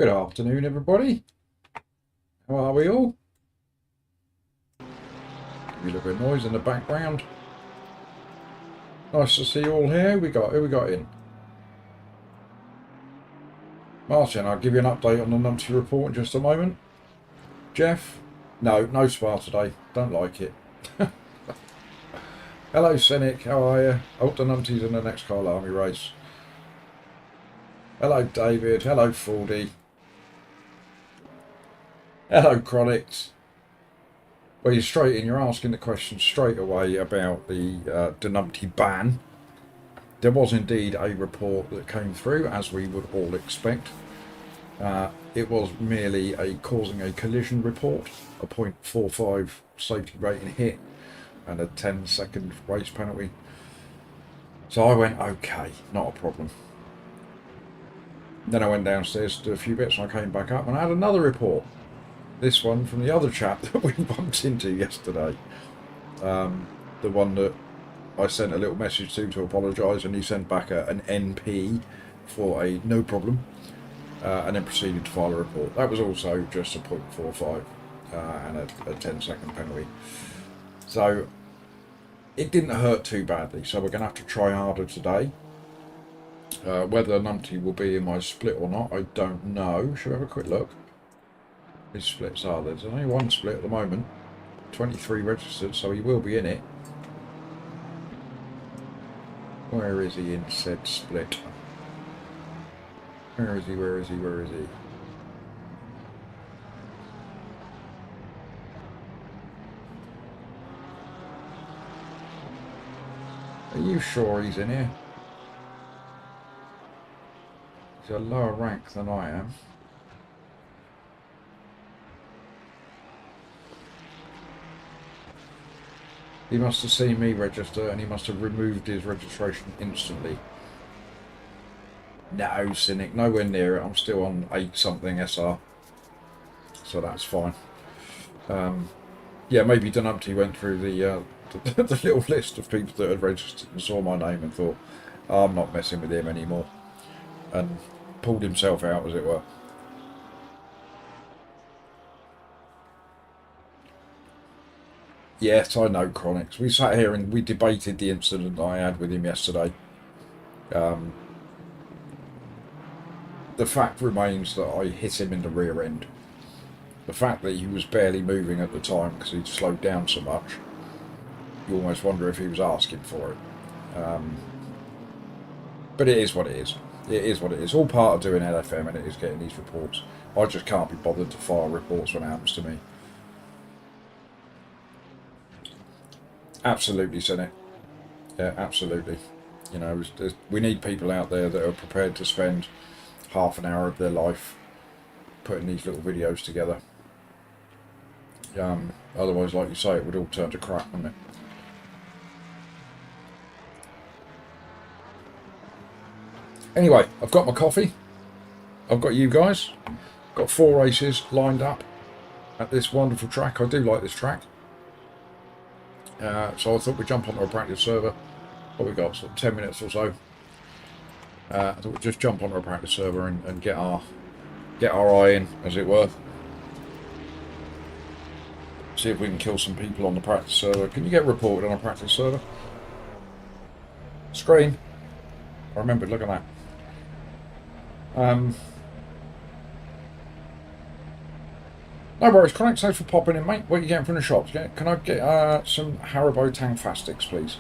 Good afternoon, everybody. How are we all? Give you a little bit of noise in the background. Nice to see you all here. Who we got in? Martin, I'll give you an update on the Numpty report in just a moment. Jeff? No spa today. Don't like it. Hello, Cynic. How are you? Hope the Numpty's in the next Kyalami race. Hello, David. Hello, Fordy. Hello, Chronix. Well, you're straight in. You're asking the question straight away about the Numpty ban. There was indeed a report that came through, as we would all expect. It was merely causing a collision report, a .45 safety rating hit, and a 10-second race penalty. So I went, okay, not a problem. Then I went downstairs to do a few bits, and I came back up and I had another report. This one from the other chap that we bumped into yesterday. The one that I sent a little message to apologise, and he sent back an NP for a no problem, and then proceeded to file a report. That was also just a .45 and a 10-second penalty. So it didn't hurt too badly, so we're going to have to try harder today. Whether Numpty will be in my split or not, I don't know. Should we have a quick look? His splits are, there's only one split at the moment, 23 registered, so he will be in it. Where is he in said split? Where is he? Are you sure he's in here? He's a lower rank than I am. He must have seen me register and he must have removed his registration instantly. No, Cynic, nowhere near it. I'm still on 8-something SR. So that's fine. Yeah, maybe Numpty went through the little list of people that had registered and saw my name and thought, oh, I'm not messing with him anymore. And pulled himself out, as it were. Yes, I know, Chronix. We sat here and we debated the incident I had with him yesterday. The fact remains that I hit him in the rear end. The fact that he was barely moving at the time because he'd slowed down so much, you almost wonder if he was asking for it. But it is what it is. It is what it is. All part of doing LFM, and it is getting these reports. I just can't be bothered to file reports when it happens to me. Absolutely, Senate. Yeah, absolutely. You know, we need people out there that are prepared to spend half an hour of their life putting these little videos together. Otherwise, like you say, it would all turn to crap, wouldn't it? Anyway, I've got my coffee. I've got you guys. Got 4 races lined up at this wonderful track. I do like this track. So I thought we'd jump onto a practice server. What we got? Sort of 10 minutes or so. I thought we'd just jump onto a practice server and get our eye in, as it were. See if we can kill some people on the practice server. Can you get reported on a practice server? Screen. I remembered. Look at that. No worries, Connect. Thanks for popping in, mate. What are you getting from the shops? Can I get some Haribo Tang Fastics, please?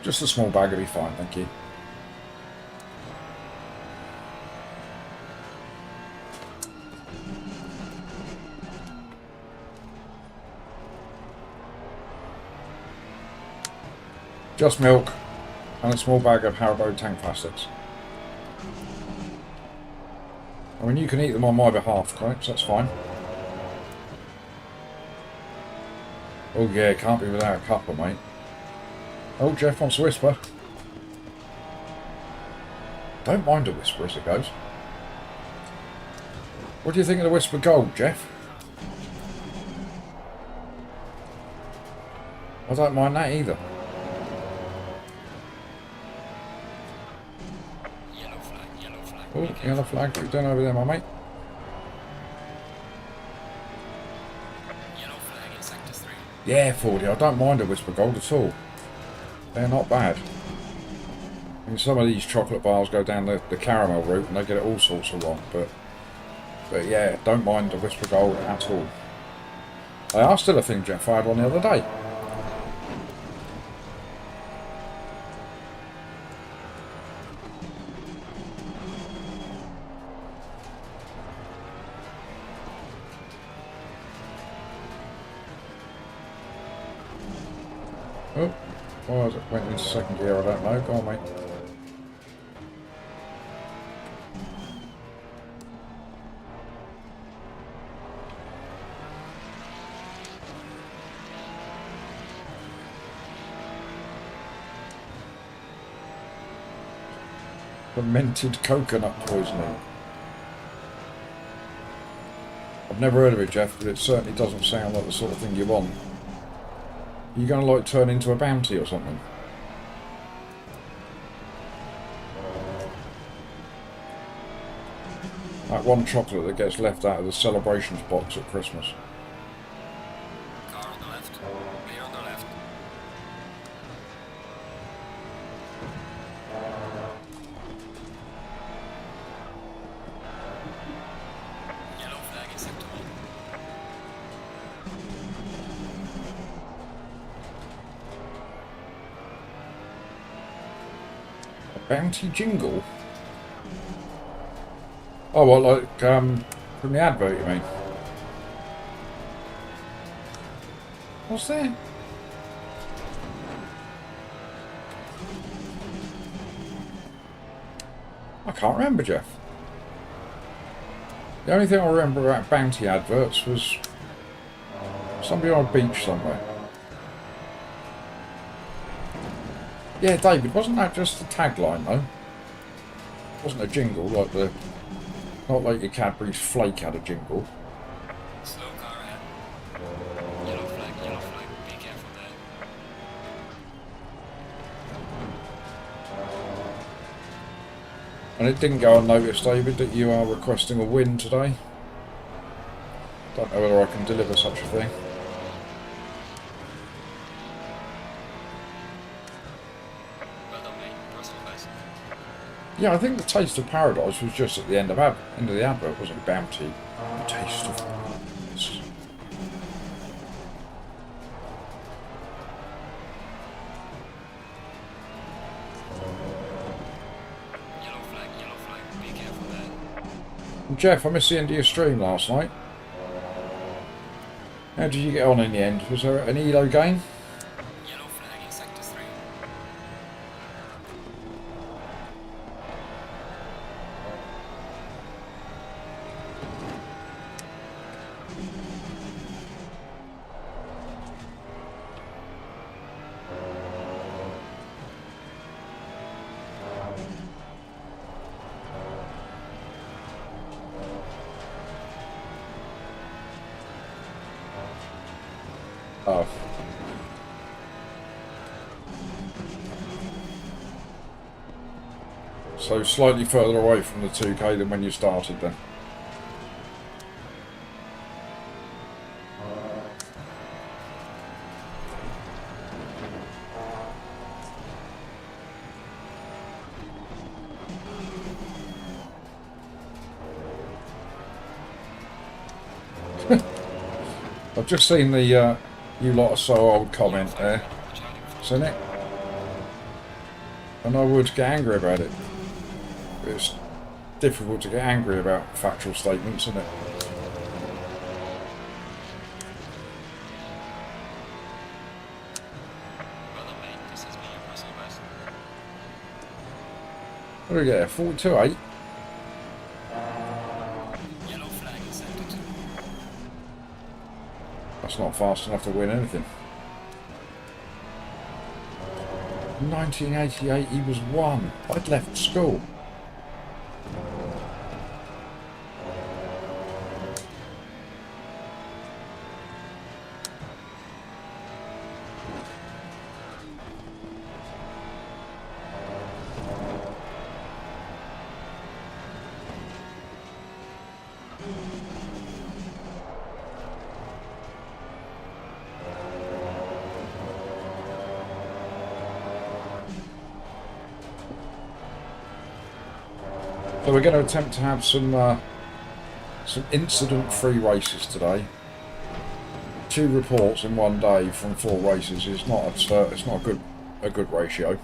Just a small bag will be fine, thank you. Just milk and a small bag of Haribo Tang Fastics. I mean, you can eat them on my behalf, correct? So that's fine. Oh yeah, can't be without a couple, mate. Oh, Jeff wants a whisper. Don't mind a whisper as it goes. What do you think of the whisper gold, Jeff? I don't mind that either. Oh, yellow flag, you're done over there, my mate. Yellow flag in sector 3. Yeah, 40, I don't mind a Whisper Gold at all. They're not bad. I mean, some of these chocolate bars go down the caramel route and they get it all sorts of wrong, but yeah, don't mind the Whisper Gold at all. They are still a thing, Jeff. I had one the other day. Oh, why was it went into second gear? I don't know. Go on, mate. Fermented coconut poisoning. I've never heard of it, Jeff, but it certainly doesn't sound like the sort of thing you want. Are you going to like turn into a bounty or something? That one chocolate that gets left out of the celebrations box at Christmas. Car on the left. Clear on the left. Yellow flag in sector 1. A bounty jingle? Oh, well, like, from the advert, you mean? What's there? I can't remember, Jeff. The only thing I remember about bounty adverts was somebody on a beach somewhere. Yeah, David, wasn't that just the tagline, though? It wasn't a jingle, like the... Not like your Cadbury's Flake had a jingle. Slow car ahead. Yellow flag, be careful there. And it didn't go unnoticed, David, that you are requesting a win today. Don't know whether I can deliver such a thing. Well done, mate. Personal best. Yeah, I think the Taste of Paradise was just at the end of the advert, wasn't it? Bounty. Taste of Paradise. Yellow flag, be careful there. Jeff, I missed the end of your stream last night. How did you get on in the end? Was there an ELO game? Yellow flag in sector 3. Oh. So slightly further away from the 2K than when you started then. I've just seen the "you lot are so old" comment there. Seen it? And I would get angry about it. It's difficult to get angry about factual statements, isn't it? Well done, mate. This has been your personal best. What do we get? 42.8. Yellow flag in sector 2. That's not fast enough to win anything. 1988, he was 1. I'd left school. So we're going to attempt to have some incident-free races today. 2 reports in one day from 4 races is not it's not a good ratio.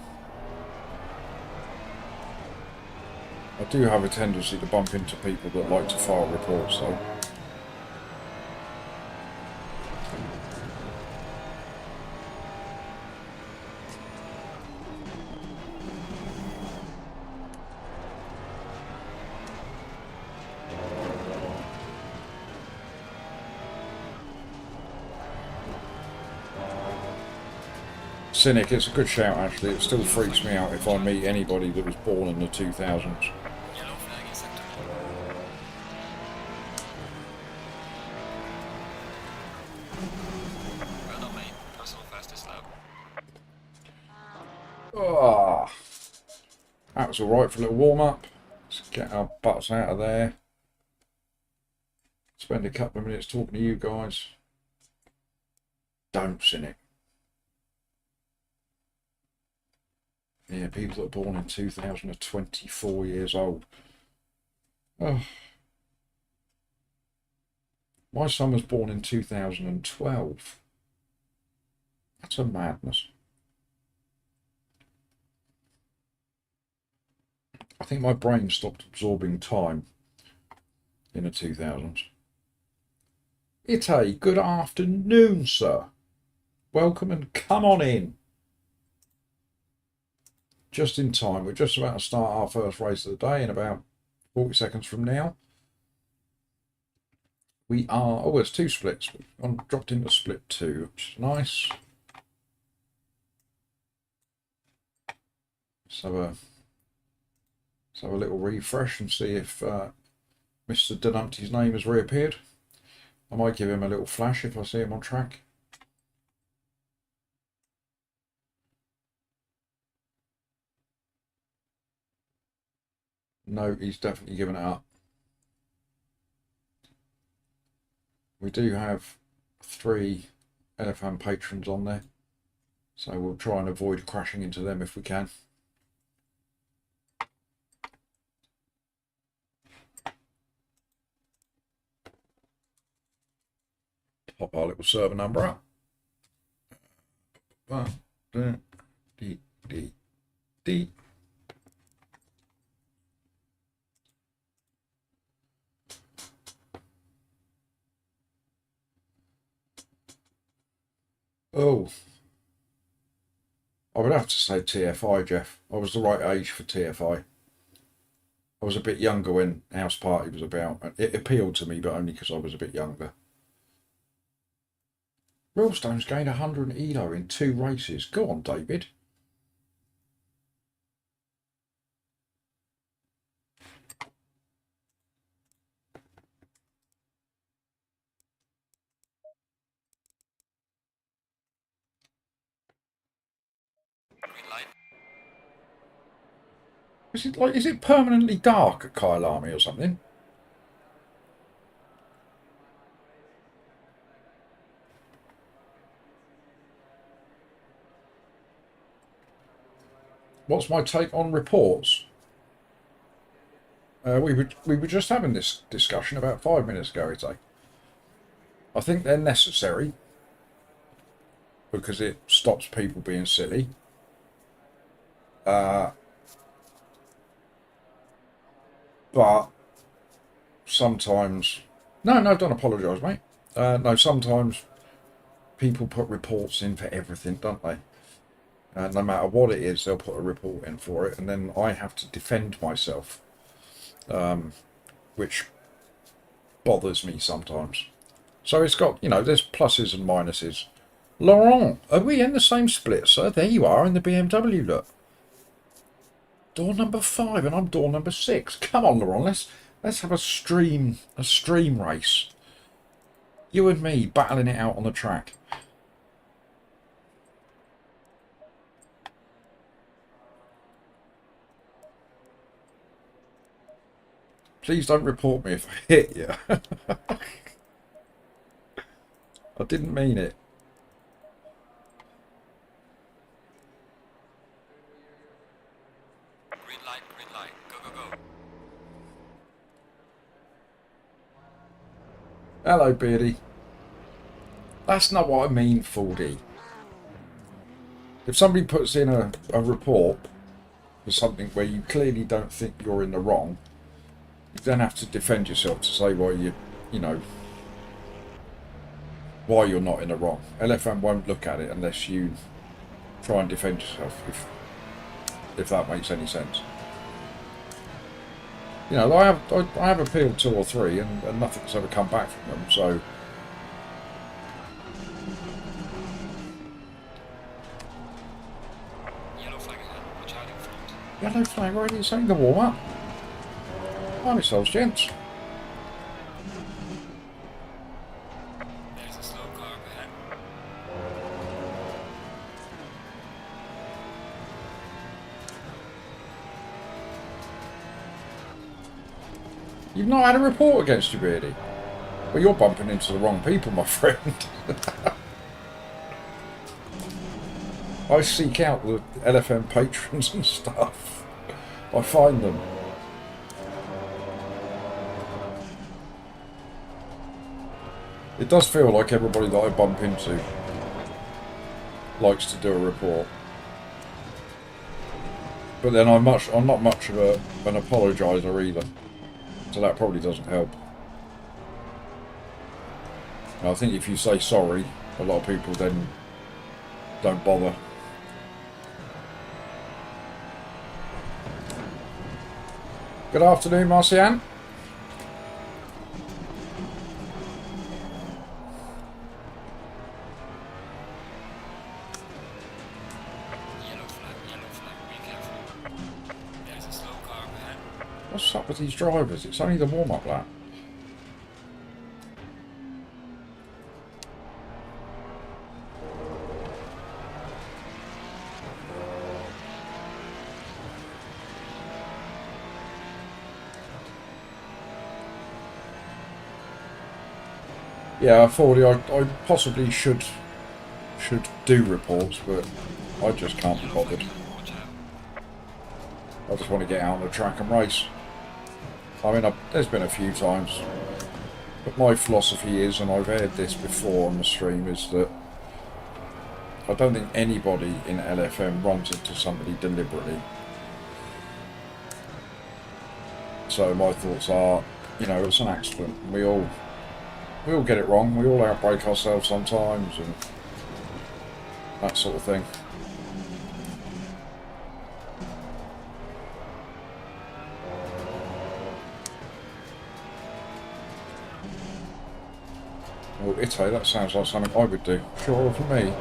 I do have a tendency to bump into people that like to file reports though. Cynic, it's a good shout actually. It still freaks me out if I meet anybody that was born in the 2000s. Yellow flag in sector. Well done, mate. Personal fastest lap. Ah, that was alright for a little warm-up. Let's get our butts out of there. Spend a couple of minutes talking to you guys. Don't, Cynic. Yeah, people that are born in 2000 are 24 years old. Oh. My son was born in 2012. That's a madness. I think my brain stopped absorbing time in the 2000s. Ite, good afternoon, sir. Welcome and come on in. Just in time. We're just about to start our first race of the day in about 40 seconds from now. We are, oh, there's 2 splits. I've dropped into split 2, which is nice. So let's have a little refresh and see if Mr. Denumpty's name has reappeared. I might give him a little flash if I see him on track. No, he's definitely given it up. We do have 3 LFM patrons on there, so we'll try and avoid crashing into them if we can. Pop our little server number up. 1, 2, D. Oh, I would have to say TFI, Jeff. I was the right age for TFI. I was a bit younger when House Party was about. It appealed to me, but only because I was a bit younger. Realstone's gained 100 ELO in 2 races. Go on, David. Green light. Is it permanently dark at Kyalami or something? What's my take on reports? We were just having this discussion about 5 minutes ago, Ite. I think they're necessary because it stops people being silly. But sometimes... No, don't apologise, mate. No, sometimes people put reports in for everything, don't they? No matter what it is, they'll put a report in for it, and then I have to defend myself, which bothers me sometimes. So it's got, there's pluses and minuses. Laurent, are we in the same split, sir? There you are in the BMW, look. Door number 5, and I'm door number 6. Come on, Laurent, let's have a stream race. You and me battling it out on the track. Please don't report me if I hit you. I didn't mean it. Green light. Go. Hello, Beardy. That's not what I mean, Fordy. If somebody puts in a report for something where you clearly don't think you're in the wrong, you then have to defend yourself to say why why you're not in the wrong. LFM won't look at it unless you try and defend yourself, if that makes any sense. You know, I have appealed 2 or 3 and nothing's ever come back from them, so Yellow flag ahead. Watch out in front. yellow flag already saying the warm up. Mind yourselves, gents. There's a slow car up ahead. You've not had a report against you, Beardy. Well, you're bumping into the wrong people, my friend. I seek out the LFM patrons and stuff. I find them. It does feel like everybody that I bump into likes to do a report. But then I'm not much of an apologiser either. So that probably doesn't help. And I think if you say sorry, a lot of people then don't bother. Good afternoon, Marcian. Yellow flag, be careful. There's a slow car up ahead. What's up with these drivers? It's only the warm-up lap. Yeah, 40. I possibly should do reports, but I just can't be bothered. Watch out. I just want to get out on the track and race. I mean, there's been a few times, but my philosophy is, and I've heard this before on the stream, is that I don't think anybody in LFM runs into somebody deliberately. So my thoughts are, you know, it's an accident. We all get it wrong. We all outbreak ourselves sometimes, and that sort of thing. Well, Ite, that sounds like something I would do. Sure, for me.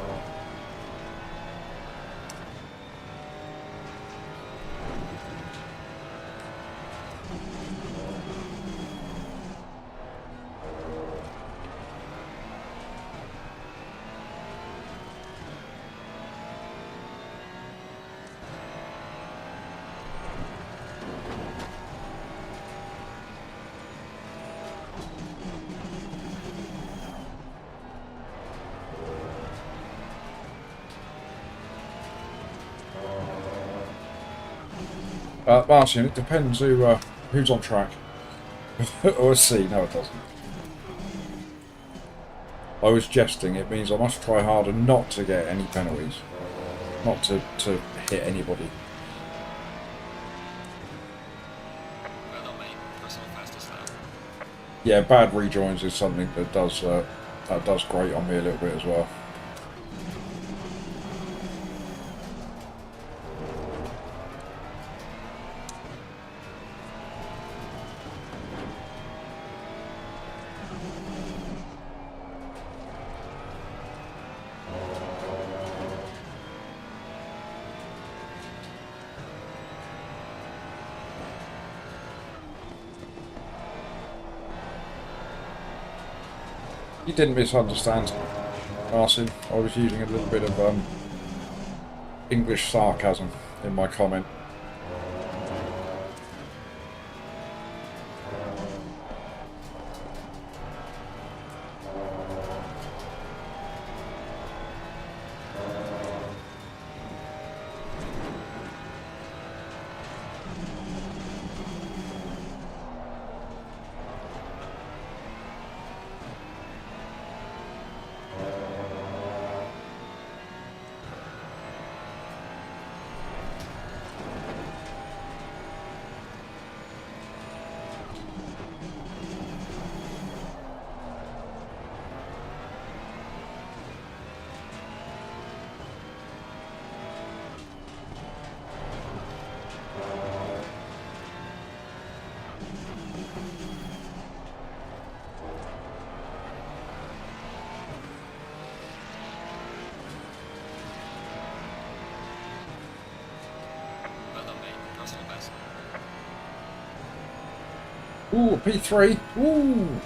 Martin, it depends who's on track. Or a C. No, it doesn't. I was jesting. It means I must try harder not to get any penalties. Not to hit anybody. Well done, mate. Personal fastest lap. Yeah, bad rejoins is something that does grate on me a little bit as well. You didn't misunderstand, Martin. I was using a little bit of English sarcasm in my comment. Ooh, a P3. Ooh.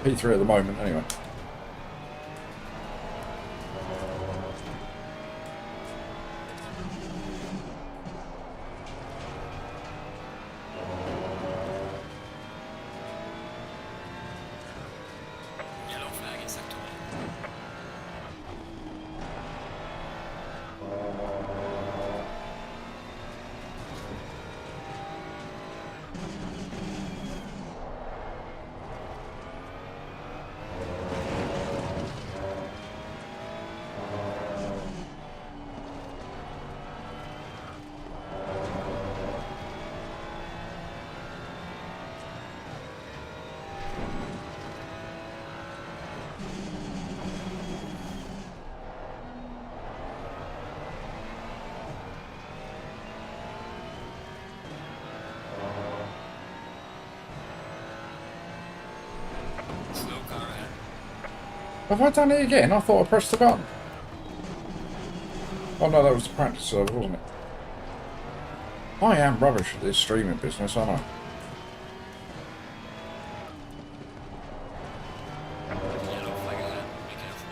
P3 at the moment, anyway. Yellow flag in sector 1. Slow car ahead. Have I done it again? I thought I pressed the button. Oh no, that was the practice server, wasn't it? I am rubbish at this streaming business, aren't I? Yellow flag ahead. Be careful.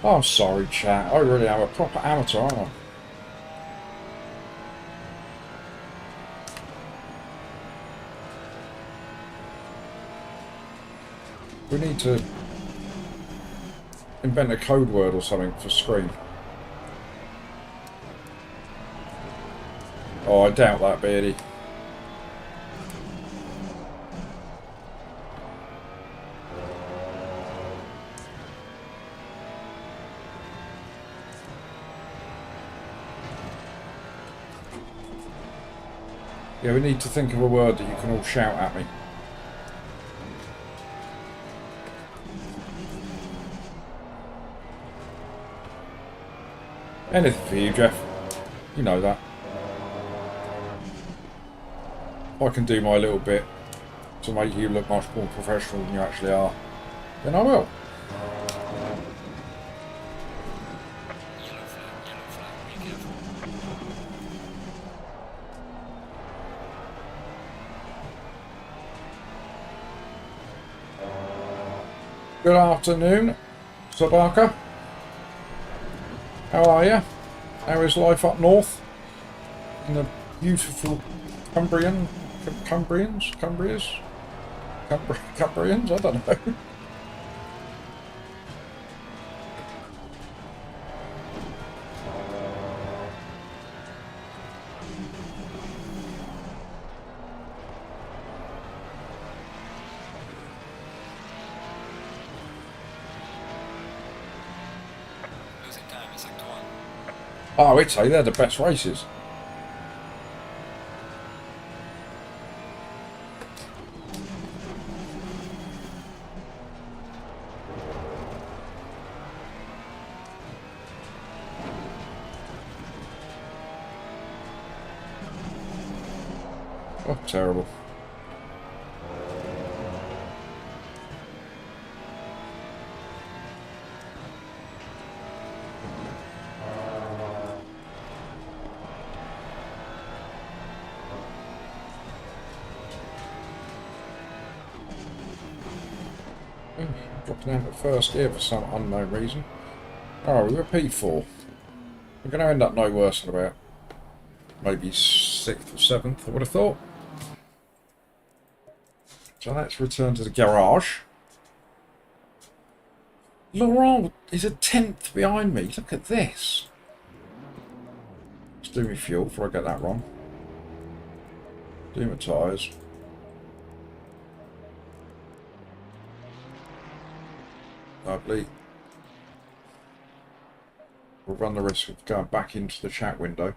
Oh, I'm sorry, chat. I really am a proper amateur, aren't I? We need to invent a code word or something for screen. Oh, I doubt that, Beardy. Yeah, we need to think of a word that you can all shout at me. Anything for you, Jeff. You know that. If I can do my little bit to make you look much more professional than you actually are, then I will. Yellow flag, be careful. Good afternoon, Sabaka. How are you? How is life up north? In the beautiful Cumbrians? Cumbrians? I don't know. Losing time in sector 1. Oh, I'd say they're the best races. Oh, terrible. Dropping out at first gear for some unknown reason. Oh, we were P4. We're going to end up no worse than about maybe 6th or 7th, I would have thought. So let's return to the garage. Laurent is a 10th behind me. Look at this. Let's do my fuel before I get that wrong. Do my tyres. Lovely. We'll run the risk of going back into the chat window.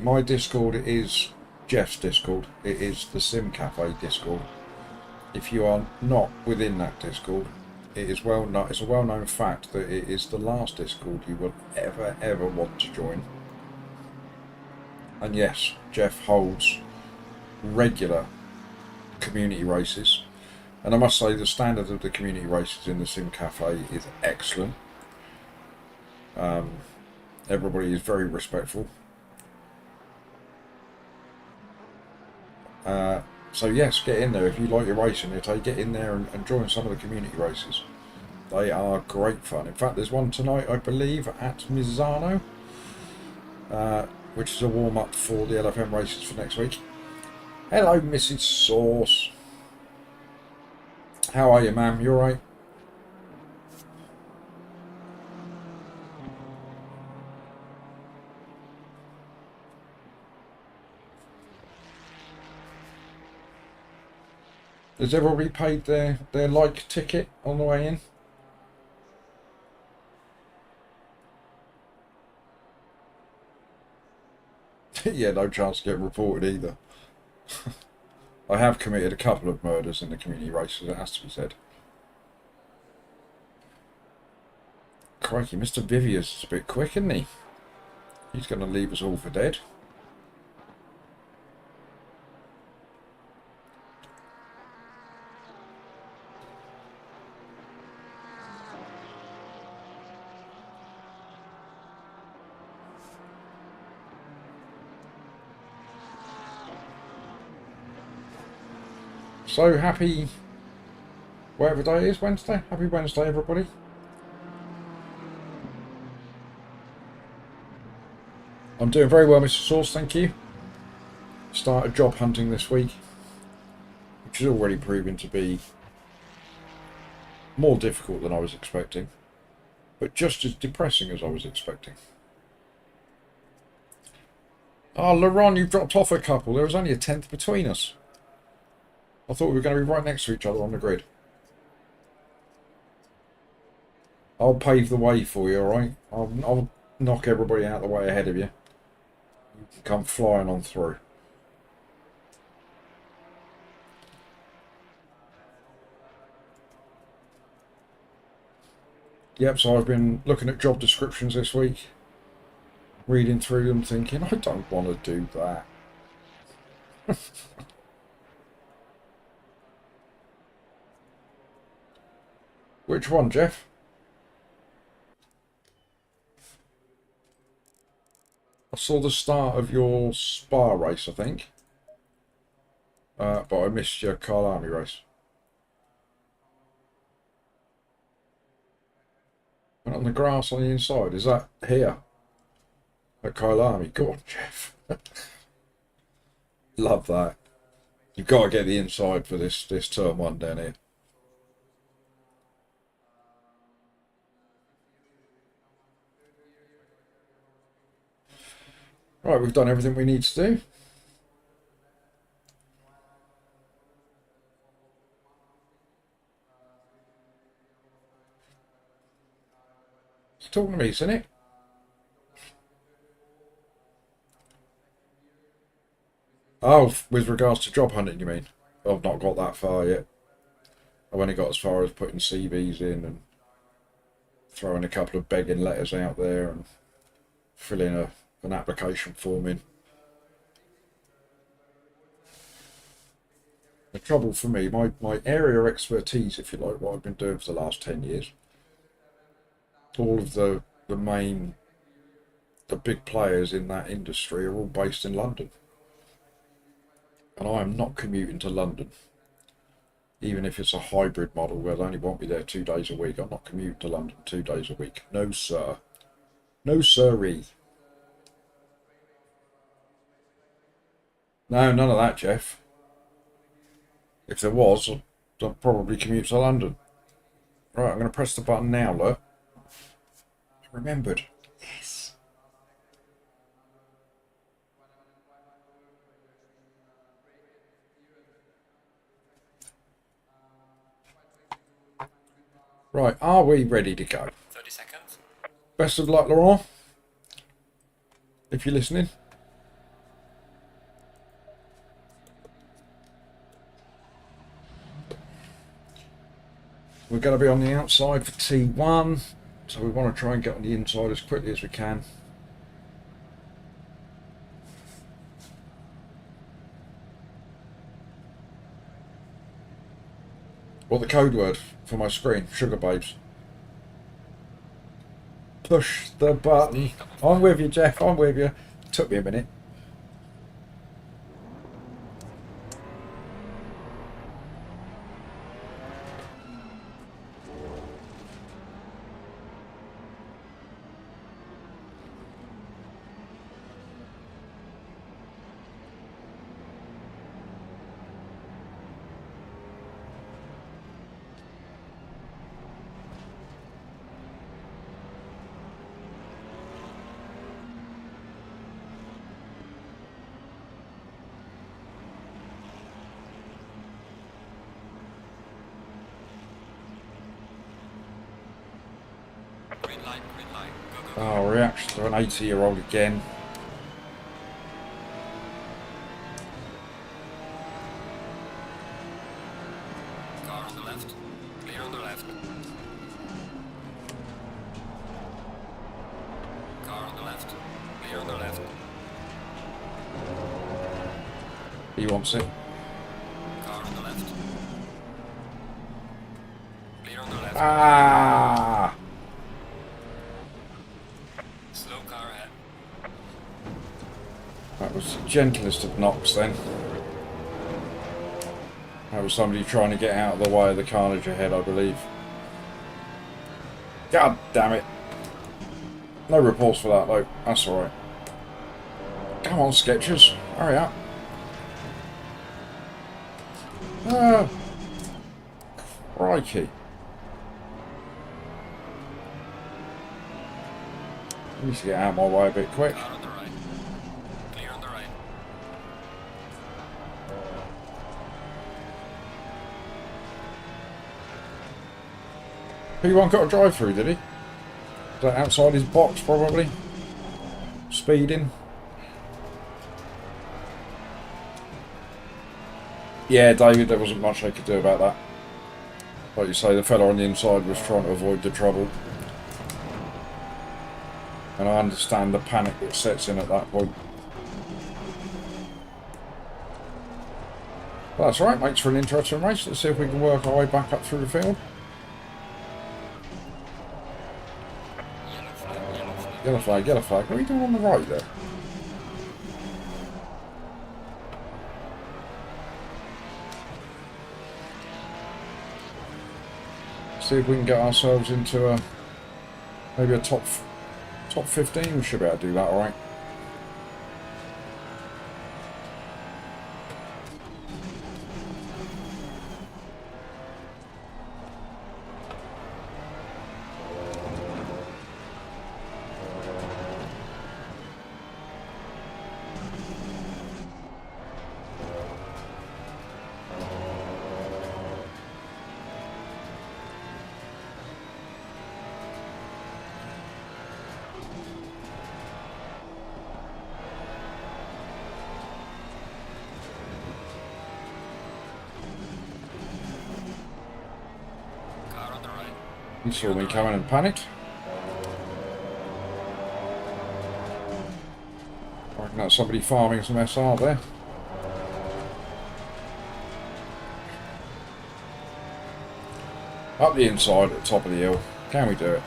My Discord is Jeff's Discord. It is the Sim Cafe Discord. if you are not within that Discord, it is it's a well-known fact that it is the last Discord you will ever want to join. And yes, Jeff holds regular community races, and I must say the standard of the community races in the Sim Cafe is excellent. Everybody is very respectful. So yes, get in there if you like your racing. Get in there and join some of the community races. They are great fun. In fact, there's one tonight, I believe, at Misano, which is a warm-up for the LFM races for next week. Hello, Mrs. Sauce. How are you, ma'am? You alright? Has everybody paid their like ticket on the way in? Yeah, no chance to get reported either. I have committed a couple of murders in the community races, it has to be said. Crikey, Mr. Vivius is a bit quick, isn't he? He's going to leave us all for dead. So happy, whatever day it is, Wednesday. Happy Wednesday, everybody. I'm doing very well, Mr. Sauce, thank you. Started job hunting this week, which is already proving to be more difficult than I was expecting, but just as depressing as I was expecting. Oh, Laron, you've dropped off a couple. There was only a 10th between us. I thought we were going to be right next to each other on the grid. I'll pave the way for you, alright? I'll knock everybody out of the way ahead of you. You can come flying on through. Yep, so I've been looking at job descriptions this week, reading through them, thinking, I don't want to do that. Which one, Jeff? I saw the start of your Spa race, I think. But I missed your Kyalami race. Went on the grass on the inside. Is that here? At Kyalami? Go on, Jeff. Love that. You've got to get the inside for this turn one down here. Right, we've done everything we need to do. It's talking to me, isn't it? Oh, with regards to job hunting, you mean? I've not got that far yet. I've only got as far as putting CVs in and throwing a couple of begging letters out there and filling an application form in. The trouble for me, my area of expertise, if you like, what I've been doing for the last 10 years, all of the big players in that industry are all based in London. And I am not commuting to London. Even if it's a hybrid model where they only want me there 2 days a week, I'm not commuting to London 2 days a week. No, sir. No, sirree. No, none of that, Jeff. If there was, I'd probably commute to London. Right, I'm going to press the button now, look. I remembered. Yes. Right, are we ready to go? 30 seconds. Best of luck, Laurent. If you're listening. We're going to be on the outside for T1, so we want to try and get on the inside as quickly as we can. What the code word for my screen? Sugar babes. Push the button. I'm with you, Jeff. I'm with you. Took me a minute. Green light, go, go. Oh, reaction to an 80-year-old again. Car on the left, clear on the left. Car on the left, clear on the left. He wants it. Car on the left. Clear on the left. Ah! Slow car ahead. That was the gentlest of knocks then. That was somebody trying to get out of the way of the carnage ahead, I believe. God damn it. No reports for that though. That's alright. Come on, Sketchers. Hurry up. Ah. Crikey. I need to get out of my way a bit quick. Car on the right. Clear on the right. P1 got a drive through, did he? Is that outside his box, probably? Speeding. Yeah, David, there wasn't much I could do about that. Like you say, the fella on the inside was trying to avoid the trouble. And I understand the panic that sets in at that point. But that's right, makes for an interesting race. Let's see if we can work our way back up through the field. Yellow flag, yellow flag. Yellow flag, yellow flag. What are you doing on the right there? See if we can get ourselves into a maybe a top 15. We should be able to do that, all right. Car on the right. You saw me coming and panicked. I reckon that's somebody farming some SR there. Up the inside at the top of the hill. Can we do it?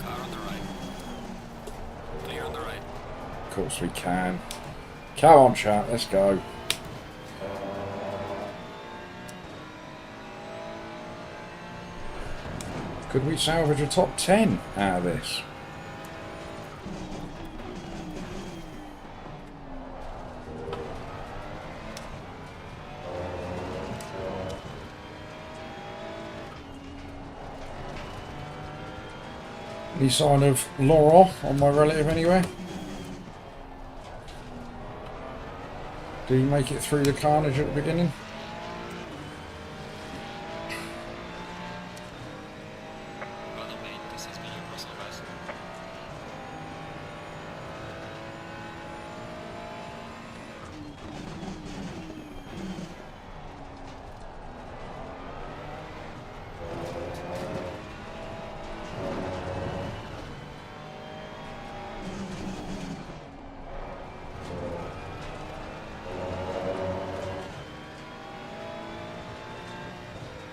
Car on the right. Clear on the right. Of course we can. Come on, chat, let's go. Could we salvage a top 10 out of this? Any sign of Laurent on my relative anywhere? Did he make it through the carnage at the beginning? Brother mate, this has been your personal best.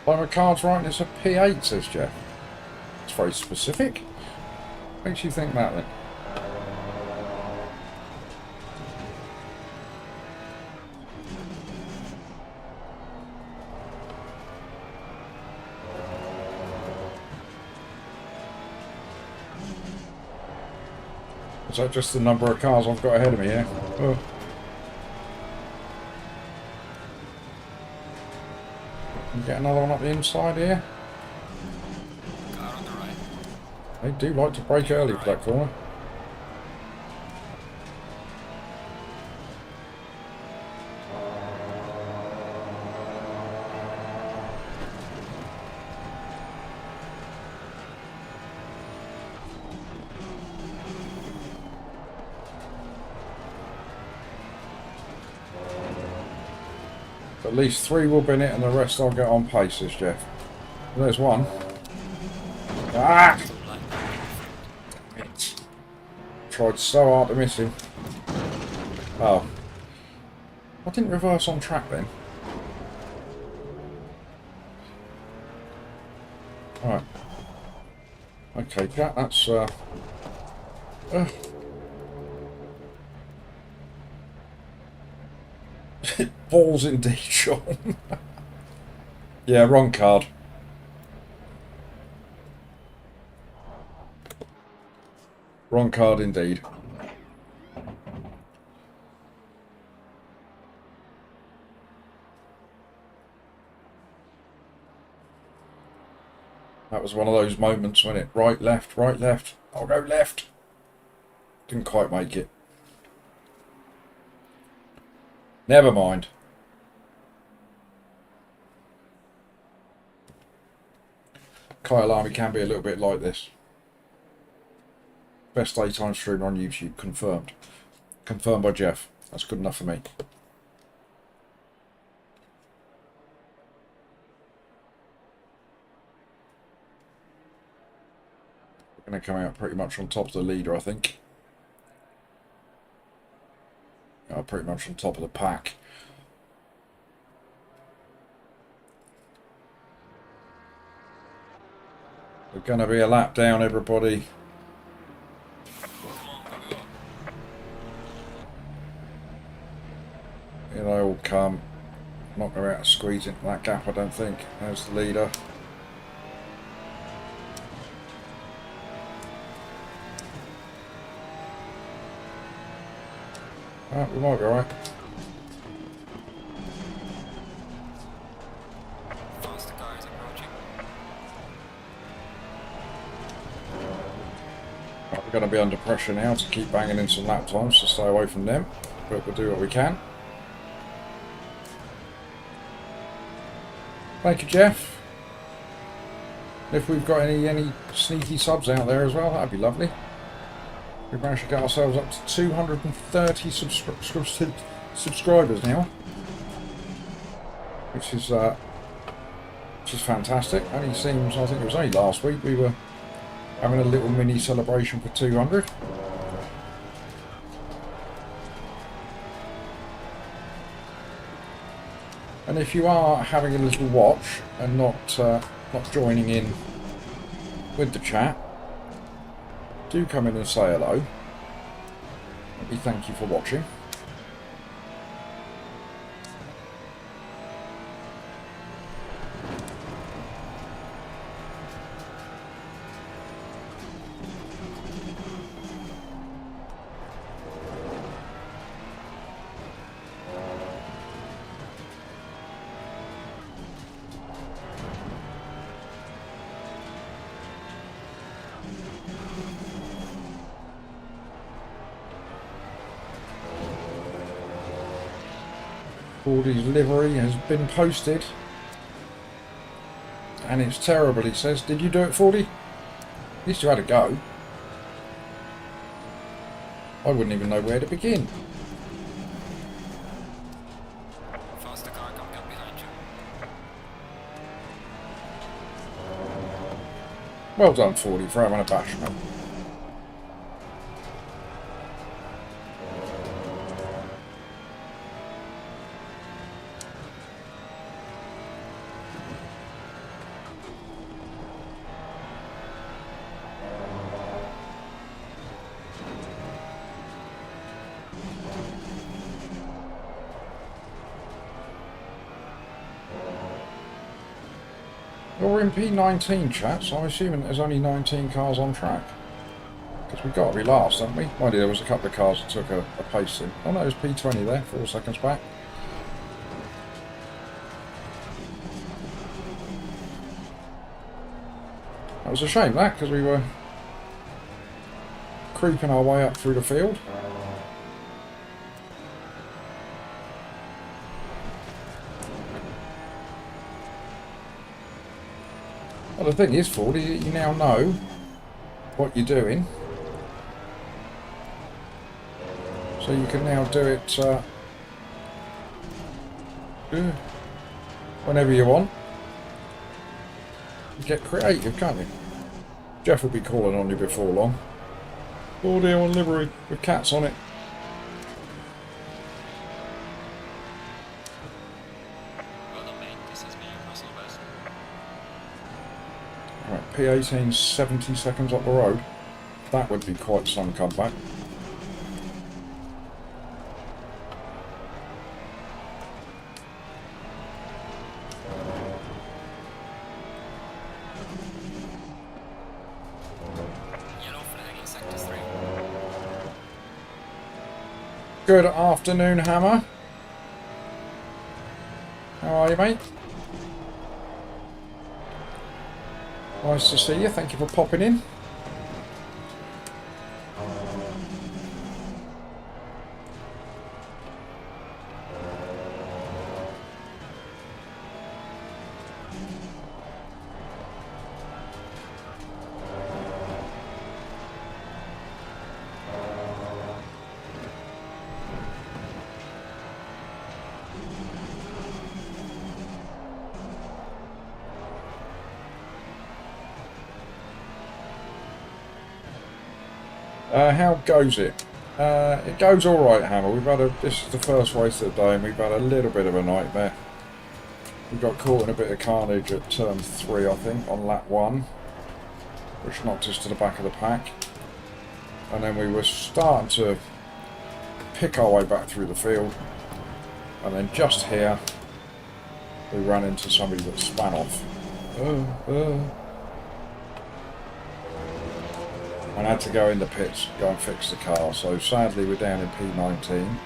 Like my card's right, and it's a P8, says Jeff. It's very specific. Makes you think that then. Is that just the number of cars I've got ahead of me here? Oh. Get another one up the inside here. Car on the right. They do like to brake early for that corner. At least 3 will bin it and the rest I'll get on pace, says Jeff. There's one. Ah! Tried so hard to miss him. Oh. I didn't reverse on track then. Alright. Okay, Jack, that's balls indeed, Sean. Yeah, wrong card. Wrong card indeed. That was one of those moments when it right, left, I'll go left. Didn't quite make it. Never mind. Kyalami can be a little bit like this. Best daytime streamer on YouTube, confirmed. Confirmed by Jeff. That's good enough for me. We're going to come out pretty much on top of the leader, I think. Pretty much on top of the pack. We're going to be a lap down, everybody. Here they all come. Not going to be able to squeeze into that gap, I don't think. There's the leader. Oh, we might be alright. Faster car is approaching. Right, we're going to be under pressure now to keep banging in some lap times to stay away from them. But we'll do what we can. Thank you, Jeff. If we've got any sneaky subs out there as well, that'd be lovely. We've managed to get ourselves up to 230 subscribers now, which is fantastic. Only seems, I think it was only last week we were having a little mini celebration for 200. And if you are having a little watch and not joining in with the chat, do come in and say hello. Let me thank you for watching. Fordy's livery has been posted. And it's terrible, he says. Did you do it, Fordy? At least you had a go. I wouldn't even know where to begin. Faster car coming up behind you. Well done, Fordy, for having a bash, man. Well, we're in P19, chat, so I'm assuming there's only 19 cars on track. Because we've got to be last, haven't we? Mind you, there was a couple of cars that took a pace in. Oh no, there's P20 there, 4 seconds back. That was a shame, that, because we were creeping our way up through the field. Well, the thing is, Ford, is that you now know what you're doing. So you can now do it whenever you want. You get creative, can't you? Jeff will be calling on you before long. Oh dear, on livery with cats on it. Well done, mate. This is me, Russell West. Right, P18, 70 seconds up the road. That would be quite some comeback. Yellow flag in sector 3. Good afternoon, Hammer. How are you, mate? Nice to see you. Thank you for popping in. How goes it? It goes all right, Hammer. This is the first race of the day, and we've had a little bit of a nightmare. We got caught in a bit of carnage at turn 3, I think, on lap 1, which knocked us to the back of the pack. And then we were starting to pick our way back through the field, and then just here, we ran into somebody that span off. And had to go in the pits, go and fix the car. So sadly we're down in P19.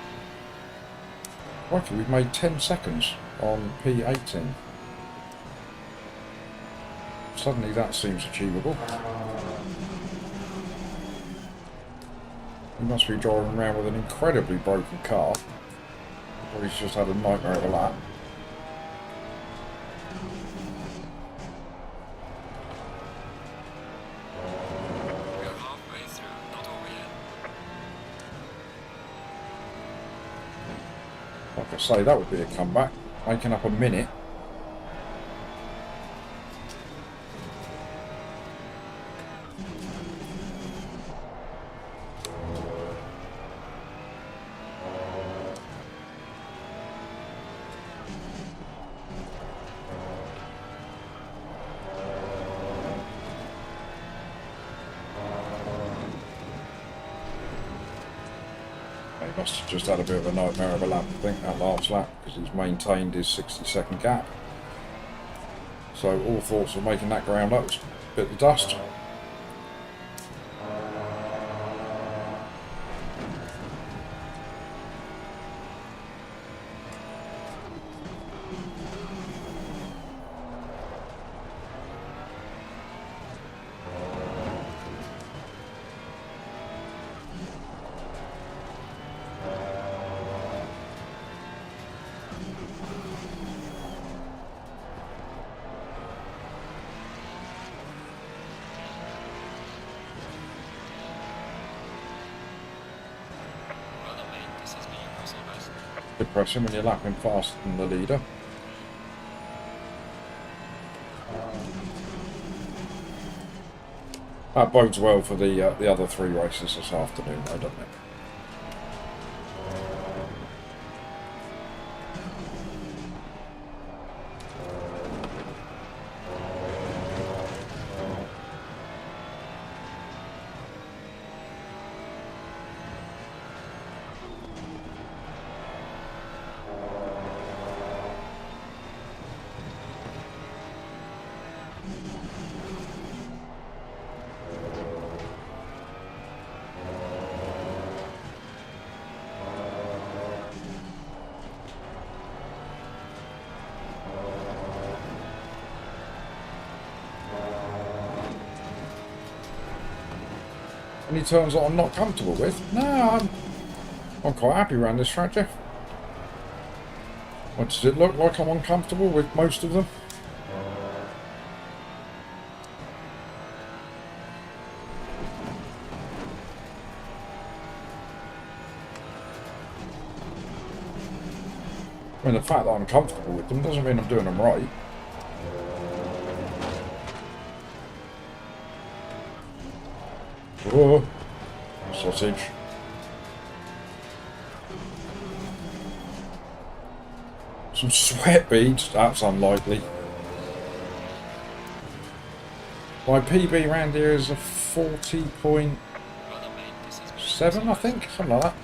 Lucky we've made 10 seconds on P18. Suddenly that seems achievable. He must be driving around with an incredibly broken car. Or he's just had a nightmare of a lap. Like I say, that would be a comeback, making up a minute. He must have just had a bit of a nightmare of a lap, I think, that last lap, because he's maintained his 60-second gap. So all thoughts of making that ground up was a bit of dust. Depressing when you're lapping faster than the leader. That bodes well for the other 3 races this afternoon, though, doesn't it? any turns that I'm not comfortable with. No, I'm quite happy around this track, Jeff. What does it look like? I'm uncomfortable with most of them. I mean, the fact that I'm comfortable with them doesn't mean I'm doing them right. Oh, sausage. Some sweat beads, that's unlikely. My PB round here is a 40.7, I think, something like that.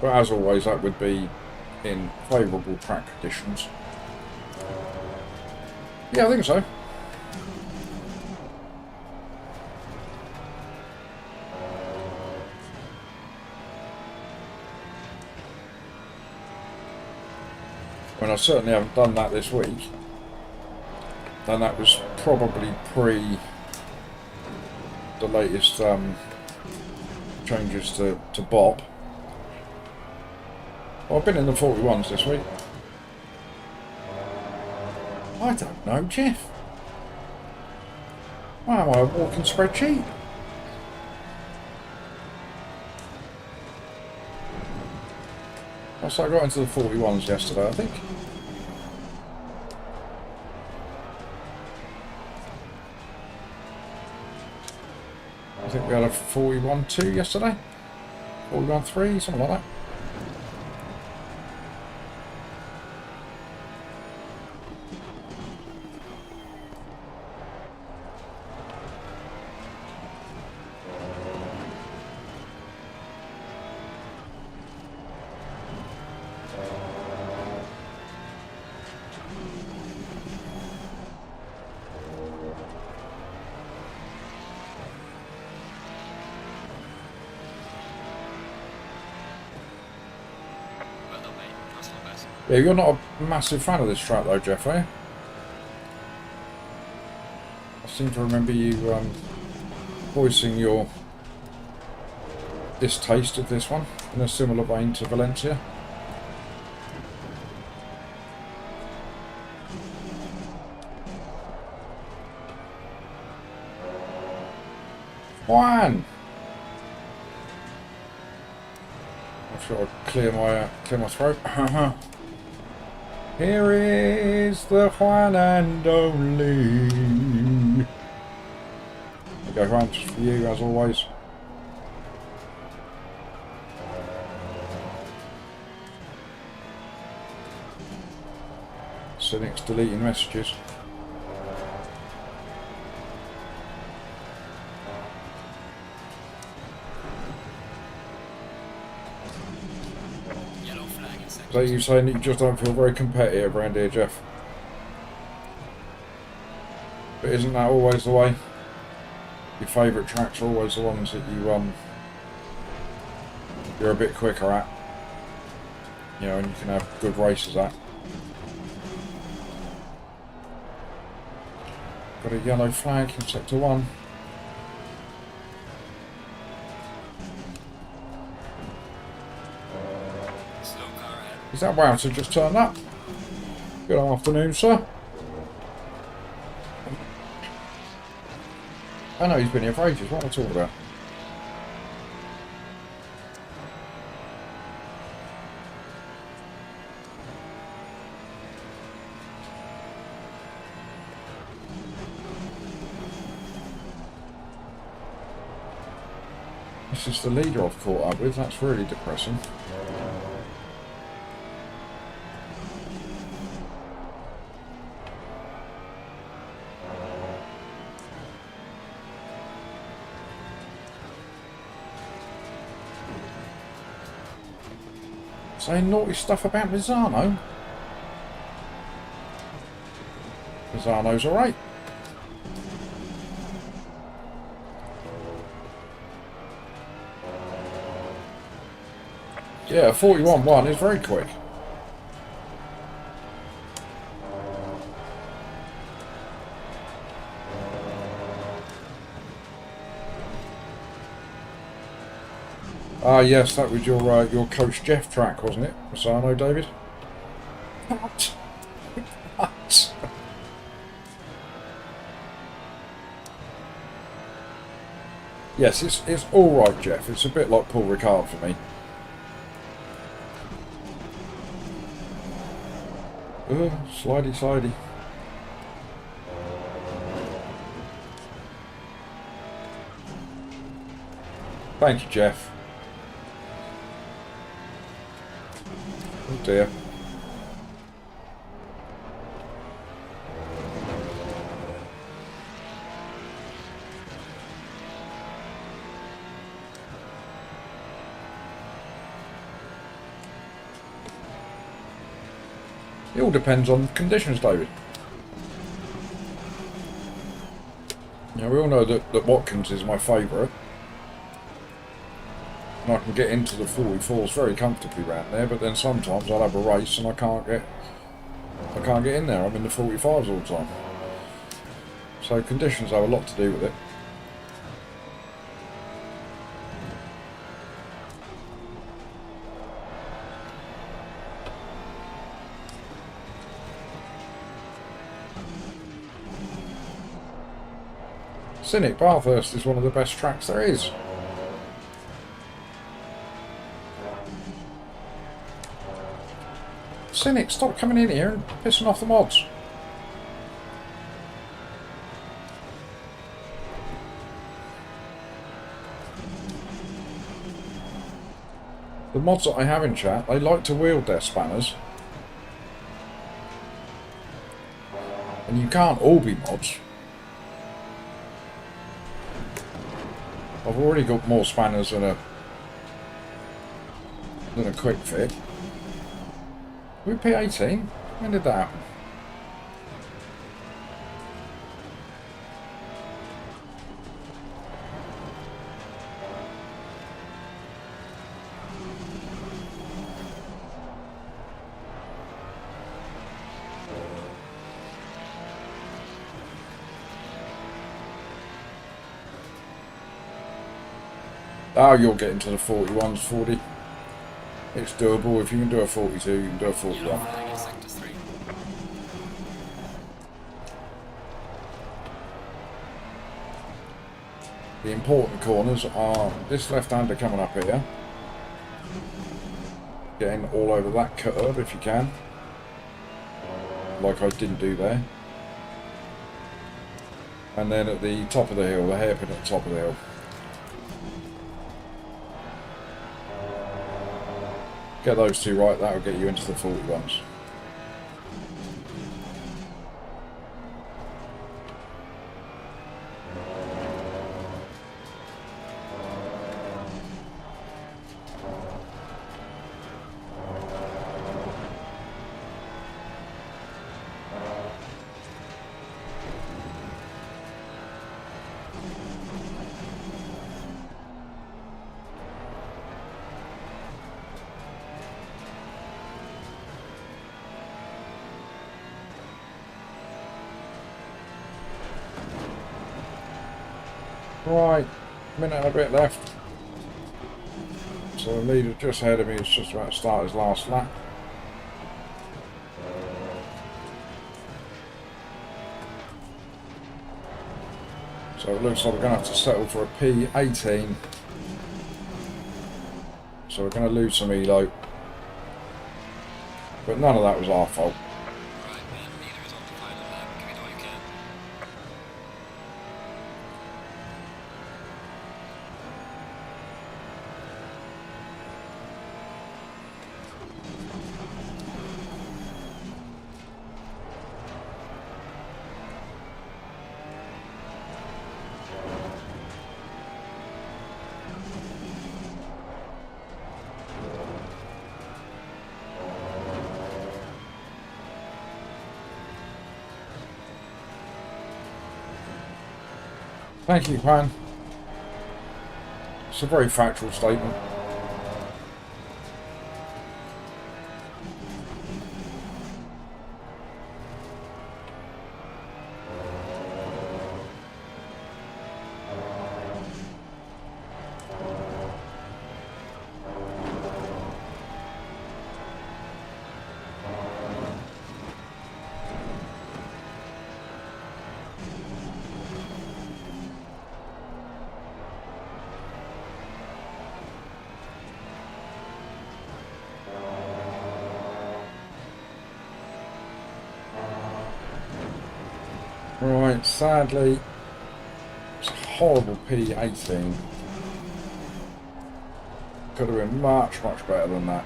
But as always, that would be in favourable track conditions. Yeah, I think so. I mean, I certainly haven't done that this week. And that was probably pre the latest changes to BOP. Well, I've been in the 41s this week. I don't know, Jeff. Why am I a walking spreadsheet? So I got into the 41s yesterday, I think. I think we had a 41.2 yesterday. 41.3, something like that. Yeah, you're not a massive fan of this track though, Jeff, are you? I seem to remember you voicing your distaste of this one in a similar vein to Valencia. Juan! I'm sure I'll clear my throat. Here is the Juan and only. There you go, Juan, just for you as always. Cynic's deleting messages. So you saying that you just don't feel very competitive around here, Jeff? But isn't that always the way? Your favourite tracks are always the ones that you're a bit quicker at. You know, and you can have good races at. Got a yellow flag in sector 1. Is that Wouter just turned up? Good afternoon, sir. I know he's been here for ages. What am I talking about? This is the leader I've caught up with. That's really depressing. Saying naughty stuff about Mazzano. Mazzano's alright. Yeah, 41.1 is very quick. Ah, yes, that was your Coach Jeff track, wasn't it, Masano, David? What? What? Yes, it's all right, Jeff. It's a bit like Paul Ricard for me. Slidey, slidey. Thank you, Jeff. Oh dear. It all depends on conditions, David. Now, we all know that Watkins is my favourite. And I can get into the 44s very comfortably around there, but then sometimes I'll have a race and I can't get in there. I'm in the 45s all the time. So conditions have a lot to do with it. Cynic Bathurst is one of the best tracks there is. Cynic, stop coming in here and pissing off the mods. The mods that I have in chat, they like to wield their spanners. And you can't all be mods. I've already got more spanners than a quick fit. We P18? When did that happen? Oh, you'll get into the 41s, 40. It's doable. If you can do a 42, you can do a 41. Yellow flag in sector 3. The important corners are this left-hander coming up here. Getting all over that curve if you can. Like I didn't do there. And then at the top of the hill, the hairpin at the top of the hill. Get those two right, that will get you into the 41s. Right, minute and a bit left. So the leader just ahead of me is just about to start his last lap. So it looks like we're going to have to settle for a P18. So we're going to lose some ELO. But none of that was our fault. Right, man, leader is on the final lap. Give it all you can. Thank you, Pan. It's a very factual statement. Right, sadly, it's a horrible P18. Could have been much, much better than that.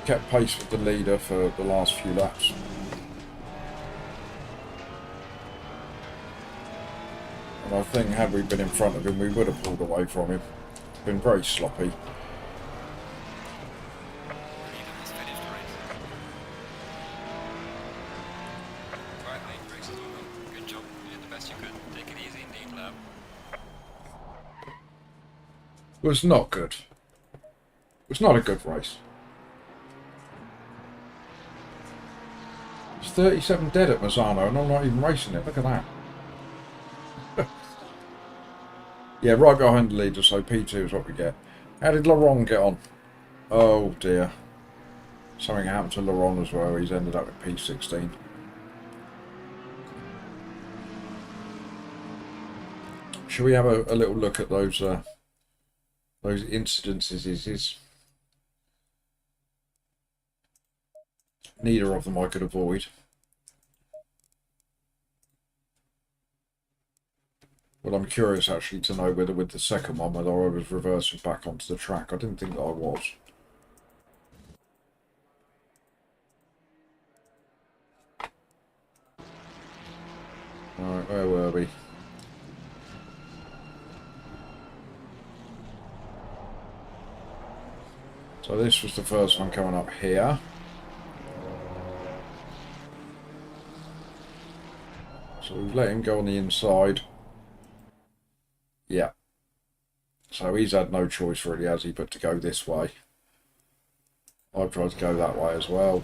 Kept pace with the leader for the last few laps. And I think had we been in front of him, we would have pulled away from him. Been very sloppy. Was not good. It was not a good race. It's 37 dead at Mazzano and I'm not even racing it. Look at that. Yeah, right behind the leader, so P2 is what we get. How did Laurent get on? Oh dear. Something happened to Laurent as well. He's ended up with P16. Shall we have a little look at those incidences? Neither of them I could avoid. Well, I'm curious actually to know whether with the second one, whether I was reversing back onto the track. I didn't think that I was. Alright, where were we? So this was the first one coming up here. So we've let him go on the inside. Yeah. So he's had no choice really, has he, but to go this way. I've tried to go that way as well.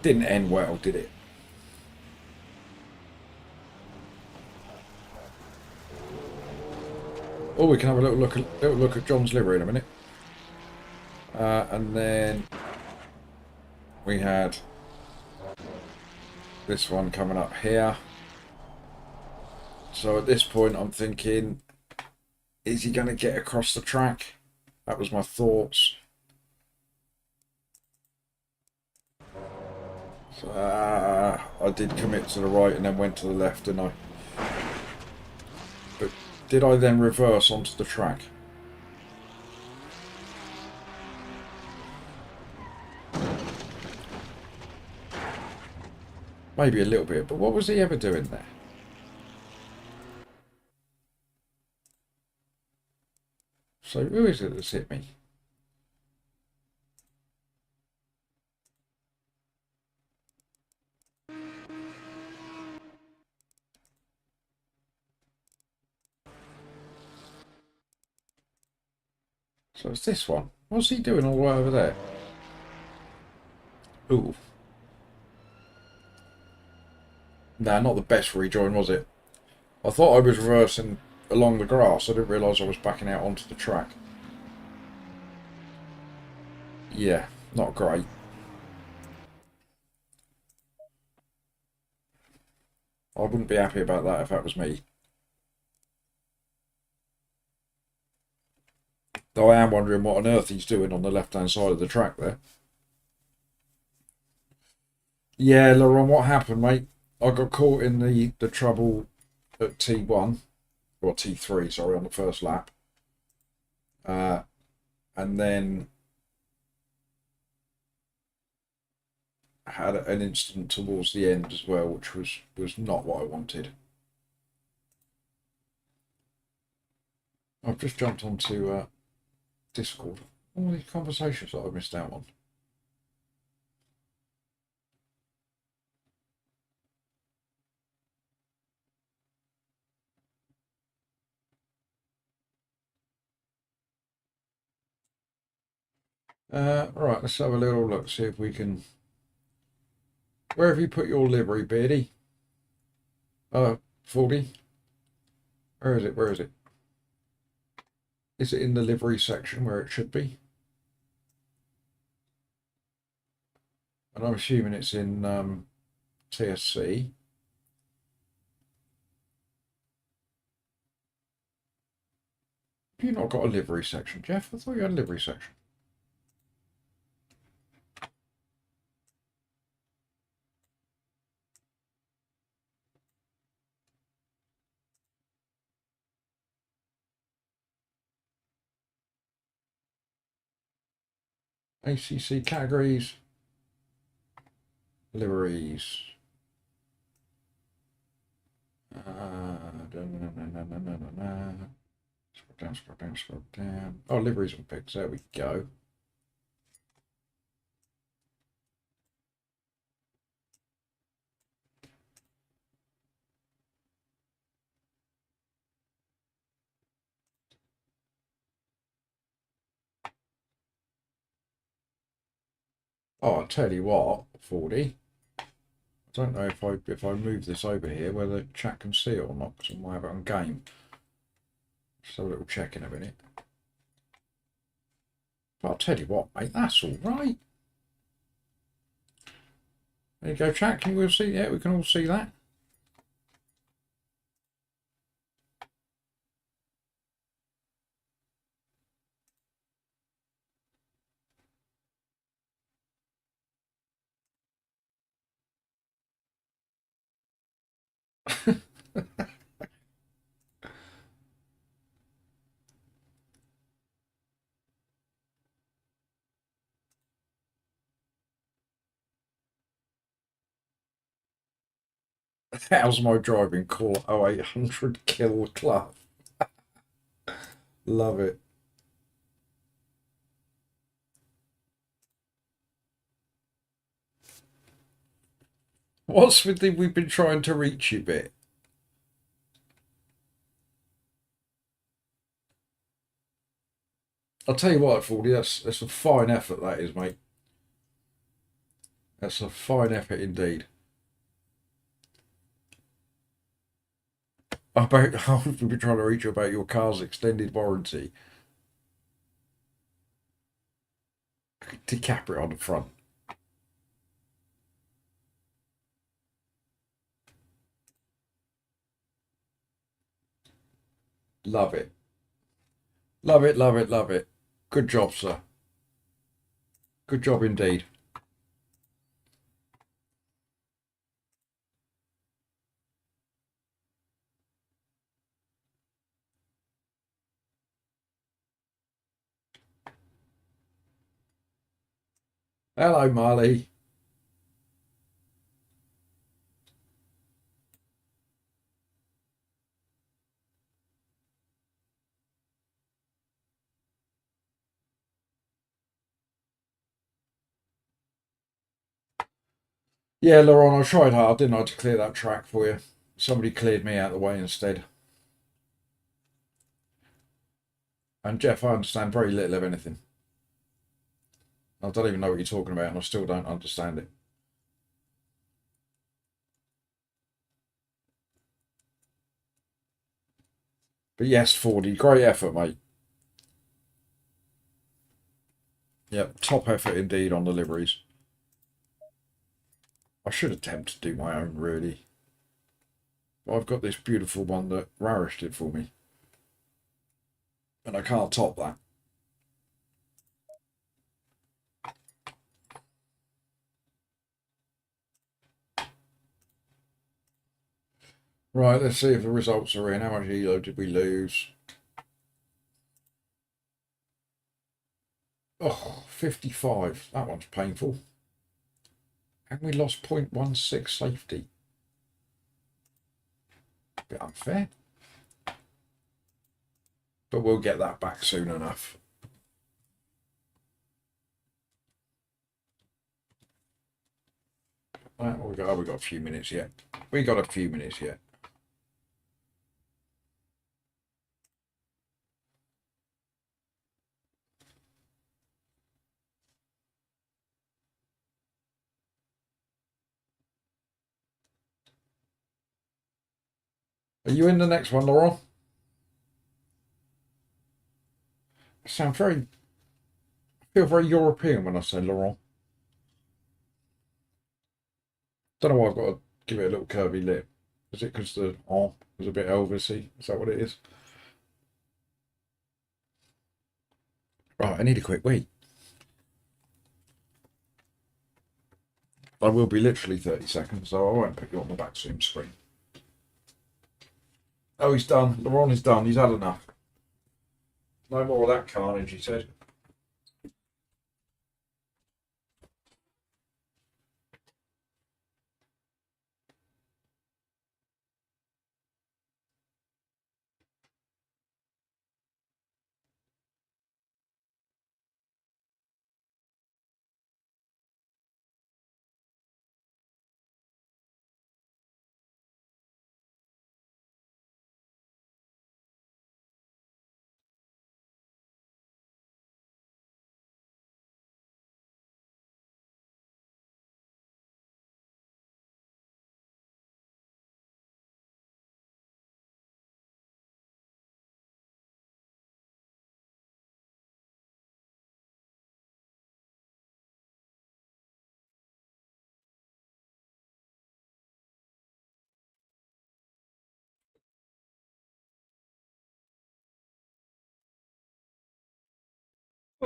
Didn't end well, did it? Oh, we can have a little look at John's livery in a minute. And then we had this one coming up here. So at this point I'm thinking, is he going to get across the track? That was my thoughts. So, I did commit to the right and then went to the left, didn't I? But did I then reverse onto the track? Maybe a little bit, but what was he ever doing there? So who is it that's hit me? So it's this one. What's he doing all the way over there? Ooh. Nah, not the best rejoin, was it? I thought I was reversing along the grass. I didn't realise I was backing out onto the track. Yeah, not great. I wouldn't be happy about that if that was me. Though I am wondering what on earth he's doing on the left-hand side of the track there. Yeah, Laurent, what happened, mate? I got caught in the trouble at T1, or T3, sorry, on the first lap. And then had an incident towards the end as well, which was not what I wanted. I've just jumped onto Discord. All these conversations that I missed out on. Right, let's have a little look, see if we can... Where have you put your livery, Beardy? 40? Where is it? Where is it? Is it in the livery section where it should be? And I'm assuming it's in TSC. Have you not got a livery section, Jeff? I thought you had a livery section. ACC categories, liveries. Scroll down, scroll down, scroll down. Oh, liveries and pigs. There we go. Oh, I'll tell you what, 40. I don't know if I move this over here whether chat can see it or not, because I might have it on game. Just have a little check in a minute. But I'll tell you what, mate, that's all right. There you go, chat. Can you all see? Yeah, we can all see that. How's my driving? Call 0800 kill club. Love it. What's with the we've been trying to reach you bit? I'll tell you what, 40, that's a fine effort, that is, mate. That's a fine effort indeed. About how we've been trying to reach you about your car's extended warranty. Decap it on the front. Love it. Love it, love it, love it. Good job, sir. Good job indeed. Hello, Marley. Yeah, Laurent, I tried hard, didn't I, to clear that track for you. Somebody cleared me out of the way instead. And Jeff, I understand very little of anything. I don't even know what you're talking about, and I still don't understand it. But yes, 40, great effort, mate. Yep, top effort indeed on deliveries. I should attempt to do my own, really. But I've got this beautiful one that Rarish did for me. And I can't top that. Right, let's see if the results are in. How much ELO did we lose? Oh, 55. That one's painful. And we lost 0.16 safety. Bit unfair. But we'll get that back soon enough. Right, we got a few minutes yet. We got a few minutes yet. Are you in the next one, Laurent? I sound very, I feel very European when I say Laurent. Don't know why I've got to give it a little curvy lip. Is it because the is a bit Elvisy? Is that what it is? Right, I need a quick wee. I will be literally 30 seconds, so I won't put you on the back zoom screen. Oh, he's done. Laurent is done. He's had enough. No more of that carnage, he said.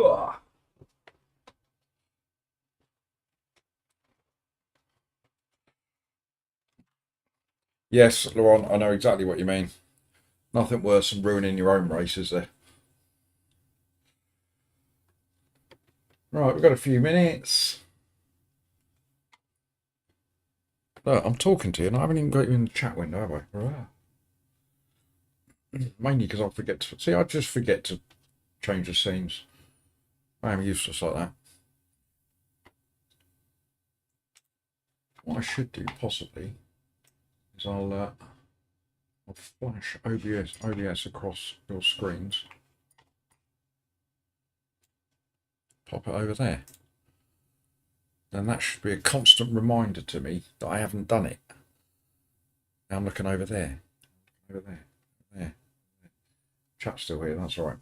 Ugh. Yes, Laurent, I know exactly what you mean. Nothing worse than ruining your own race, is there? Right, we've got a few minutes. Look, I'm talking to you and I haven't even got you in the chat window, have I? Right. Mainly because I forget to... See, I just forget to change the scenes. I am useless like that. What I should do, possibly, is I'll flash OBS across your screens. Pop it over there. Then that should be a constant reminder to me that I haven't done it. Now I'm looking over there. Over there. There. Chat's still here, that's all right.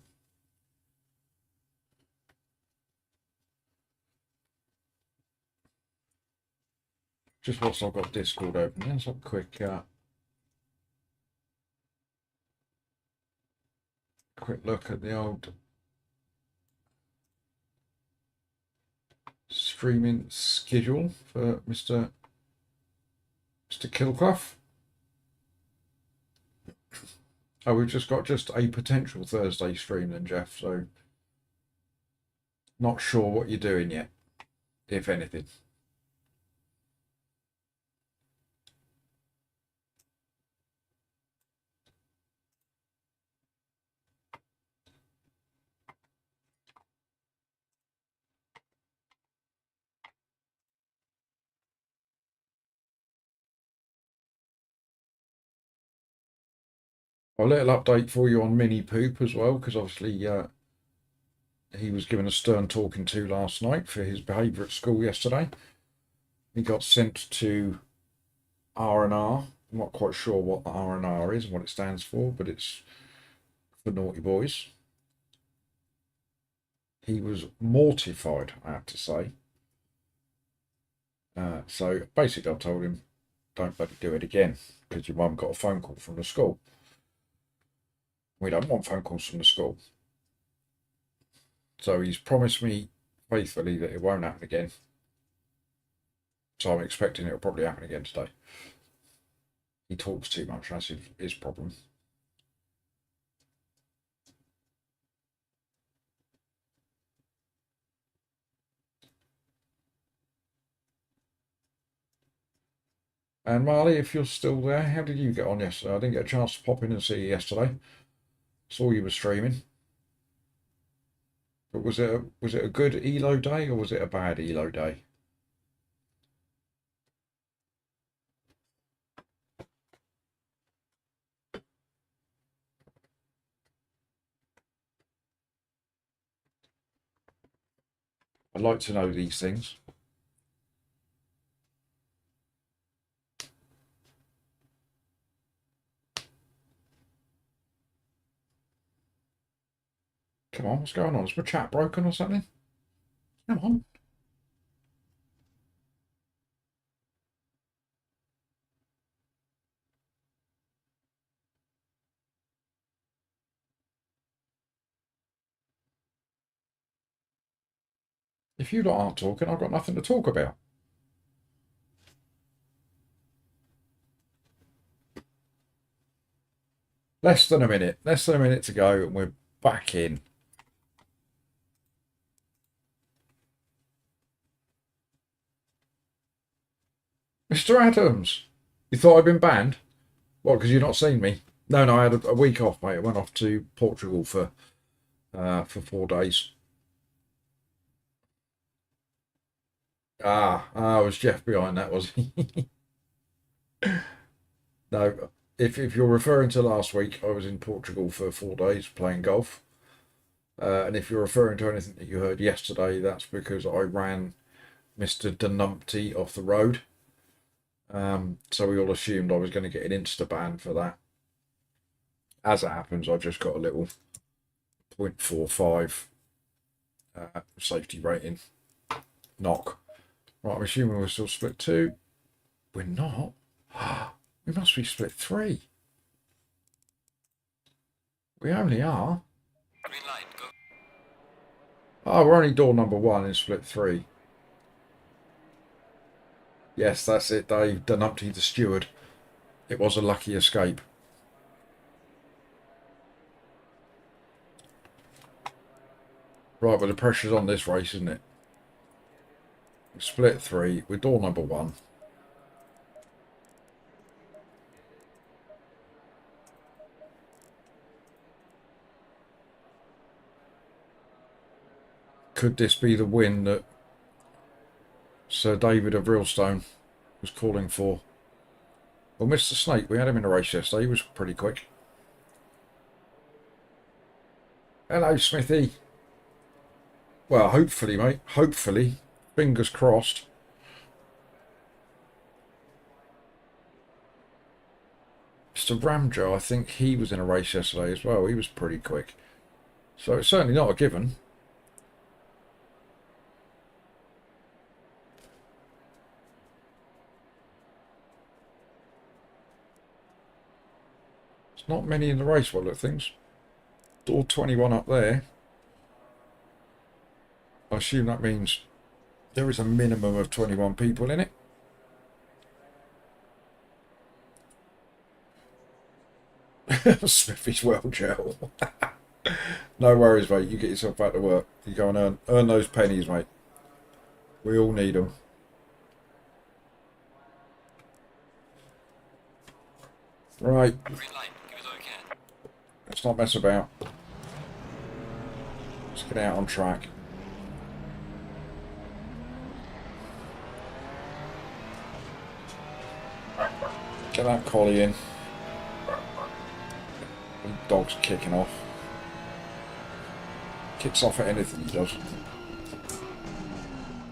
Just whilst I've got Discord open, let's have a quick look at the old streaming schedule for Mr. Kilclough. Oh, we've just got a potential Thursday stream then, Jeff, so not sure what you're doing yet, if anything. A little update for you on Mini Poop as well, because obviously he was given a stern talking to last night for his behaviour at school yesterday. He got sent to R&R. I'm not quite sure what the R&R is and what it stands for, but it's for naughty boys. He was mortified, I have to say. So basically I told him, don't bloody do it again, because your mum got a phone call from the school. We don't want phone calls from the school. So he's promised me faithfully that it won't happen again. So I'm expecting it'll probably happen again today. He talks too much, that's his problem. And Marley, if you're still there, how did you get on yesterday? I didn't get a chance to pop in and see you yesterday. Saw you were streaming. But was it a good ELO day or was it a bad ELO day? I'd like to know these things. Come on, what's going on? Is my chat broken or something? Come on. If you lot aren't talking, I've got nothing to talk about. Less than a minute to go and we're back in. Mr. Adams, you thought I'd been banned? What, because you've not seen me? No, I had a week off, mate. I went off to Portugal for 4 days. Was Jeff behind that, was he? No, if you're referring to last week, I was in Portugal for 4 days playing golf. And if you're referring to anything that you heard yesterday, that's because I ran Mr. Denumpty off the road. So we all assumed I was going to get an Insta ban for that. As it happens, I just got a little 0.45 safety rating knock. Right, I'm assuming we're still split 2. We're not. We must be split 3. We only are. Green light, go. Oh, we're only door number 1 in split 3. Yes, that's it, Dave. Dunumpty the steward. It was a lucky escape. Right, but the pressure's on this race, isn't it? Split 3 with door number 1. Could this be the win that Sir David of Realstone was calling for? Well, Mr. Snake, we had him in a race yesterday. He was pretty quick. Hello, Smithy. Well, hopefully, mate. Hopefully. Fingers crossed. Mr. Ramjo, I think he was in a race yesterday as well. He was pretty quick. So it's certainly not a given. There's not many in the race, by the look of things. Door 21 up there. I assume that means there is a minimum of 21 people in it. Smithy's well, Gel. No worries, mate. You get yourself back to work. You go and earn those pennies, mate. We all need them. Right. Green light, give it all you can. Let's not mess about. Let's get out on track. Get that collie in. The dog's kicking off. Kicks off at anything he does.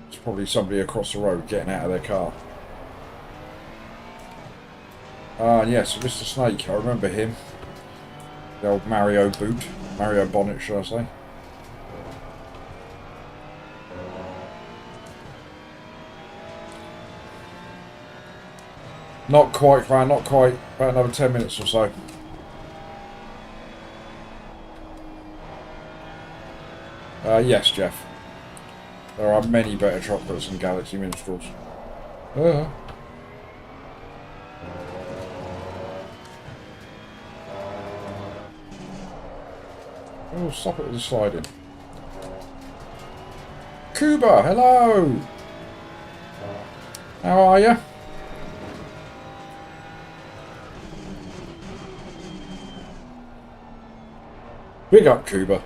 It's probably somebody across the road getting out of their car. Ah, yes, Mr. Snake, I remember him. The old Mario boot. Mario bonnet, should I say. Not quite, man, not quite. About another 10 minutes or so. Yes, Jeff. There are many better chocolates than Galaxy Minstrels. Oh, stop it with the sliding. Cuba, hello! How are you? Big up, Cuba.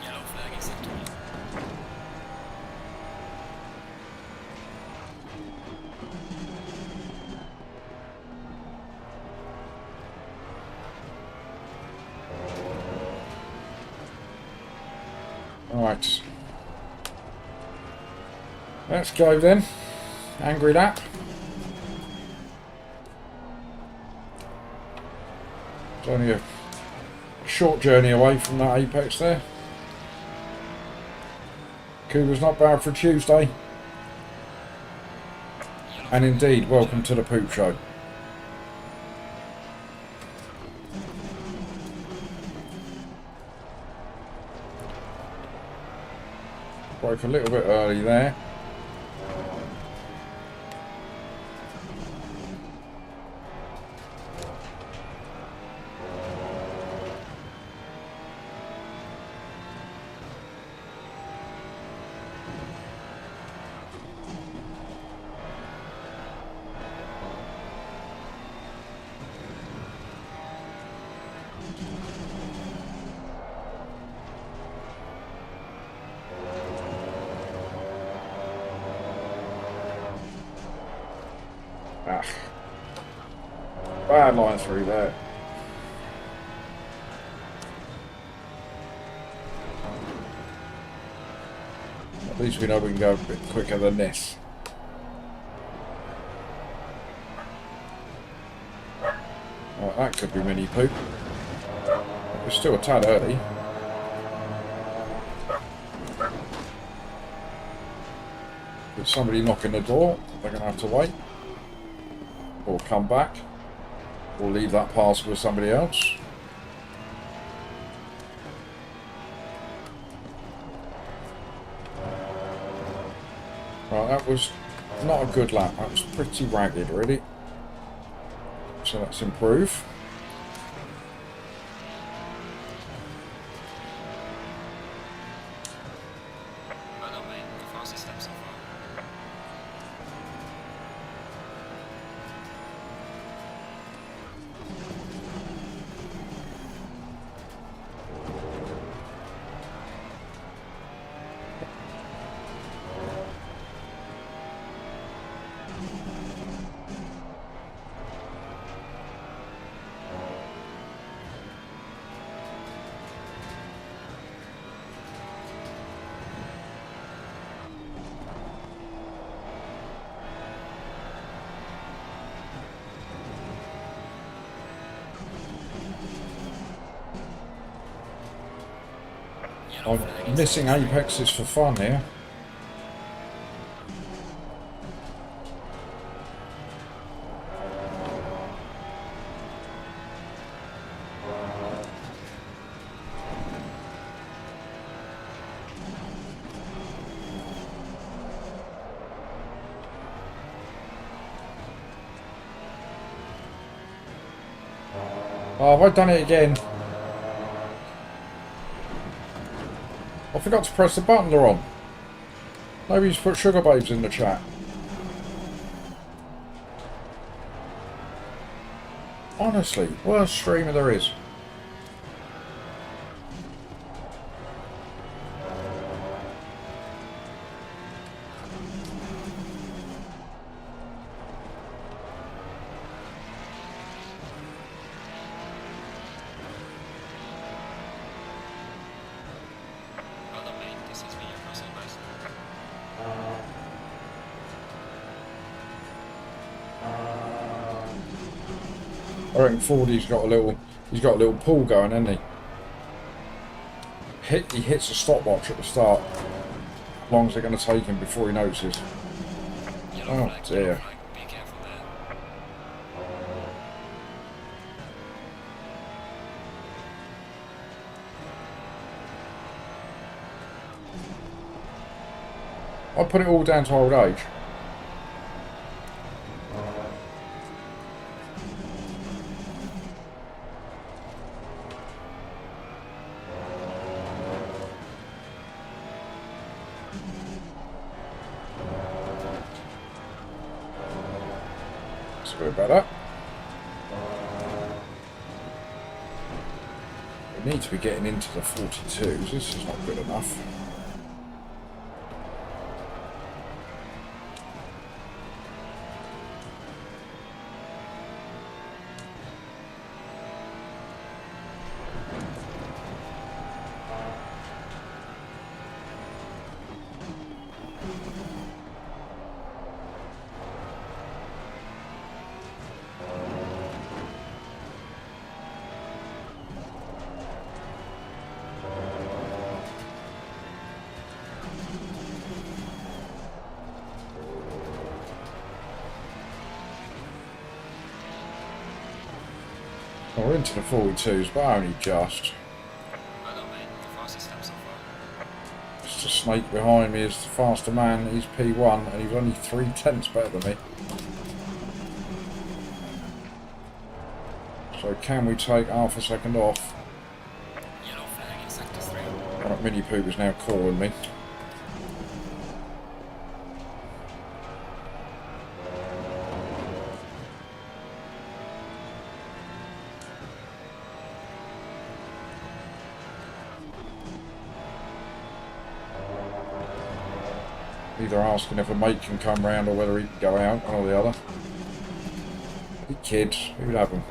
Yellow flag is set to me. Alright. Let's go then. Angry lap. It's only a short journey away from that apex there. Cuba's not bad for a Tuesday. And indeed, welcome to the poop show. Broke a little bit early there. Ah, bad line through there. At least we know we can go a bit quicker than this. Right, that could be mini poop. We're still a tad early. There's somebody knocking the door. They're going to have to wait. Or come back. We'll leave that parcel with somebody else. Right, that was not a good lap. That was pretty ragged, really. So let's improve. Well done, mate. The fastest lap so far. I'm missing apexes for fun here. Oh, have I done it again? I forgot to press the button they're on. Nobody's put sugar babes in the chat. Honestly, worst streamer there is. Well done, mate. This has been your crossing best. I reckon Fordy's got a little pull going, hasn't he? He hits a stopwatch at the start. How long is it going to take him before he notices? Yellow Oh flag, dear. yellow flag. Be careful there. I put it all down to old age. That's a bit better. We need to be getting into the 42s. This is not good enough. Well, we're into the 42s, but only just. Well done, mate. The fastest lap so far. Just a snake behind me is the faster man. He's P1 and he's only 3/10 better than me. So can we take half a second off? Yellow flag in sector 3. Right, Mini Poop is now calling me. Either asking if a mate can come round or whether he can go out, one or the other. The kids, who would have them?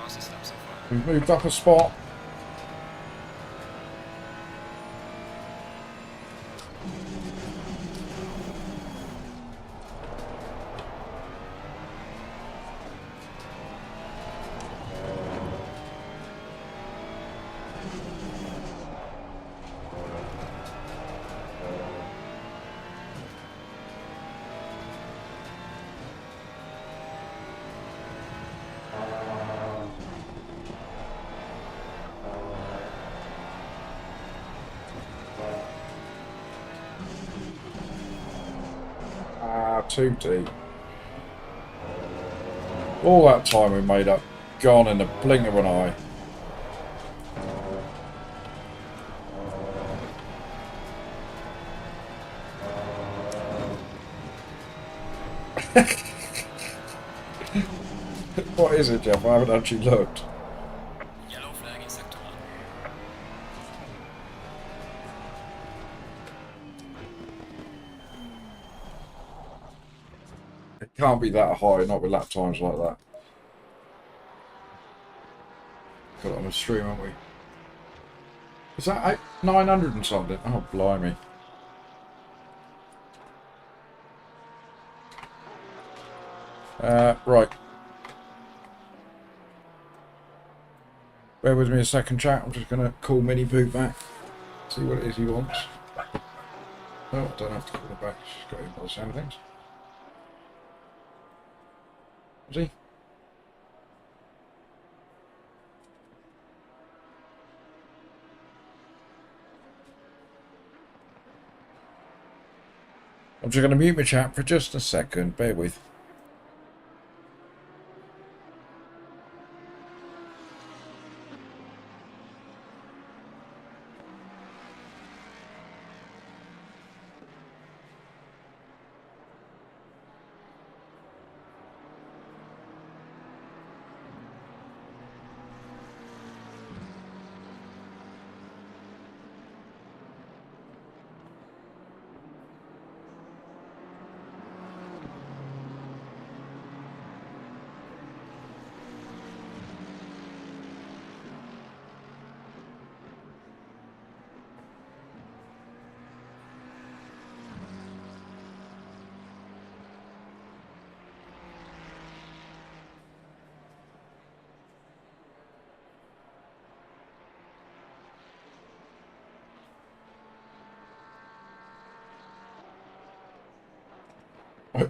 fastest lap so far. We've moved up a spot. Too deep. All that time we made up, gone in the blink of an eye. What is it, Jeff? I haven't actually looked. Yellow flag in sector 1. It can't be that high, not with lap times like that. Got it on the stream, haven't we? Is that 900 and something? Oh, blimey. Right. Bear with me a second, chat. I'm just going to call Mini Pooh back. See what it is he wants. Oh, I don't have to call her back. She's got him by the sound of things. Is he? I'm just going to mute my chat for just a second. Bear with.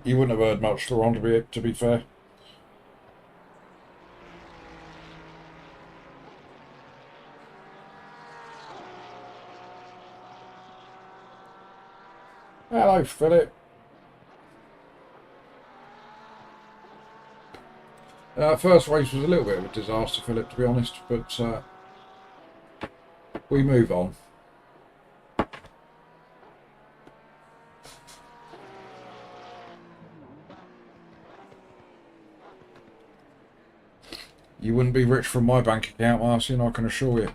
You wouldn't have heard much, Laurent, to be fair. Hello, Philip. First race was a little bit of a disaster, Philip, to be honest, but we move on. You wouldn't be rich from my bank account, Marcin, I can assure you.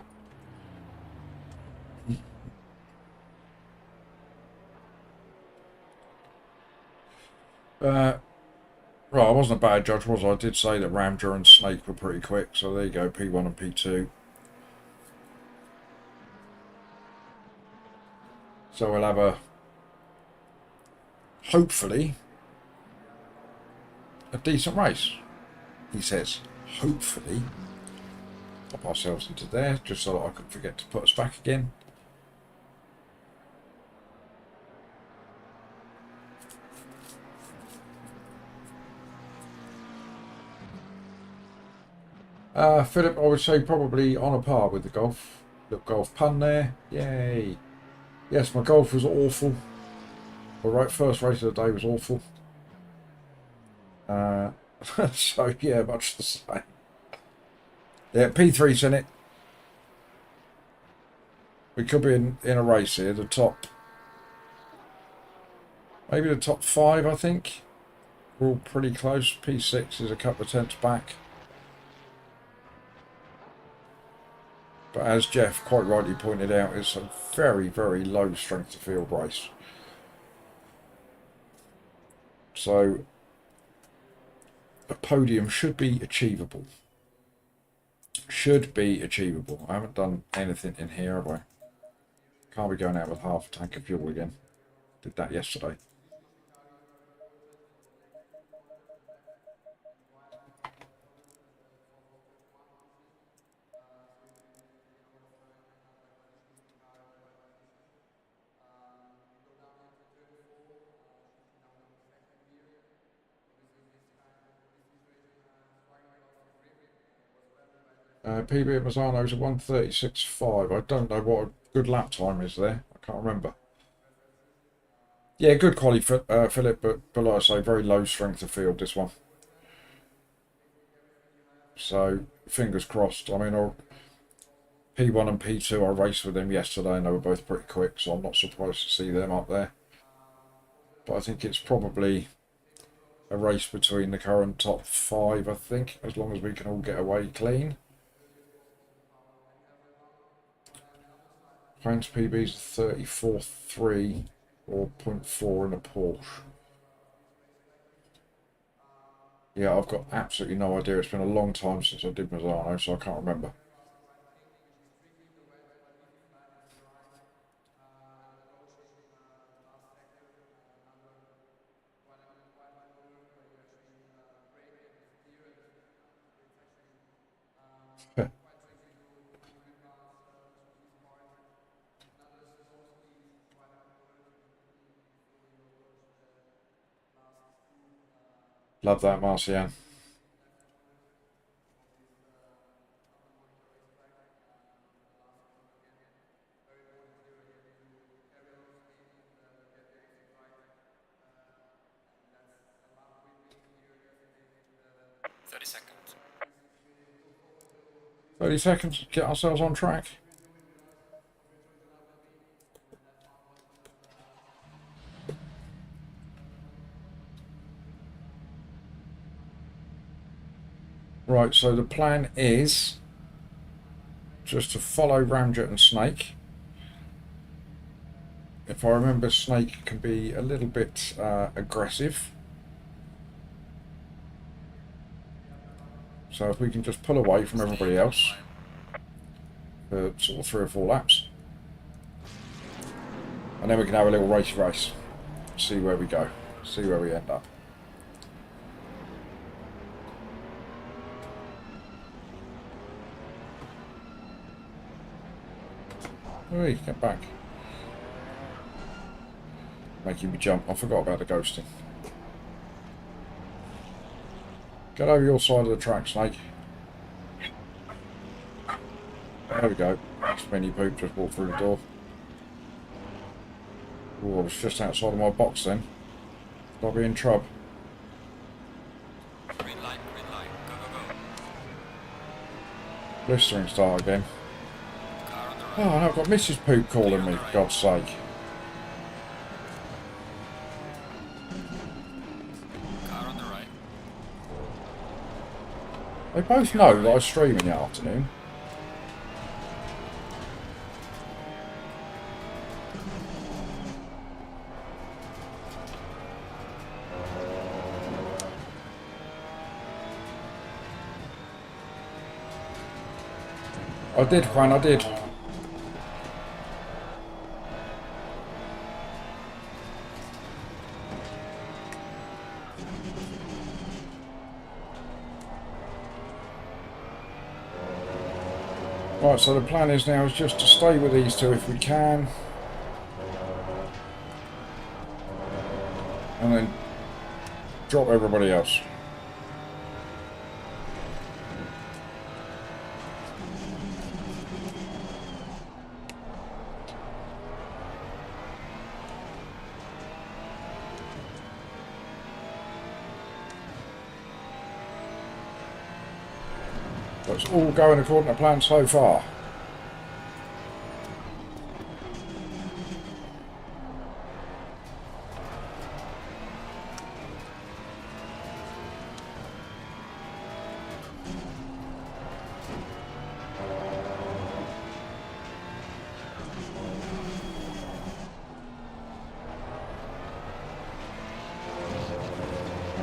Right, I wasn't a bad judge, was I? I did say that Ramjar and Snake were pretty quick, so there you go, P1 and P2. So we'll have a, hopefully, a decent race, he says. Hopefully. Pop ourselves into there, just so that I couldn't forget to put us back again. Philip, I would say probably on a par with the golf. Little golf pun there. Yay. Yes, my golf was awful. Alright, first race of the day was awful. So, yeah, much the same. Yeah, P3's in it. We could be in a race here. The top... Maybe the top 5, I think. We're all pretty close. P6 is a couple of tenths back. But as Jeff quite rightly pointed out, it's a very, very low strength to field race. So a podium should be achievable. Should be achievable. I haven't done anything in here, have I? Can't be going out with half a tank of fuel again. Did that yesterday. PB at Mazzano's a 1:36.5. I don't know what a good lap time is there. I can't remember. Yeah, good quality, Philip, but like I say, very low strength of field, this one. So, fingers crossed. I mean, P1 and P2, I raced with them yesterday and they were both pretty quick, so I'm not surprised to see them up there. But I think it's probably a race between the current top 5, I think, as long as we can all get away clean. Heinz PB's 34.3 or 0.4 in a Porsche. Yeah, I've got absolutely no idea. It's been a long time since I did Mazzano, so I can't remember. Love that, Marcian. Seconds. 30 seconds to get ourselves on track. Right, so the plan is just to follow Ramjet and Snake. If I remember, Snake can be a little bit aggressive. So if we can just pull away from everybody else for sort of 3 or 4 laps. And then we can have a little race. See where we go. See where we end up. Hey, get back. Making me jump. I forgot about the ghosting. Get over your side of the track, Snake. There we go. Spinny poop just walked through the door. Oh, I was just outside of my box then. I'll be in trouble. Green light, go, go, go. Blistering start again. Car on the right. Oh, I've got Mrs. Poop calling me, for God's sake. Car on the right. They both know that I stream in the afternoon. I did, Juan, I did. Right, so the plan is now is just to stay with these two if we can. And then drop everybody else. That's all going according to plan so far.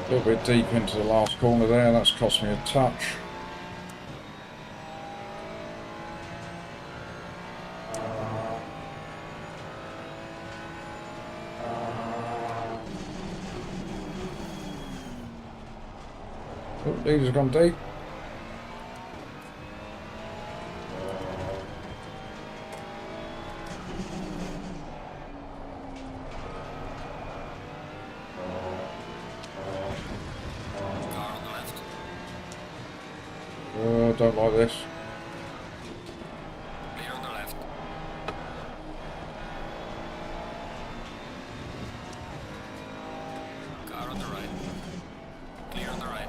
A little bit deep into the last corner there, that's cost me a touch. Oh, leader's gone deep. Car on the left. Oh, don't like this. Clear on the left. Car on the right. Clear on the right.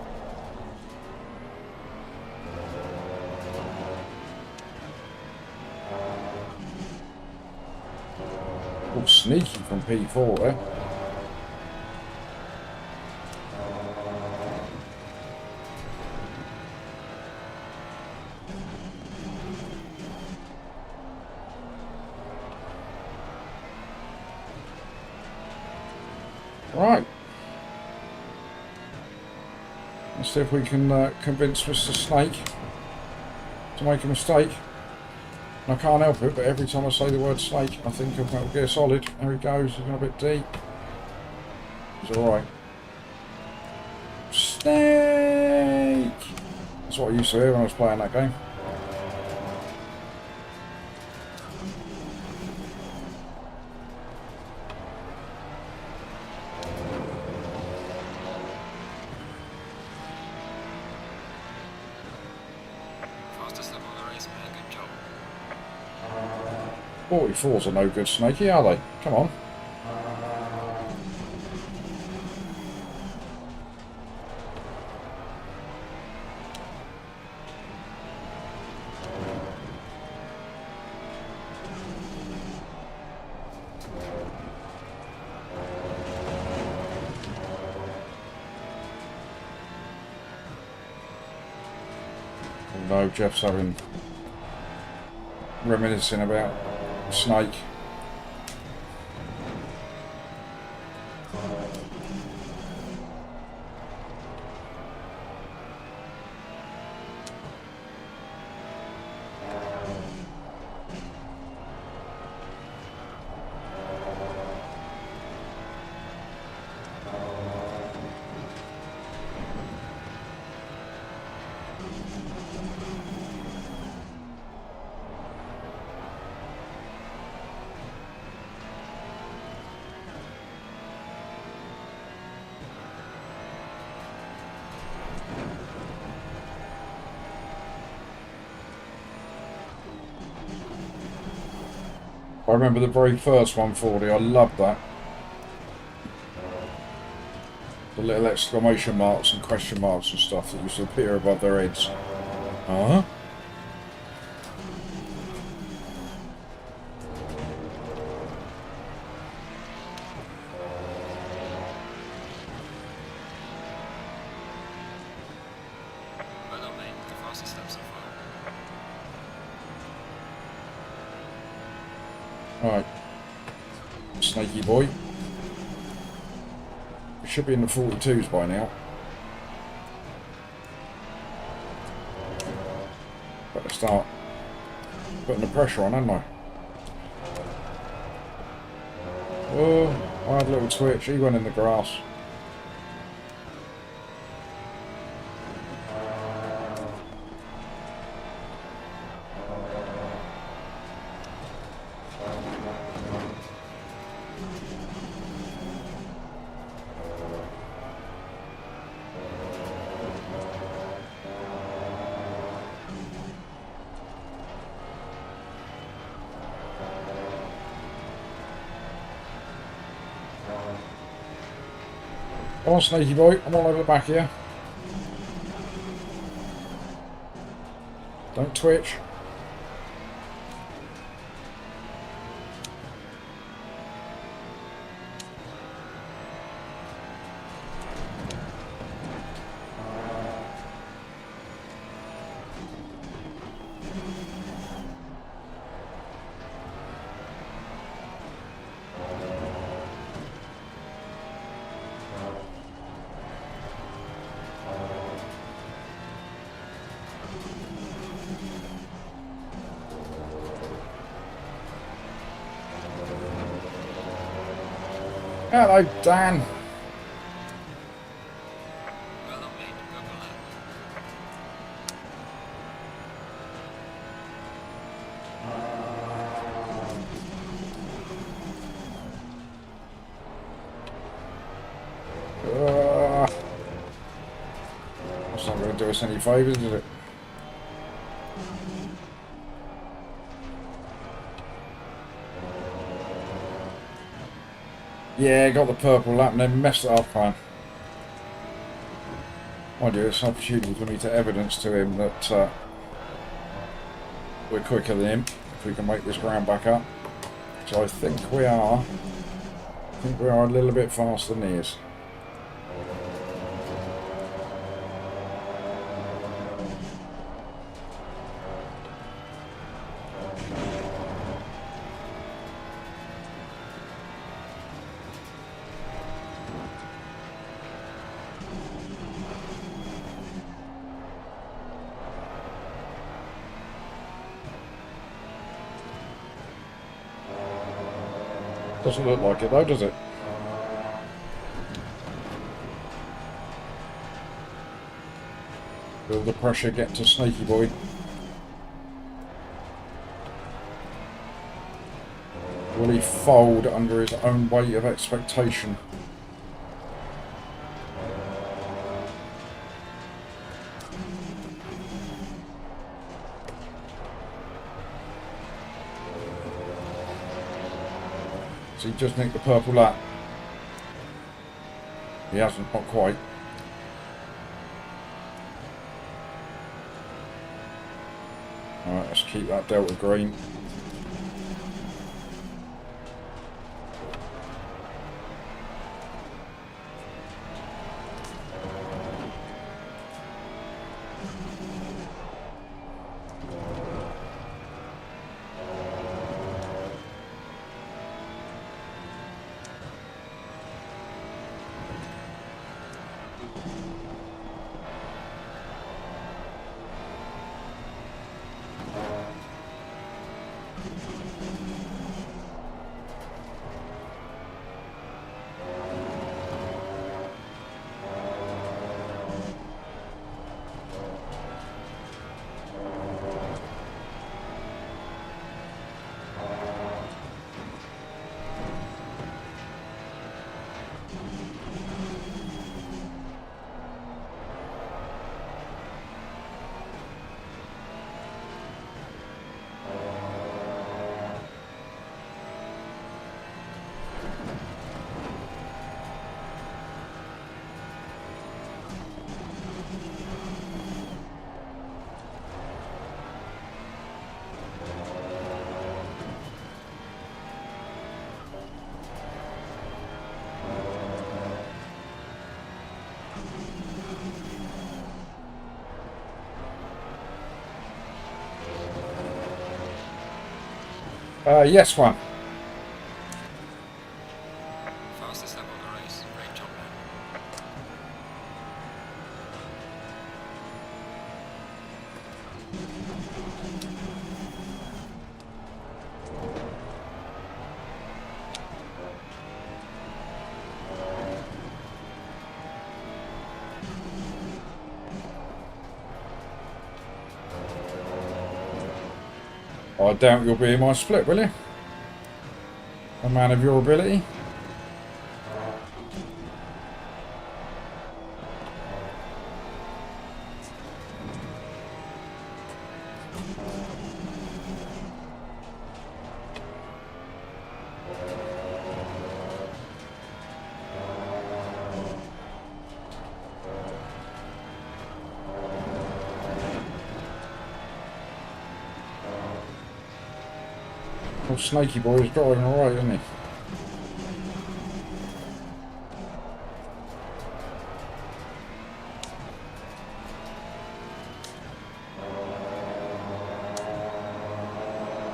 Oh, sneaky from P4 there. Right. Let's see if we can convince Mr. Snake to make a mistake. I can't help it, but every time I say the word snake, I think of Metal Gear Solid. There he goes, he's gone a bit deep. He's alright. Snake! That's what I used to hear when I was playing that game. Fastest lap of the race, man. Good job. 44s are no good, Snakey, are they? Come on. No, Jeff's having reminiscing about Snake. I remember the very first 140, I loved that. The little exclamation marks and question marks and stuff that used to appear above their heads. Huh? Well done, mate. The fastest lap so far. Right. Snaky boy. We should be in the 42s by now. Better start putting the pressure on, hadn't I? Oh, I had a little twitch. He went in the grass. Come on, Snaky boy. I'm all over the back here. Don't twitch. Hello, Dan. Well done, mate. Purple lap. do us any favours, does it? Yeah, got the purple lap and then messed it up, man. Mind you, it's an opportunity for me to evidence to him that we're quicker than him if we can make this ground back up. So I think we are. I think we are a little bit faster than he is. Doesn't look like it though, does it? Will the pressure get to Snaky Boy? Will he fold under his own weight of expectation? So he just nicked the purple lap. He hasn't, not quite. Alright, let's keep that delta green. Yes, one. Fastest lap of the race. Great job, man. I doubt you'll be in my split, will you? A man of your ability. Well, Snaky Boy is driving alright, isn't he?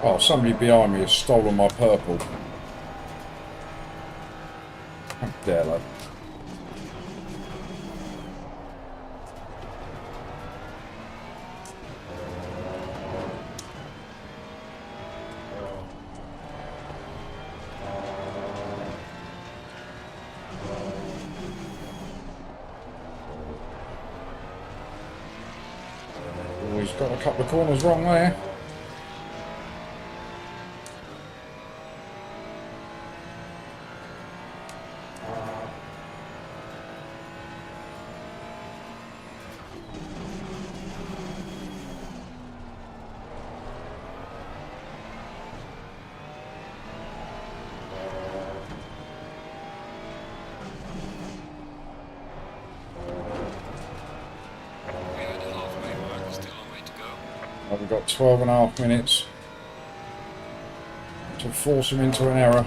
Oh, somebody behind me has stolen my purple. How dare they? Oh, he's got a couple of corners wrong there. We've got 12.5 minutes to force him into an error.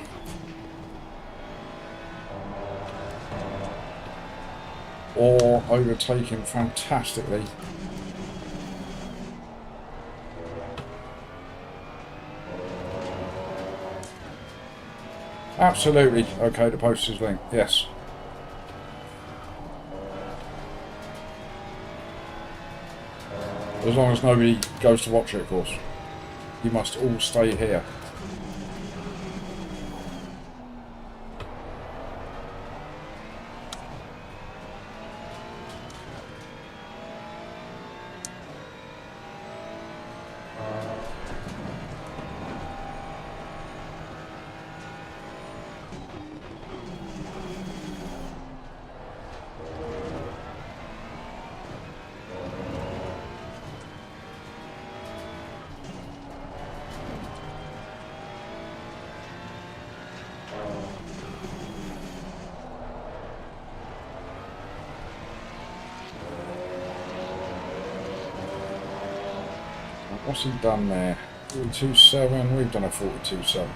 Or overtake him fantastically. Absolutely okay to post his link, yes. As long as nobody goes to watch it, of course. You must all stay here. What's he done there? 42.7, we've done a 42.7.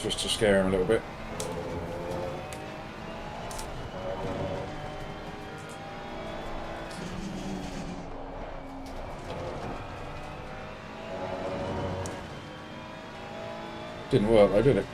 Just to scare him a little bit. Didn't work though, did it?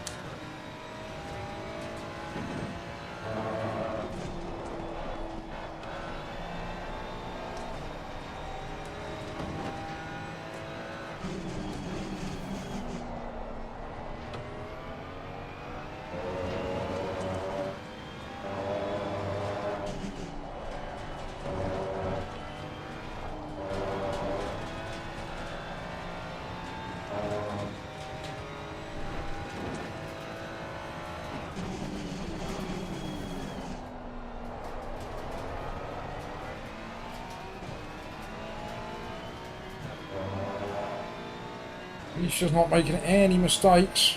He's just not making any mistakes.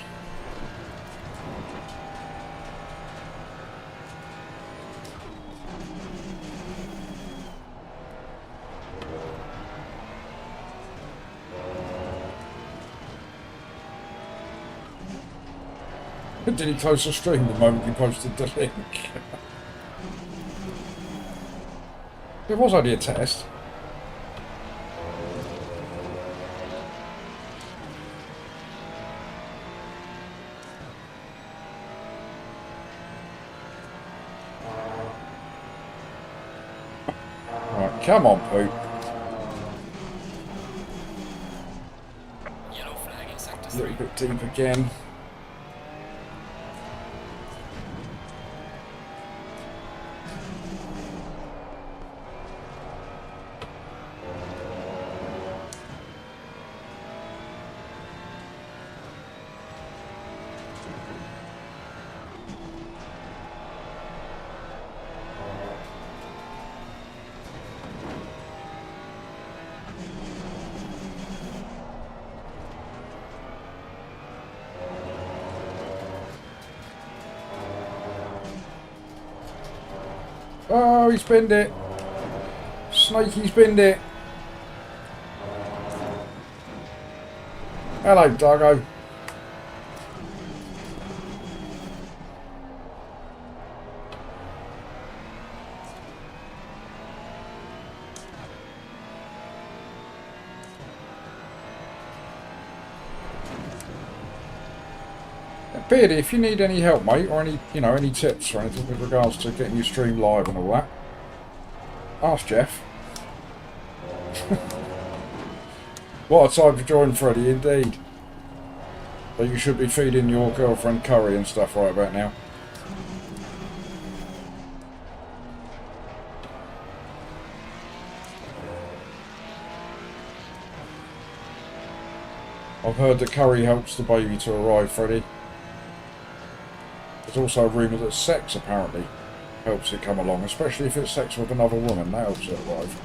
Did he close the stream the moment you posted the link? It was only a test. Right, come on, Poop. Yellow flag in sector A little 3. bit deep again. Oh, he spinned it. Snakey spinned it. Hello, doggo. Beardy, if you need any help, mate, or any, any tips or anything with regards to getting your stream live and all that, ask Jeff. What a time to join, Freddie, indeed. But you should be feeding your girlfriend curry and stuff right about now. I've heard that curry helps the baby to arrive, Freddie. There's also a rumour that sex apparently helps it come along, especially if it's sex with another woman. That helps it arrive.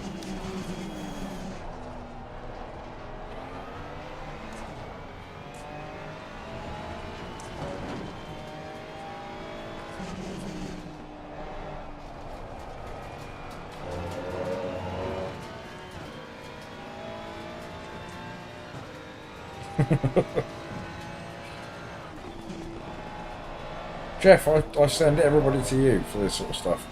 Jeff, I send everybody to you for this sort of stuff.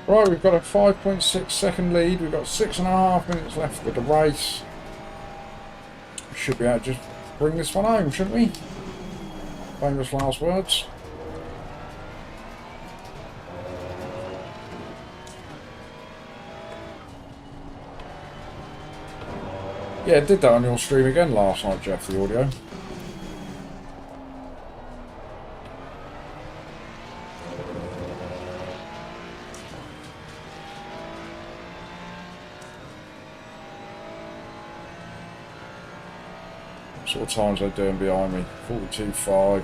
Right, we've got a 5.6 second lead. We've got 6.5 minutes left with the race. We should be able to just bring this one home, shouldn't we? Famous last words. Yeah, I did that on your stream again last night, Jeff, the audio. What sort of times they're doing behind me? 42.5.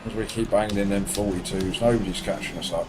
As we keep banging in them 42s, nobody's catching us up.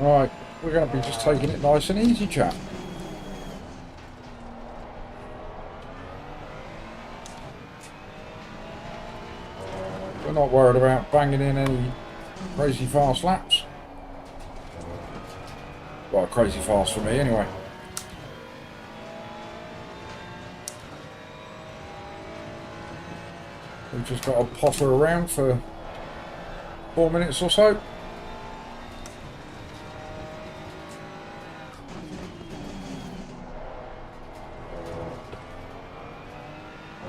Right, we're going to be just taking it nice and easy, chap. We're not worried about banging in any crazy fast laps. Well, crazy fast for me anyway. We've just got to potter around for 4 minutes or so.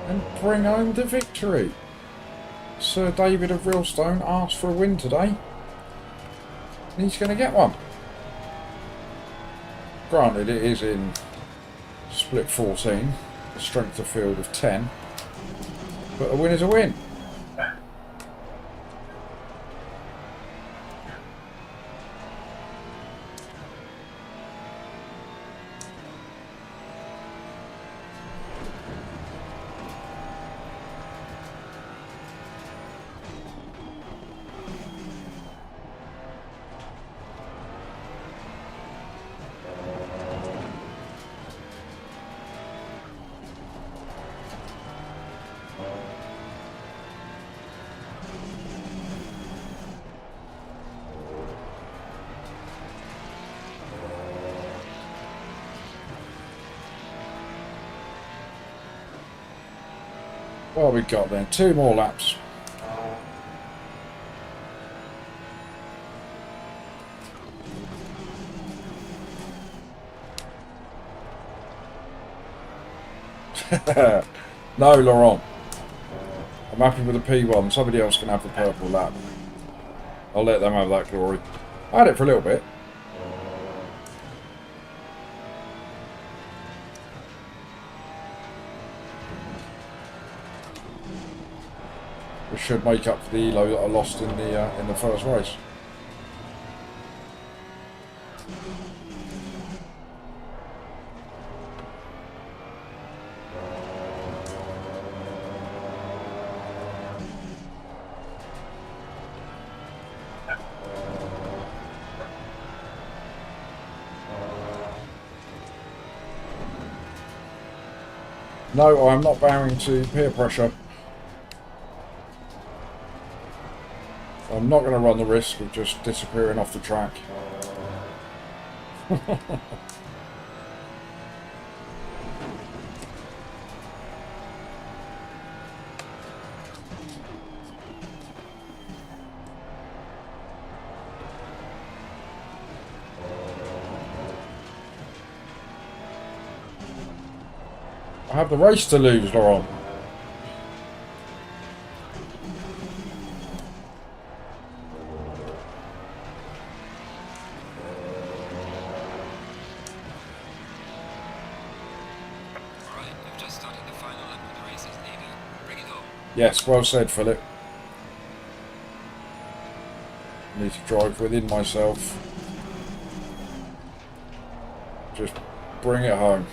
And bring home the victory. Sir David of Realstone asked for a win today, and he's going to get one. Granted, it is in split 14, a strength of field of 10, but a win is a win. What have we got then? 2 more laps. No, Laurent. I'm happy with the P1. Somebody else can have the purple lap. I'll let them have that glory. I had it for a little bit. Which should make up for the ELO that I lost in the first race. No, I'm not bowing to peer pressure. I'm not going to run the risk of just disappearing off the track. I have the race to lose, Laurent. Yes, well said, Philip. I need to drive within myself. Just bring it home.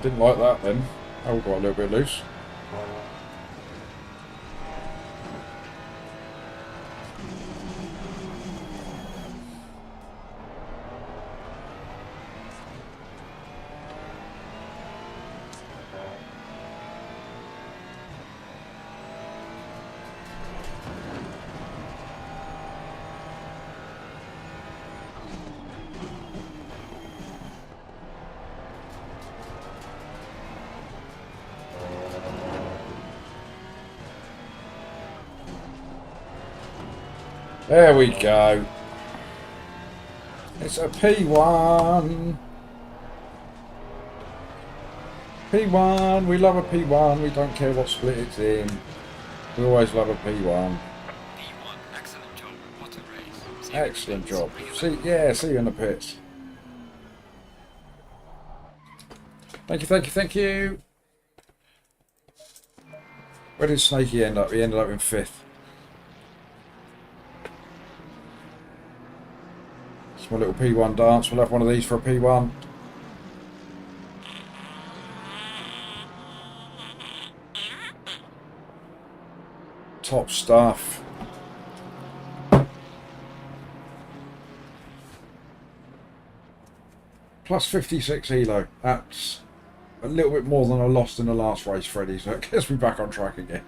Didn't like that then. Oh, got a little bit loose. There we go. It's a P1. P1. We love a P1. We don't care what split it's in. We always love a P1. P1, excellent job. What a race. Excellent job. See you in the pits. Thank you, thank you, thank you. Where did Snakey end up? He ended up in 5th. It's my little P1 dance. We'll have one of these for a P1. Top stuff. Plus 56 ELO. That's a little bit more than I lost in the last race, Freddie, so it gets me back on track again.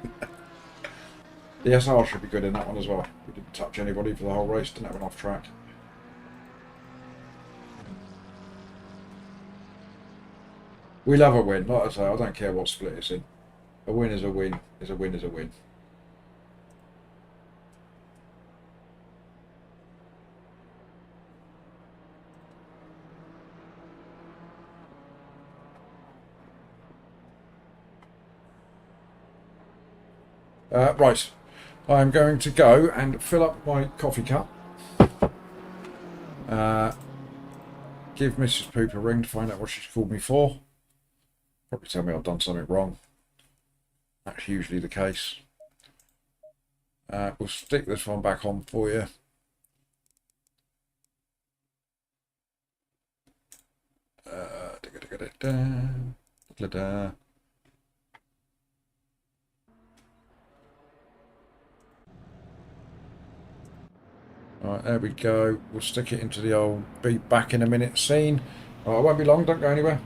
The SR should be good in that one as well. We didn't touch anybody for the whole race, didn't have an off track. We love a win. Like I say, I don't care what split it's in. A win is a win. Is a win is a win. Right, I'm going to go and fill up my coffee cup. Give Mrs. Poop a ring to find out what she's called me for. Probably tell me I've done something wrong. That's usually the case. We'll stick this one back on for you. Right, there we go. We'll stick it into the old be back in a minute scene. Right, I won't be long, don't go anywhere.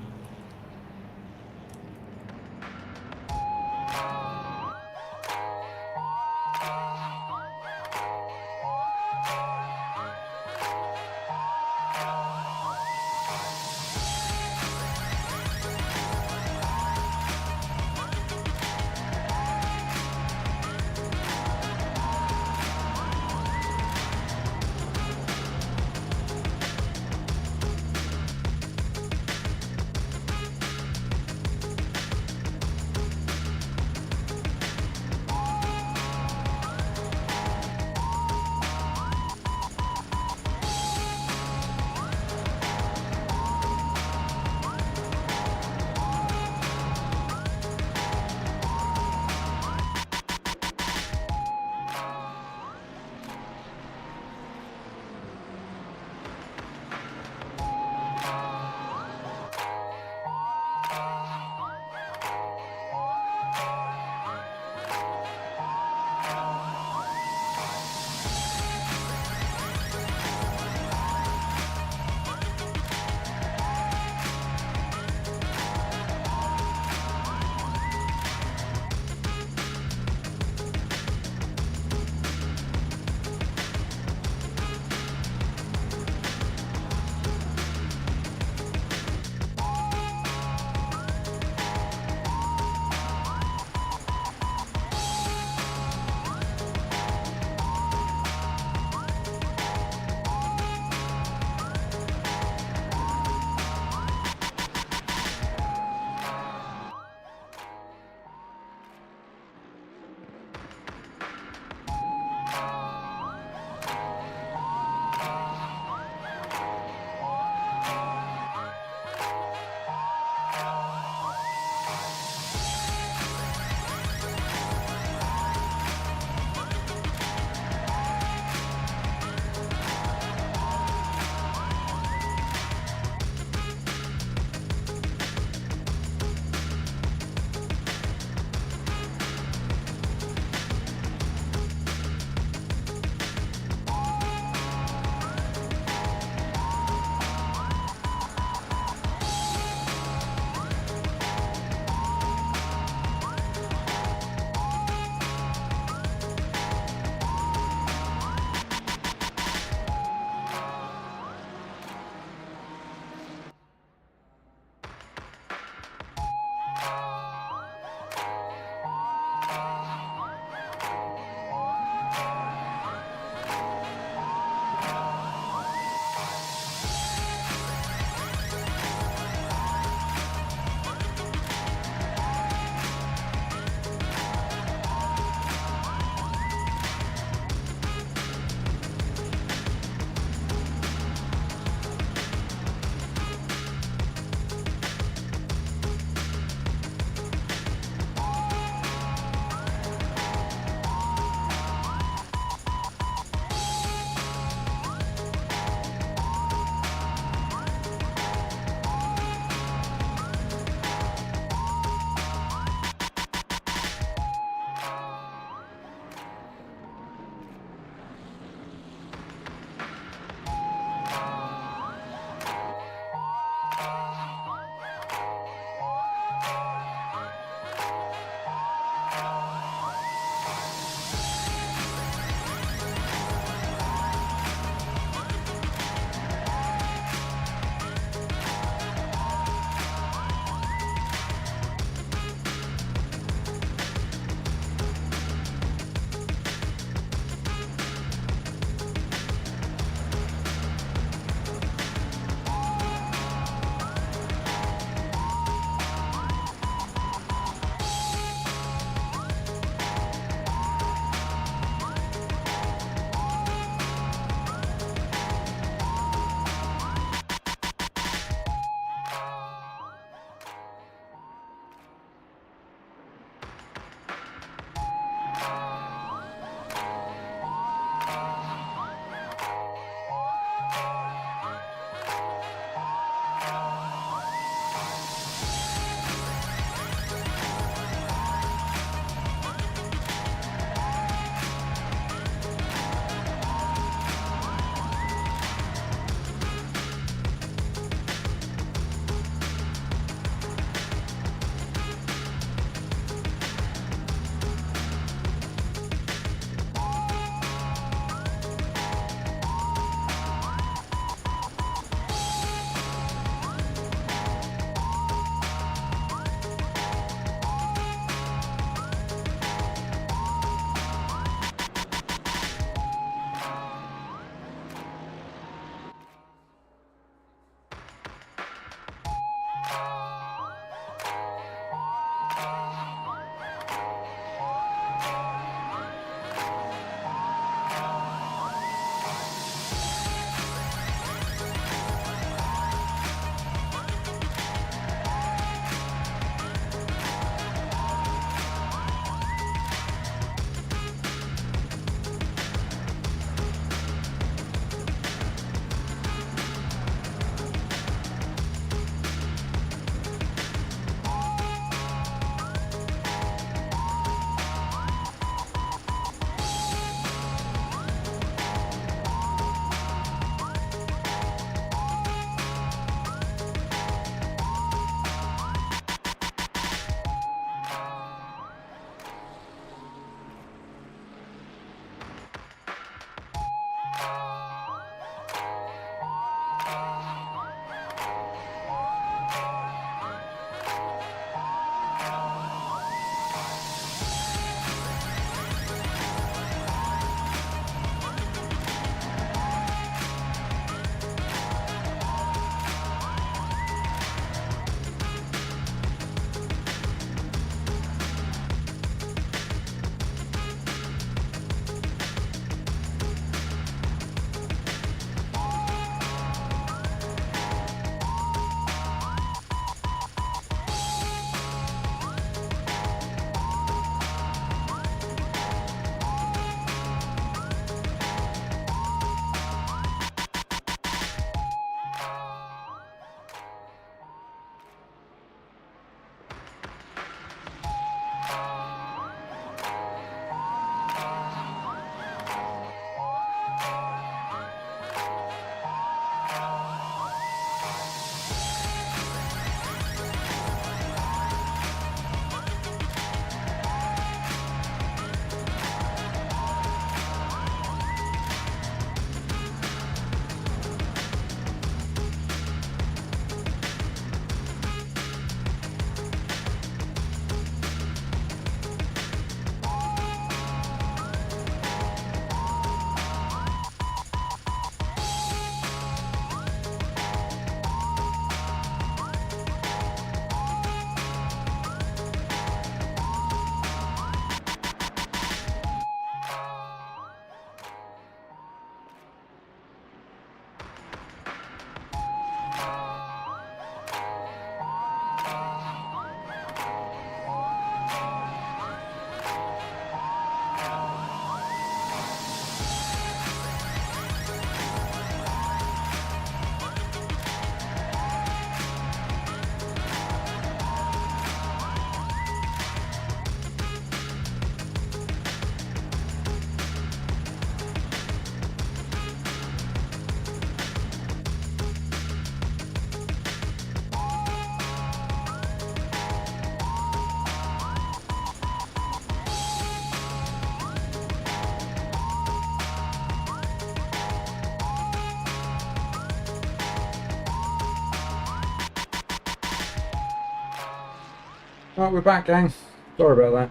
Right, we're back, gang. Sorry about that.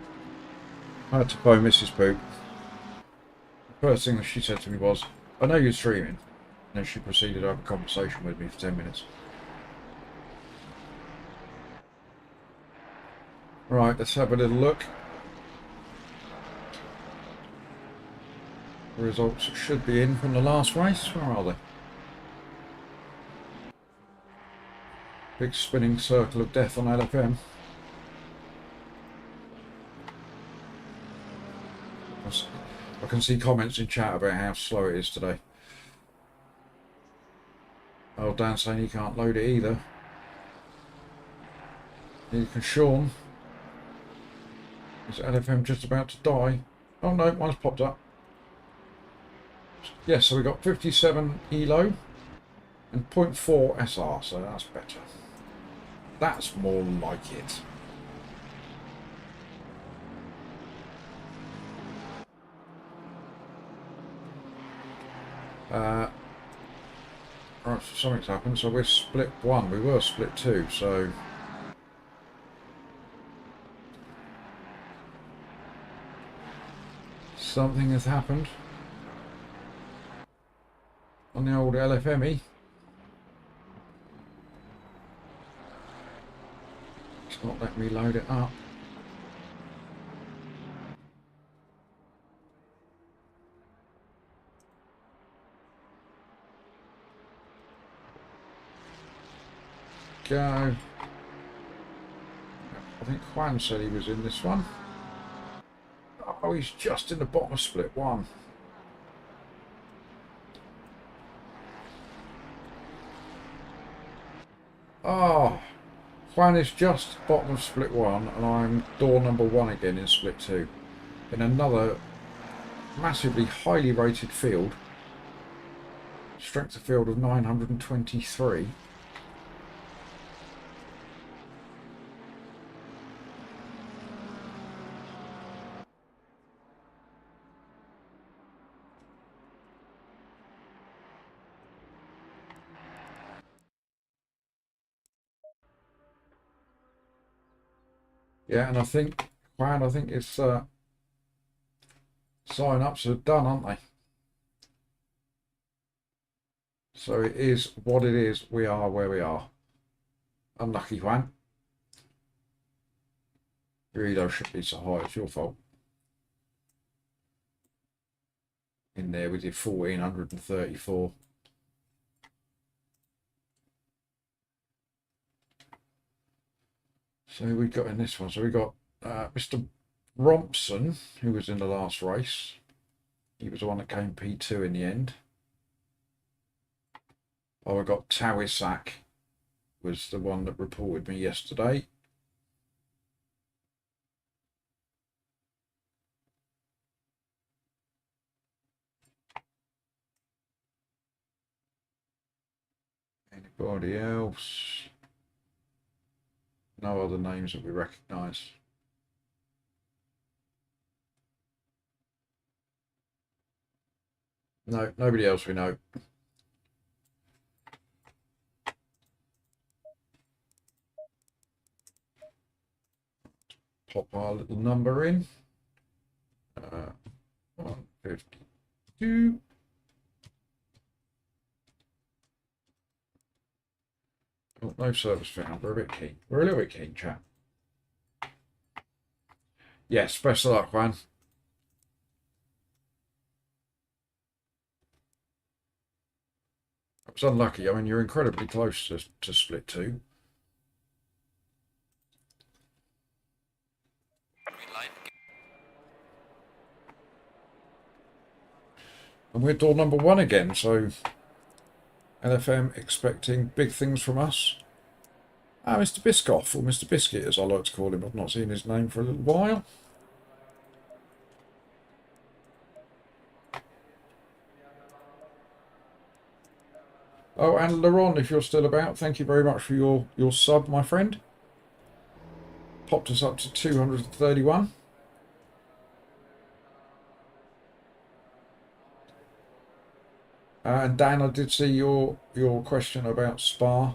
I had to phone Mrs. Poop. The first thing that she said to me was, I know you're streaming. And then she proceeded to have a conversation with me for 10 minutes. Right, let's have a little look. The results should be in from the last race. Where are they? Big spinning circle of death on LFM. I can see comments in chat about how slow it is today. Oh, Dan's saying he can't load it either. Neither can Sean. Is LFM just about to die? Oh no, mine's popped up. Yes, so we got 57 ELO and 0.4 SR, so that's better. That's more like it. Right, so something's happened, so we're split 1. We were split 2, so... something has happened on the old LFME. It's not letting me load it up. Go. I think Juan said he was in this one. Oh, he's just in the bottom of split 1. Oh, Juan is just bottom of split 1 and I'm door number 1 again in split 2. In another massively highly rated field. Strength of field of 923. Yeah, and I think, Juan, I think it's sign-ups are done, aren't they? So it is what it is. We are where we are. Unlucky, Juan. Your elo should be so high. It's your fault. In there with your 1434. So we got in this one. So we got Mr. Rompson, who was in the last race. He was the one that came P2 in the end. Oh, I got Tawisak, was the one that reported me yesterday. Anybody else? No other names that we recognise. No, nobody else we know. Pop our little number in. 152. Oh, no service found. We're a bit keen. We're a little bit keen, chap. Yes, best of luck, Juan. It was unlucky. I mean, you're incredibly close to split 2. And we're door number 1 again, so LFM expecting big things from us. Ah, Mr. Biscoff, or Mr. Biscuit as I like to call him. I've not seen his name for a little while. Oh, and Laron, if you're still about, thank you very much for your sub, my friend. Popped us up to 231. And Dan, I did see your question about Spa.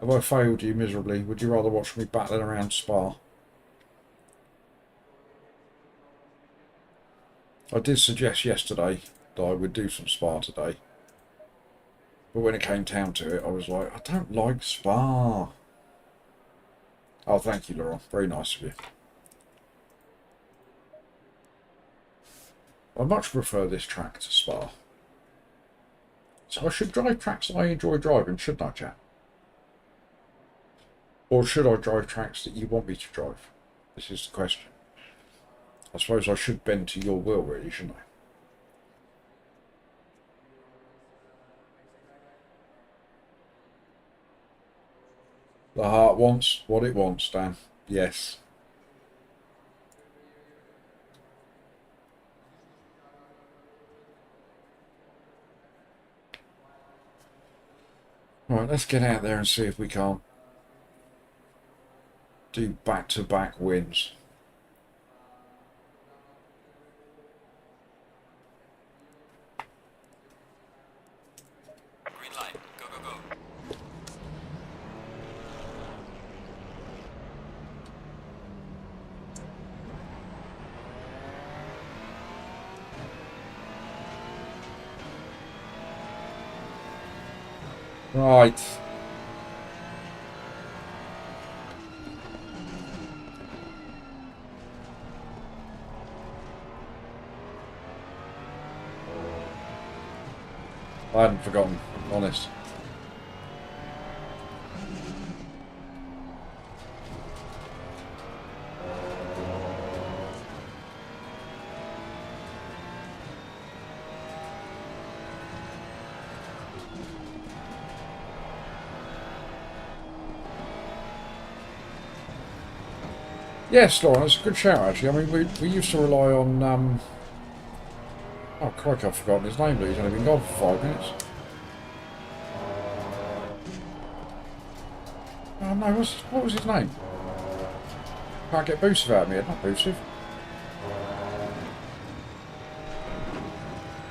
Have I failed you miserably? Would you rather watch me battling around Spa? I did suggest yesterday that I would do some Spa today. But when it came down to it, I was like, I don't like Spa. Oh, thank you, Laurent. Very nice of you. I much prefer this track to Spa. So I should drive tracks that I enjoy driving, shouldn't I, chat? Or should I drive tracks that you want me to drive? This is the question. I suppose I should bend to your will, really, shouldn't I? The heart wants what it wants, Dan. Yes. Right, let's get out there and see if we can't do back-to-back wins. Green light. Go, go, go. Right. I hadn't forgotten, honest. Yes, Lauren, it's a good shout, actually. I mean, we used to rely on... Oh, crikey, I've forgotten his name, but he's only been gone for 5 minutes. Oh, no, what was his name? Can't get Boosive out of me, not Boosive.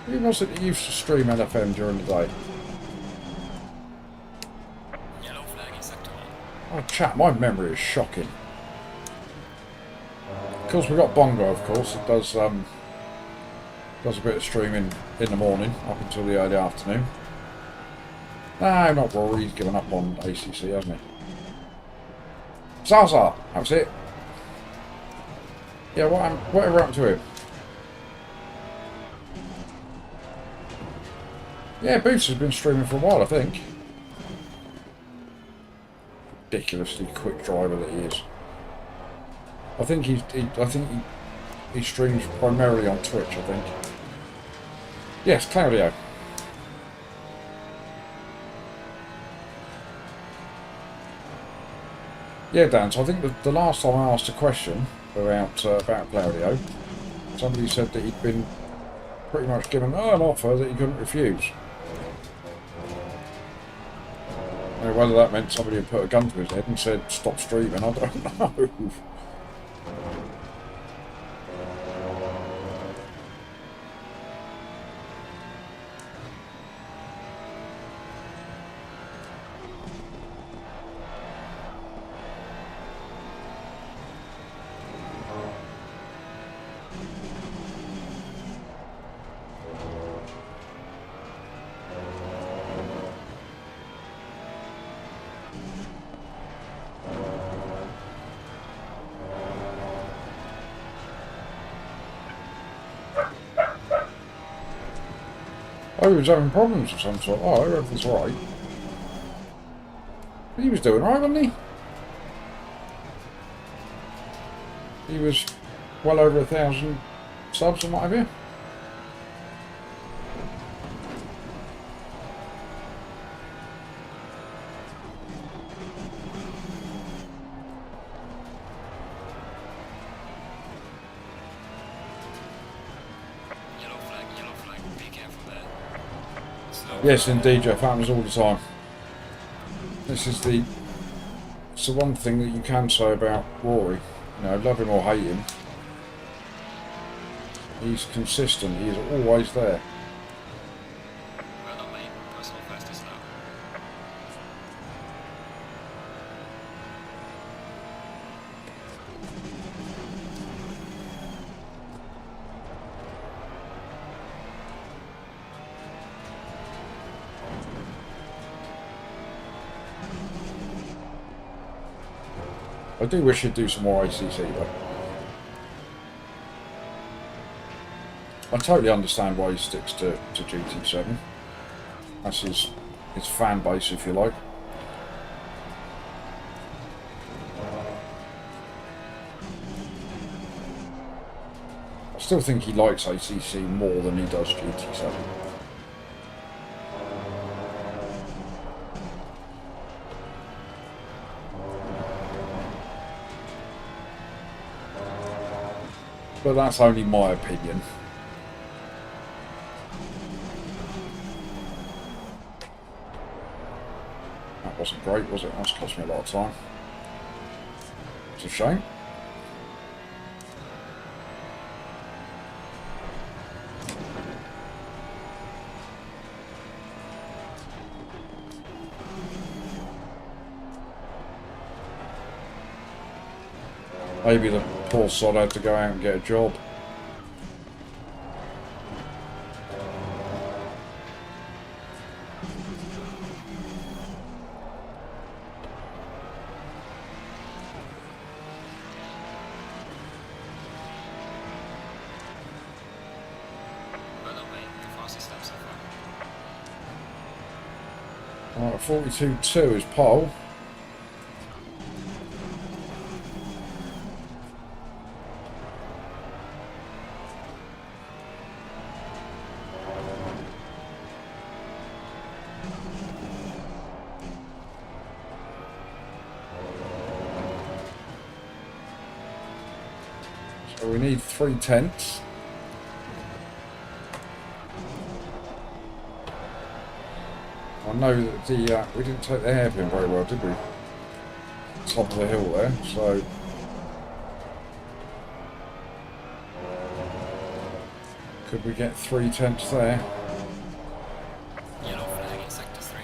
Who was it that used to stream LFM during the day? Yellow flag in sector 1. Oh, chat, my memory is shocking. Of course, we've got Bongo, of course. It does a bit of streaming in the morning, up until the early afternoon. No, not Rory. He's given up on ACC, hasn't he? Zaza! That's it. Yeah, whatever happened to him? Yeah, Boots has been streaming for a while, I think. Ridiculously quick driver that he is. I think he streams primarily on Twitch, I think. Yes, Claudio. Yeah, Dan, so I think the last time I asked a question about Claudio, somebody said that he'd been pretty much given an offer that he couldn't refuse. Now, whether that meant somebody had put a gun to his head and said, stop streaming, I don't know. Oh, he was having problems of some sort. Oh, everything's alright. He was doing alright, wasn't he? He was well over 1,000 subs and what have you. Yellow flag, be careful there. Slow. Yes, indeed, Jeff. Happens all the time. This is it's the one thing that you can say about Rory. You know, love him or hate him, he's consistent. He is always there. Well done, mate. Personal fastest now. I do wish he'd do some more ACC though. I totally understand why he sticks to GT7. That's his fan base, if you like. I still think he likes ACC more than he does GT7. But that's only my opinion. That wasn't great, was it? That's cost me a lot of time. It's a shame. Maybe the poor sod had to go out and get a job. Alright, 42.2 is pole. So we need 3/10. I know that we didn't take the hairpin very well, did we? Top of the hill there, so could we get 3/10 there? Yellow flag in sector 3.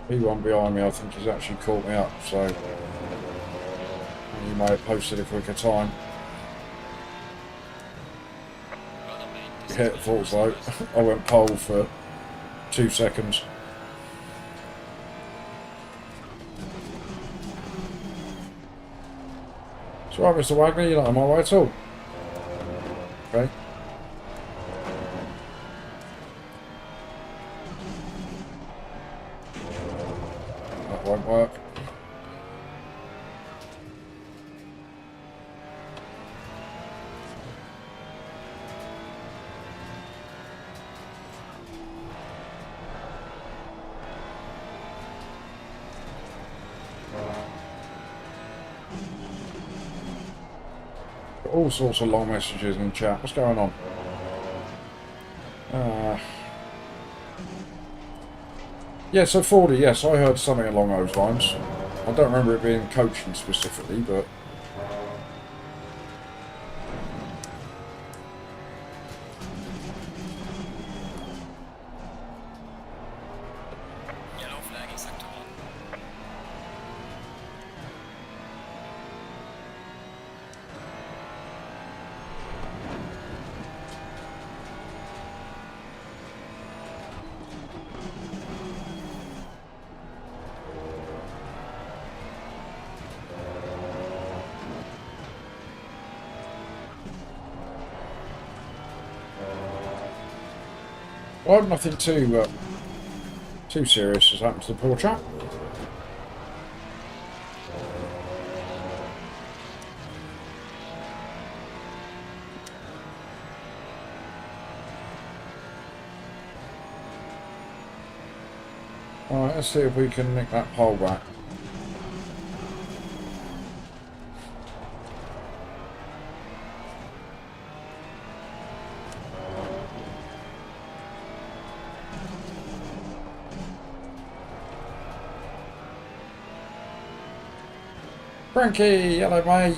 P1 behind me, I think he's actually caught me up, so he may have posted a quicker time. Yeah, thought so. I went pole for 2 seconds. It's alright, Mr. Wagner, you're not on my way at all. Okay. That won't work. All sorts of long messages in chat. What's going on? Yeah, so 40, yes, I heard something along those lines. I don't remember it being coaching specifically, but... Yellow flag in sector 1. Well, nothing too serious has happened to the poor chap. Alright, let's see if we can nick that pole back. Frankie, hello mate.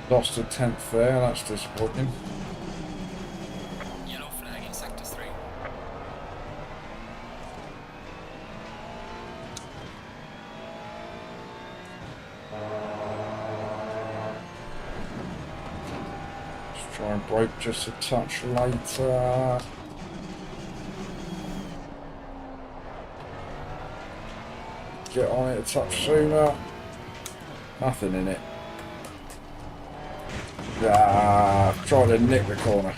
Lost a 10th there, that's disappointing. Yellow flag in sector 3. Let's try and brake just a touch later. Get on it a touch sooner. Nothing in it. Try to nick the corner.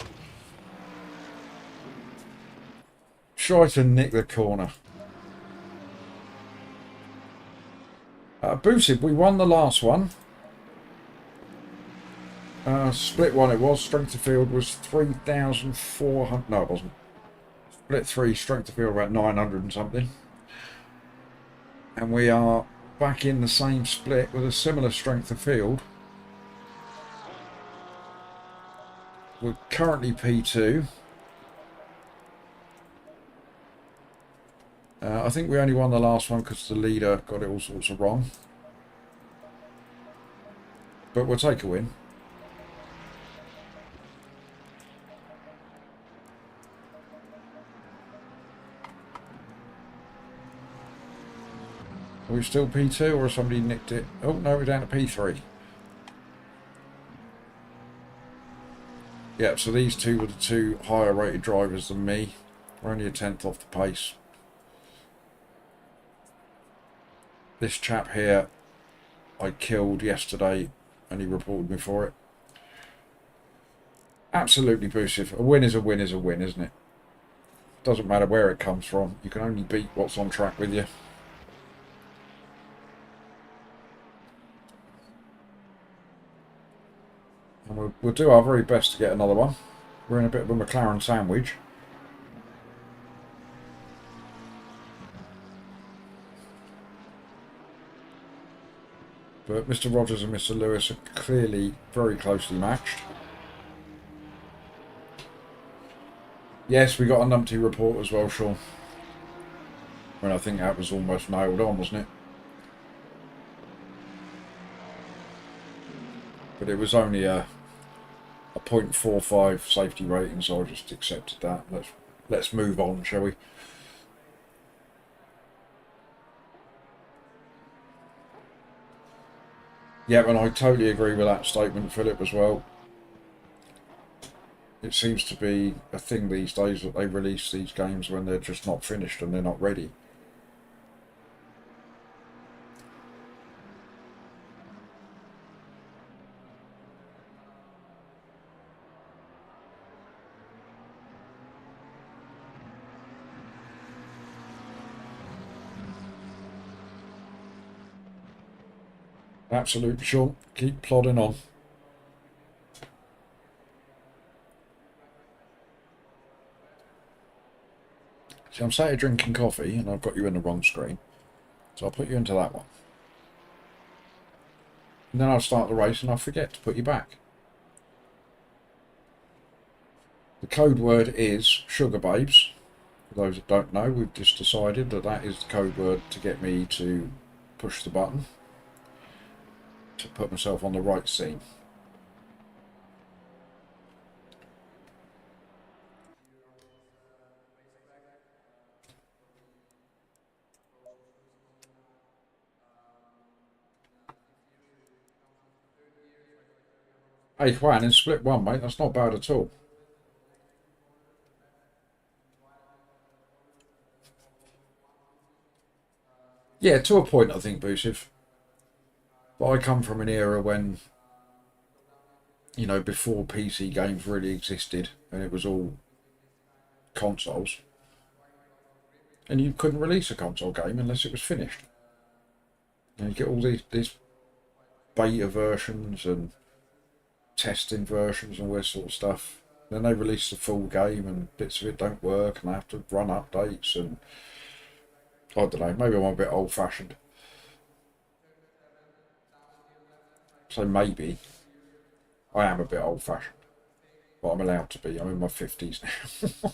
Try to nick the corner. Boosted, we won the last one. Split one it was. Strength of field was 3,400. No, it wasn't. Split 3, strength of field about 900 and something. And we are back in the same split with a similar strength of field. We're currently P2. I think we only won the last one because the leader got it all sorts of wrong. But we'll take a win. Are we still P2 or has somebody nicked it? Oh no, we're down to P3. Yeah, so these two were the two higher rated drivers than me. We're only a 10th off the pace. This chap here I killed yesterday and he reported me for it. Absolutely abusive. A win is a win is a win, isn't it? Doesn't matter where it comes from. You can only beat what's on track with you. And we'll do our very best to get another one. We're in a bit of a McLaren sandwich. But Mr. Rogers and Mr. Lewis are clearly very closely matched. Yes, we got a numpty report as well, Sean. When I think that was almost nailed on, wasn't it? But it was only a 0.45 safety rating, so I just accepted that. Let's move on, shall we? Yeah, and I totally agree with that statement, Philip, as well. It seems to be a thing these days that they release these games when they're just not finished and they're not ready. Absolute Sean, keep plodding on. See, I'm sat here drinking coffee and I've got you in the wrong screen. So I'll put you into that one. And then I'll start the race and I'll forget to put you back. The code word is Sugar Babes. For those that don't know, we've just decided that that is the code word to get me to push the button to put myself on the right scene. Hey Juan, in split one, mate, that's not bad at all. Yeah, to a point, I think, Boosif. But I come from an era when, you know, before PC games really existed and it was all consoles. And you couldn't release a console game unless it was finished. And you get all these beta versions and testing versions and all this sort of stuff. Then they release the full game and bits of it don't work and I have to run updates, and I don't know, maybe I'm a bit old fashioned. So maybe I am a bit old fashioned, but I'm allowed to be. I'm in my 50s now.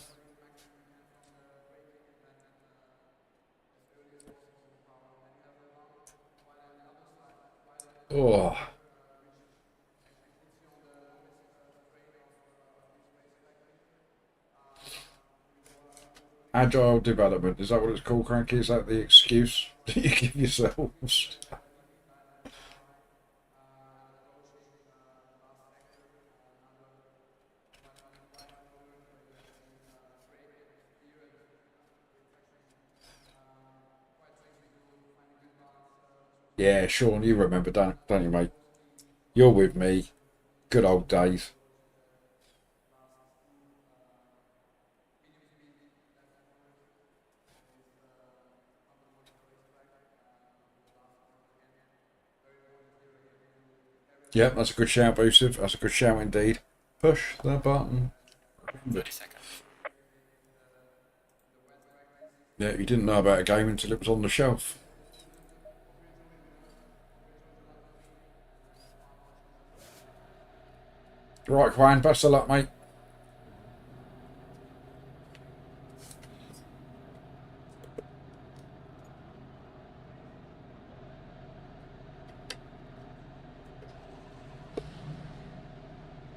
Oh. Agile development, is that what it's called, Cranky? Is that the excuse that you give yourselves? Yeah, Sean, you remember, don't you, mate? You're with me. Good old days. Yep, that's a good shout, Boosive. That's a good shout indeed. Push the button. 30 seconds. Yeah, you didn't know about a game until it was on the shelf. Right, Quine, best of luck, mate.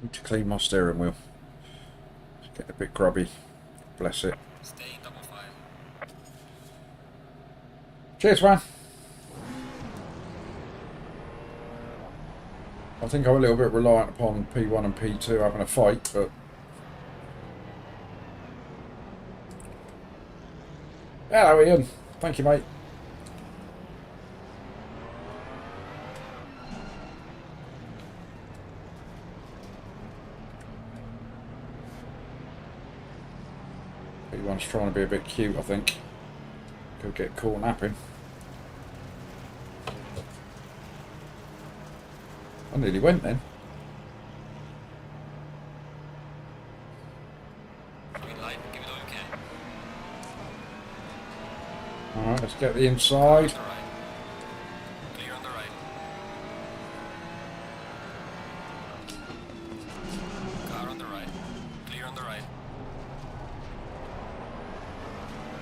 Need to clean my steering wheel. It's getting a bit grubby. Bless it. Stay in double file. Cheers, man. I think I'm a little bit reliant upon P1 and P2 having a fight, but... Hello, Ian. Thank you, mate. P1's trying to be a bit cute, I think. Could get caught napping. I nearly went then. Green light, give it all you can. Alright, let's get the inside. On the right. Clear on the right. Car on the right. Clear on the right.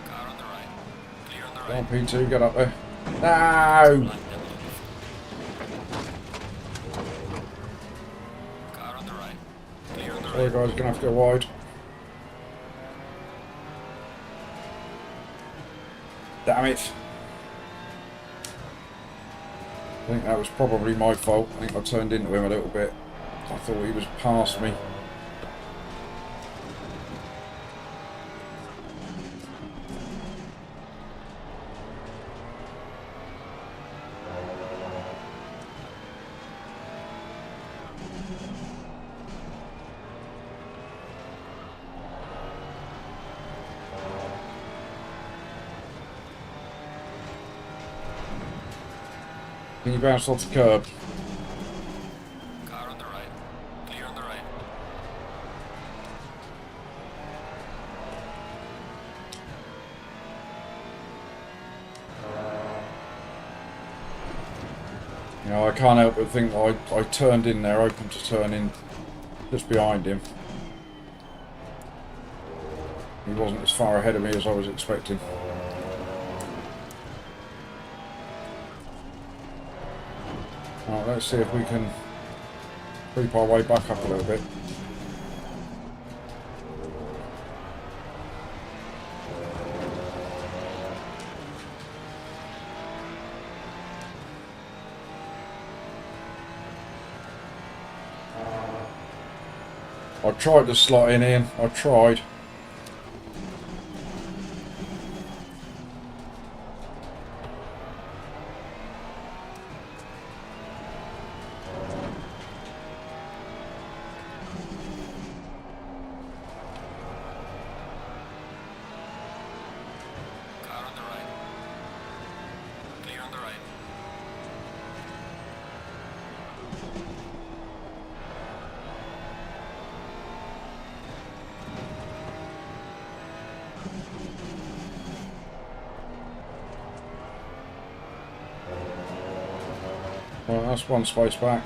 Car on the right. Clear on the Come on, right. P2, get up there. No! Car on the right. Clear on the Sorry right. guys, gonna have to go wide. Damn it. I think that was probably my fault. I think I turned into him a little bit. I thought he was past me. Can you bounce off the curb? Car on the right. Clear on the right. You know, I can't help but think I turned in there, open to turn in just behind him. He wasn't as far ahead of me as I was expecting. Alright, let's see if we can creep our way back up a little bit. I tried to slot in, Ian. I tried. Car on the right. Clear on the right. Well, that's one space back.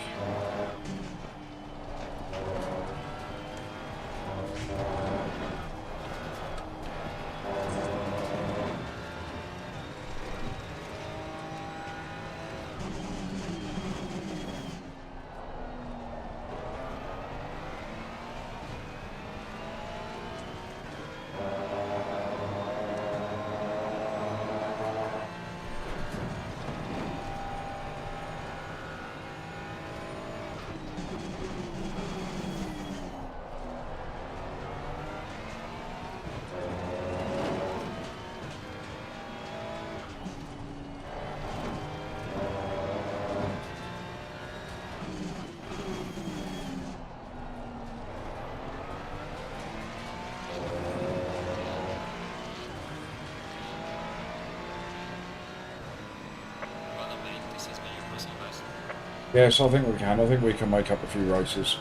Yes, I think we can. I think we can make up a few races.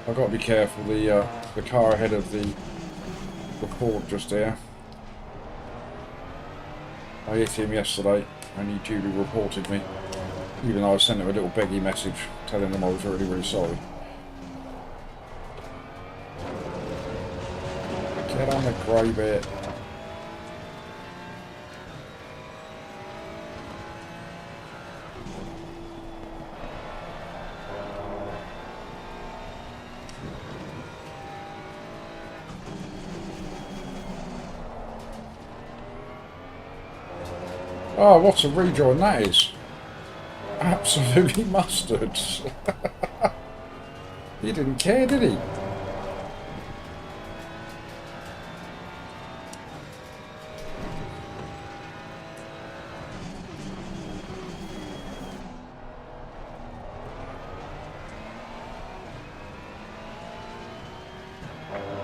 I've got to be careful. The car ahead of the report just there. I hit him yesterday and he duly reported me. Even though I sent him a little beggy message telling him I was really, really sorry. Get on the grey bit. Oh, what a rejoin that is. Absolutely mustard. He didn't care, did he?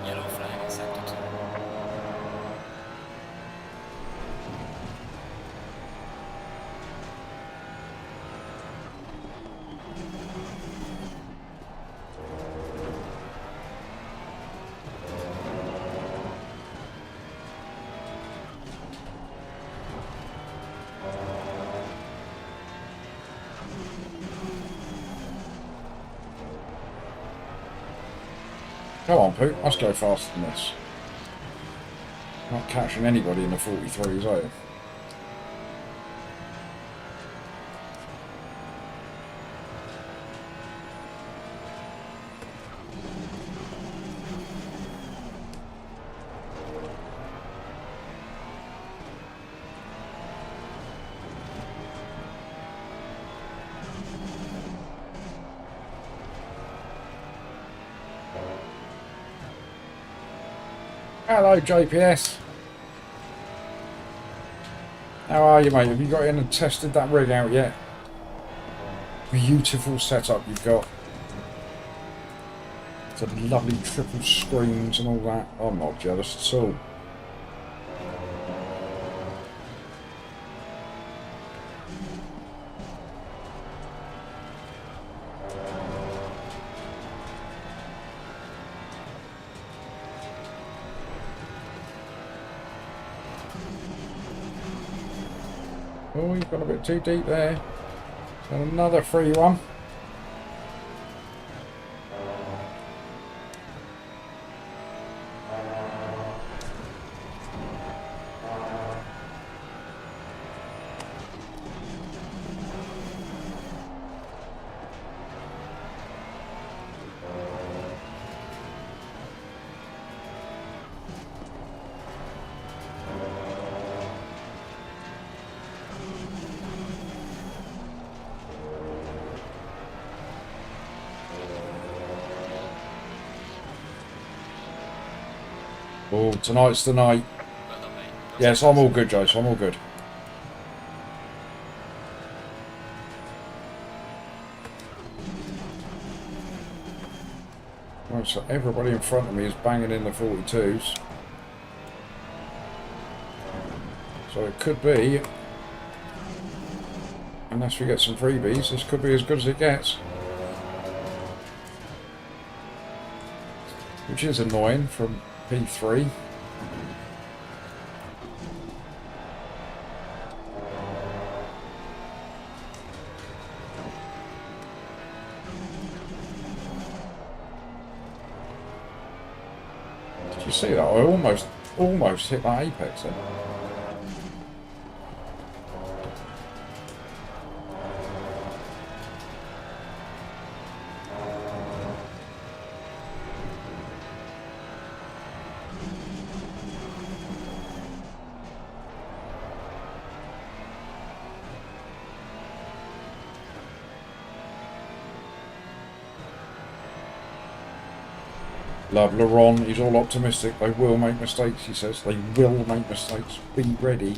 Yellow flag in sector 2. Come on, Pete, let's go faster than this. Not catching anybody in the 43s, are you? Hello, JPS. How are you, mate? Have you got in and tested that rig out yet? Beautiful setup you've got. Some lovely triple screens and all that. I'm not jealous at all. Oh, you've got a bit too deep there. And another free one. Oh, tonight's the night. Well done, mate. Yes, I'm all good, Joe, so I'm all good. Right, so everybody in front of me is banging in the 42s. So it could be, unless we get some freebies, this could be as good as it gets. which is annoying from P3. Did you see that? I almost hit that apex then. Love Laurent, he's all optimistic. They will make mistakes, he says. They will make mistakes. Be ready.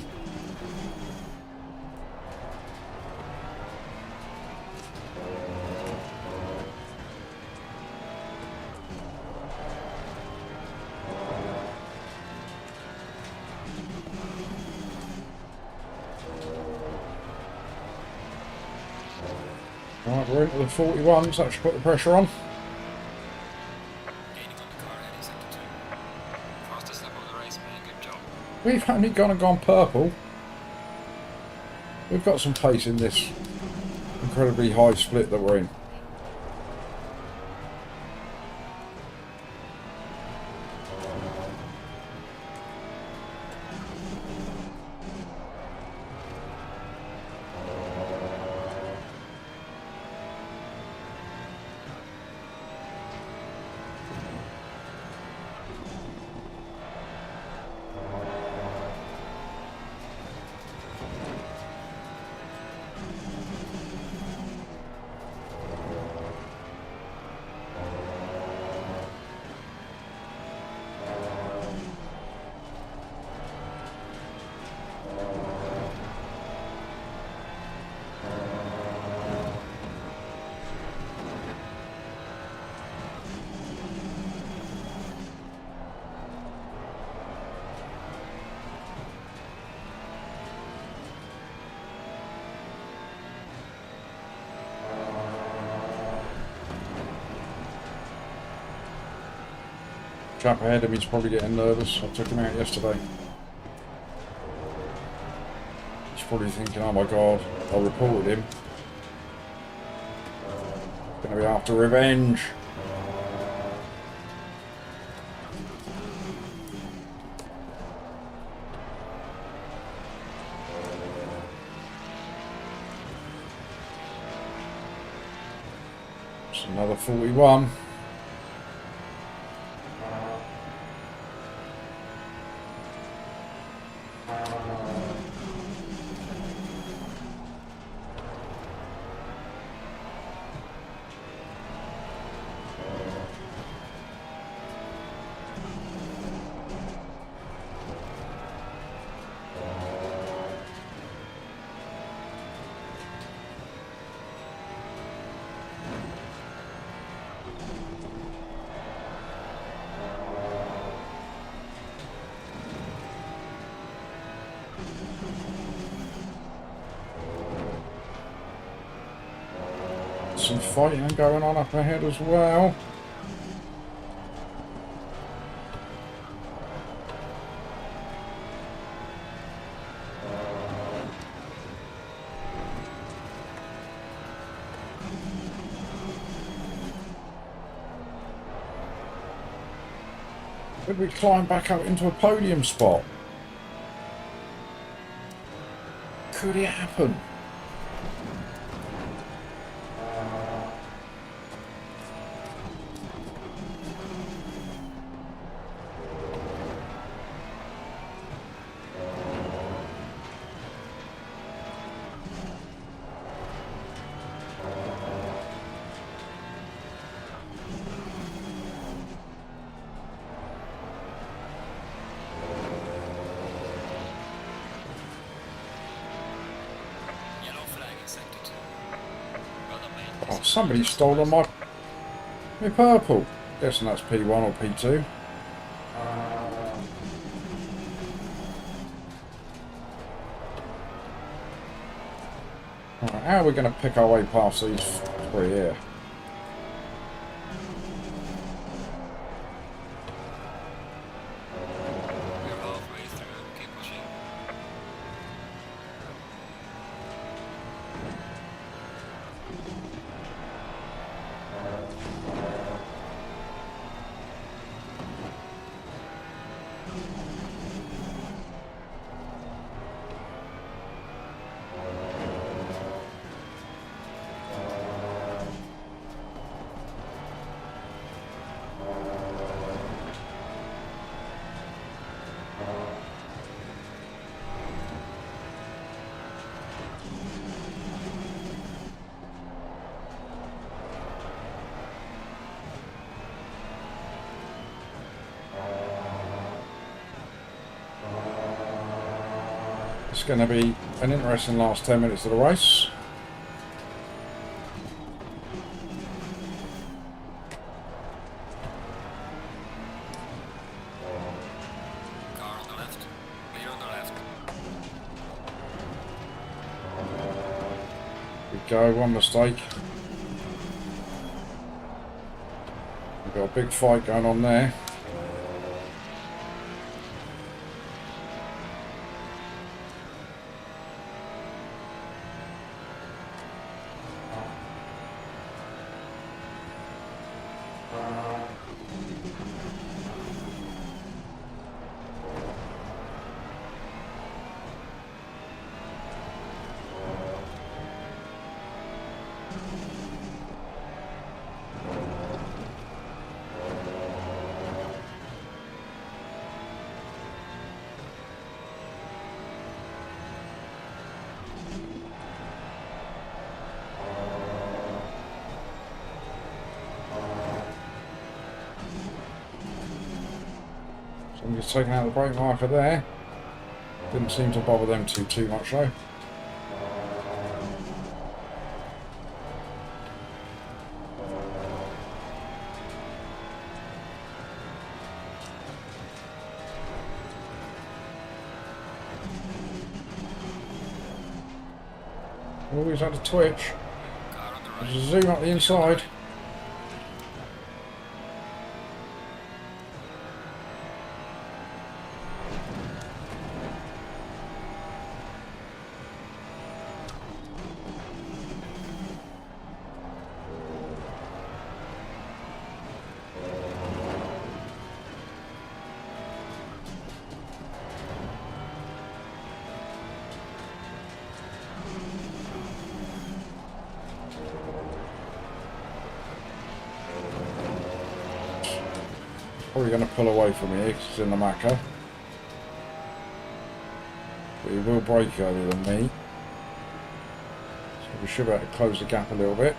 Right, we're into the 41s. That should put the pressure on. We've only gone purple. We've got some pace in this incredibly high split that we're in. Chap ahead of me's probably getting nervous. I took him out yesterday. He's probably thinking, oh my god, I reported him. Gonna be after revenge. It's another 41. Some fighting going on up ahead as well. Could we climb back up into a podium spot? Could it happen? Oh, somebody's stolen my purple. Guessing that's P1 or P2. Right, how are we going to pick our way past these three here? It's going to be an interesting last 10 minutes of the race. Car on the left. Clear on the left. We go, one mistake. We've got a big fight going on there. So I'm just taking out the brake marker there. Didn't seem to bother them too much though. Always had a twitch. Car on the right. There's a zoom up the inside. Probably going to pull away from here because it's in the Macca. But he will brake earlier than me. So we should be able to close the gap a little bit.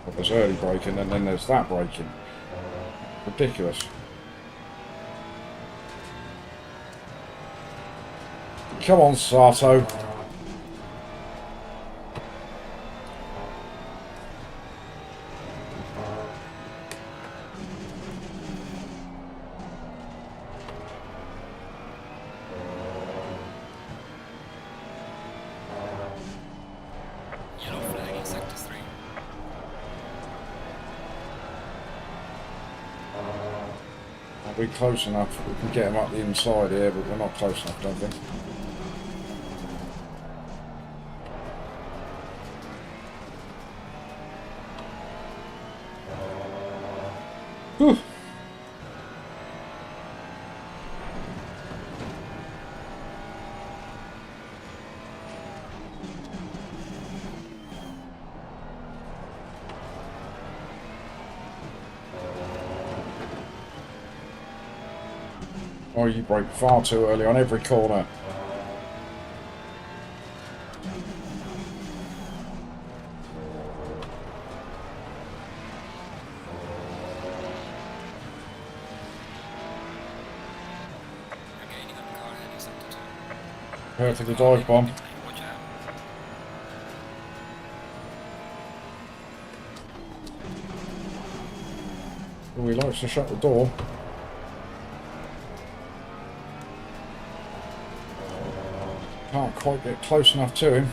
Well, there's early braking and then there's that braking. Ridiculous. Come on, Sato. Yellow flag in sector 3. I'll be close enough. We can get him up the inside here, but we're not close enough, don't think. Whew. Oh, you brake far too early on every corner. You're gaining on the car heading sector 2. Prepare for the dive bomb. Watch out. Oh, he likes to shut the door. Can't quite get close enough to him.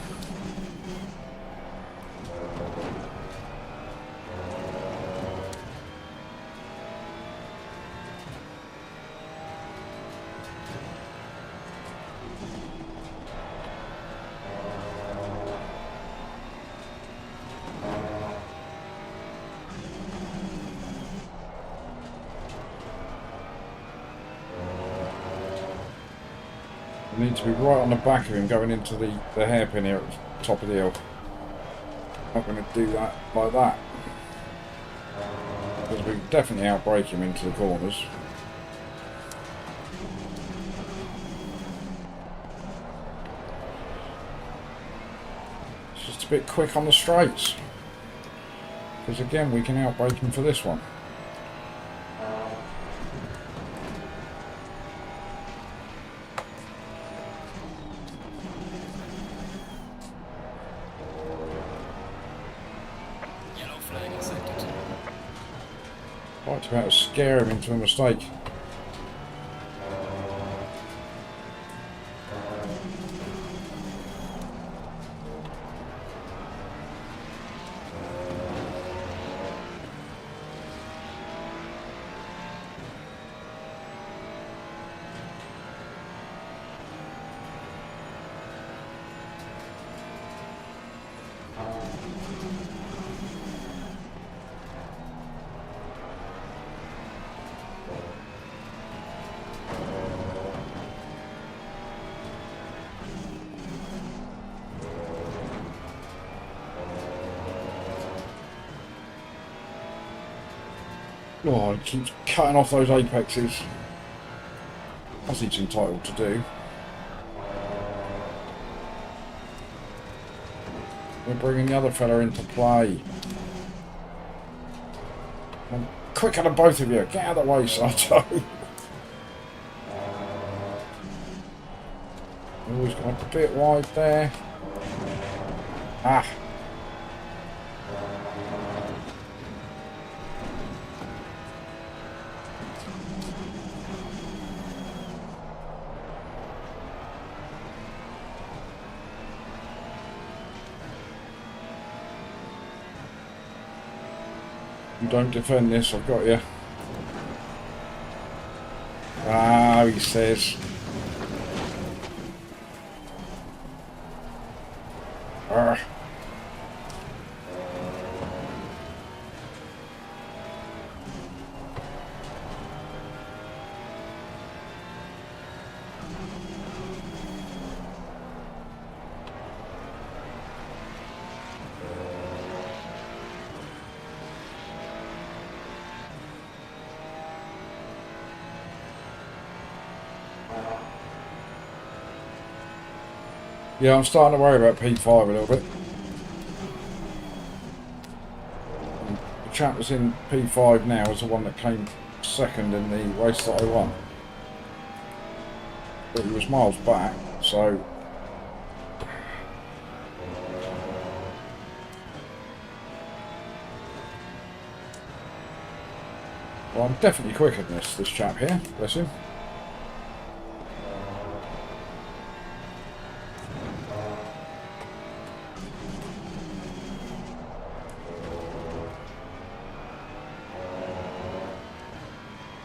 I need to be right on the back of him going into the hairpin here at the top of the hill. Not going to do that like that. Because we definitely outbrake him into the corners. bit quick on the straights. Because again, we can outbrake him for this one. Yellow flag accepted. Right about to scare him into a mistake. Oh, he keeps cutting off those apexes. As he's entitled to do. We're bringing the other fella into play. I'm quicker than both of you. Get out of the way, Sato. Always gone a bit wide there. Ah. You don't defend this, I've got you. Ah, he says. Arr. Yeah, I'm starting to worry about P5 a little bit. The chap that's in P5 now is the one that came second in the race that I won. But he was miles back, so... Well, I'm definitely quicker than this chap here, bless him.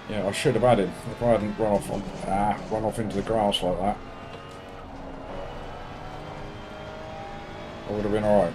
Yeah, I should have had him if I hadn't run off into the grass like that. I would have been alright.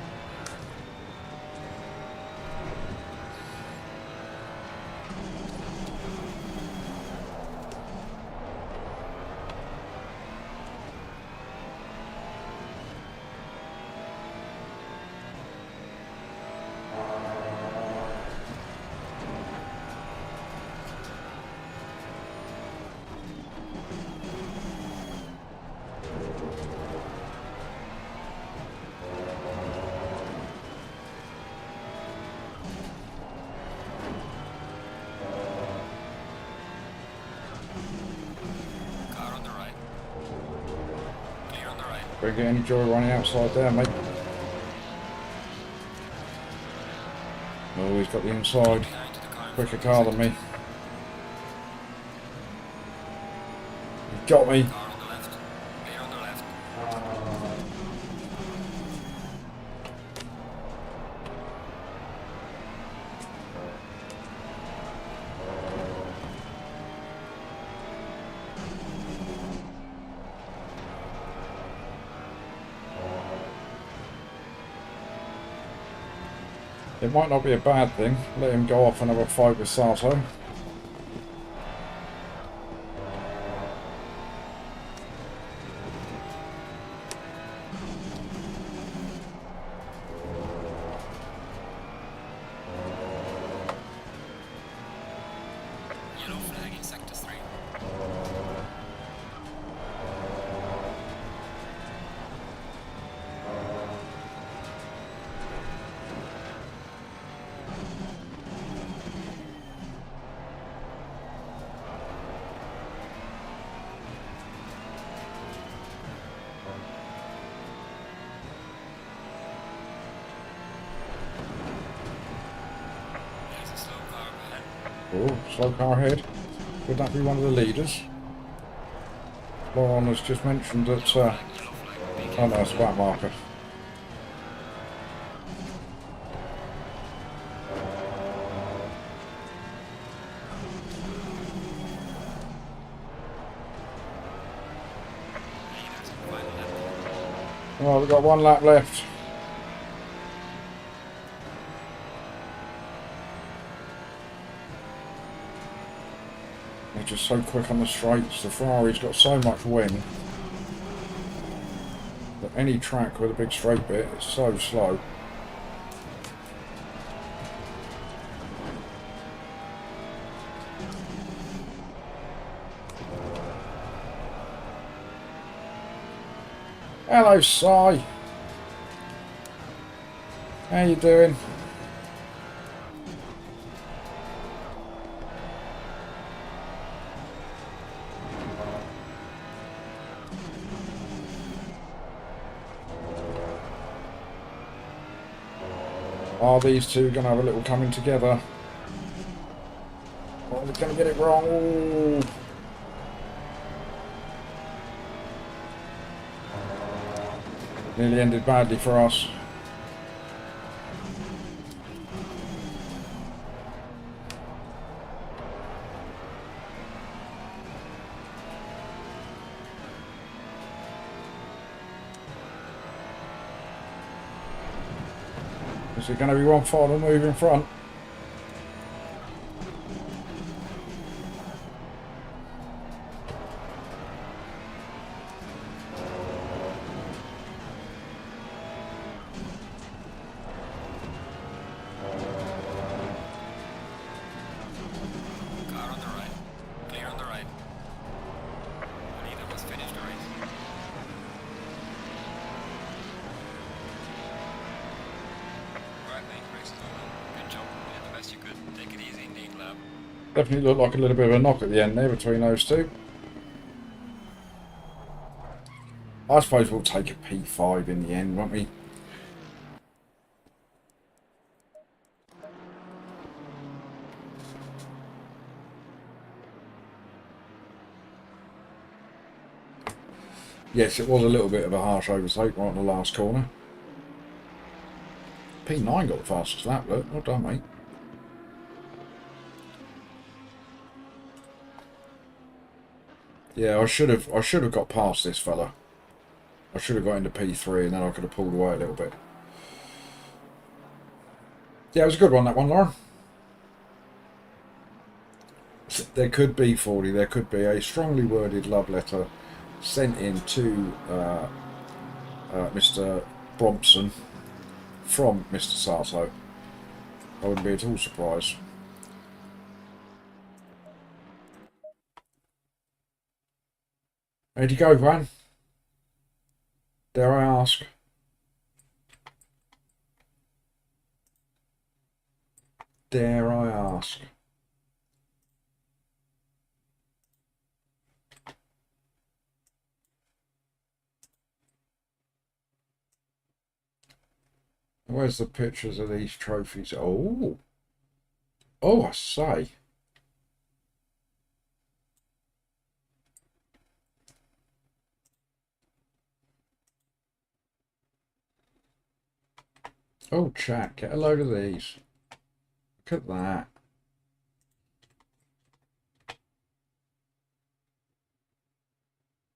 Don't get any joy running outside there, mate. Oh, he's got the inside. Quicker car than me. He got me. It might not be a bad thing. Let him go off and have a fight with Sato. Yellow flag in sector 3. Oh, slow car ahead. Would that be one of the leaders? Lauren has just mentioned that... Yellow flag, be oh careful. no, it's a black marker. Leaders in final lap. Well, we've got 1 lap left. They're just so quick on the straights. The Ferrari's got so much wind that any track with a big straight bit is so slow. Hello, Si. How you doing? Are these two going to have a little coming together? Oh, they're going to get it wrong. Ooh. Nearly ended badly for us. Is it going to be one final move in front? Car on the right. Clear on the right. The leader must finish the race. Right, mate. Race is over. Good job. You did the best you could. Take it easy indeed, lab. Definitely looked like a little bit of a knock at the end there between those two. I suppose we'll take a P5 in the end, won't we? Yes, it was a little bit of a harsh overtake right in the last corner. P9 got the fastest lap, look. Well done, mate. Yeah, I should have got past this fella. I should have got into P3 and then I could have pulled away a little bit. Yeah, it was a good one, that one, Lauren. There could be, 40, there could be a strongly worded love letter sent in to Mr. Brompson from Mr. Sato. I wouldn't be at all surprised. Where'd you go, Juan? Dare I ask? Dare I ask? Where's the pictures of these trophies? Oh, oh, I say. Oh, chat, get a load of these. Look at that.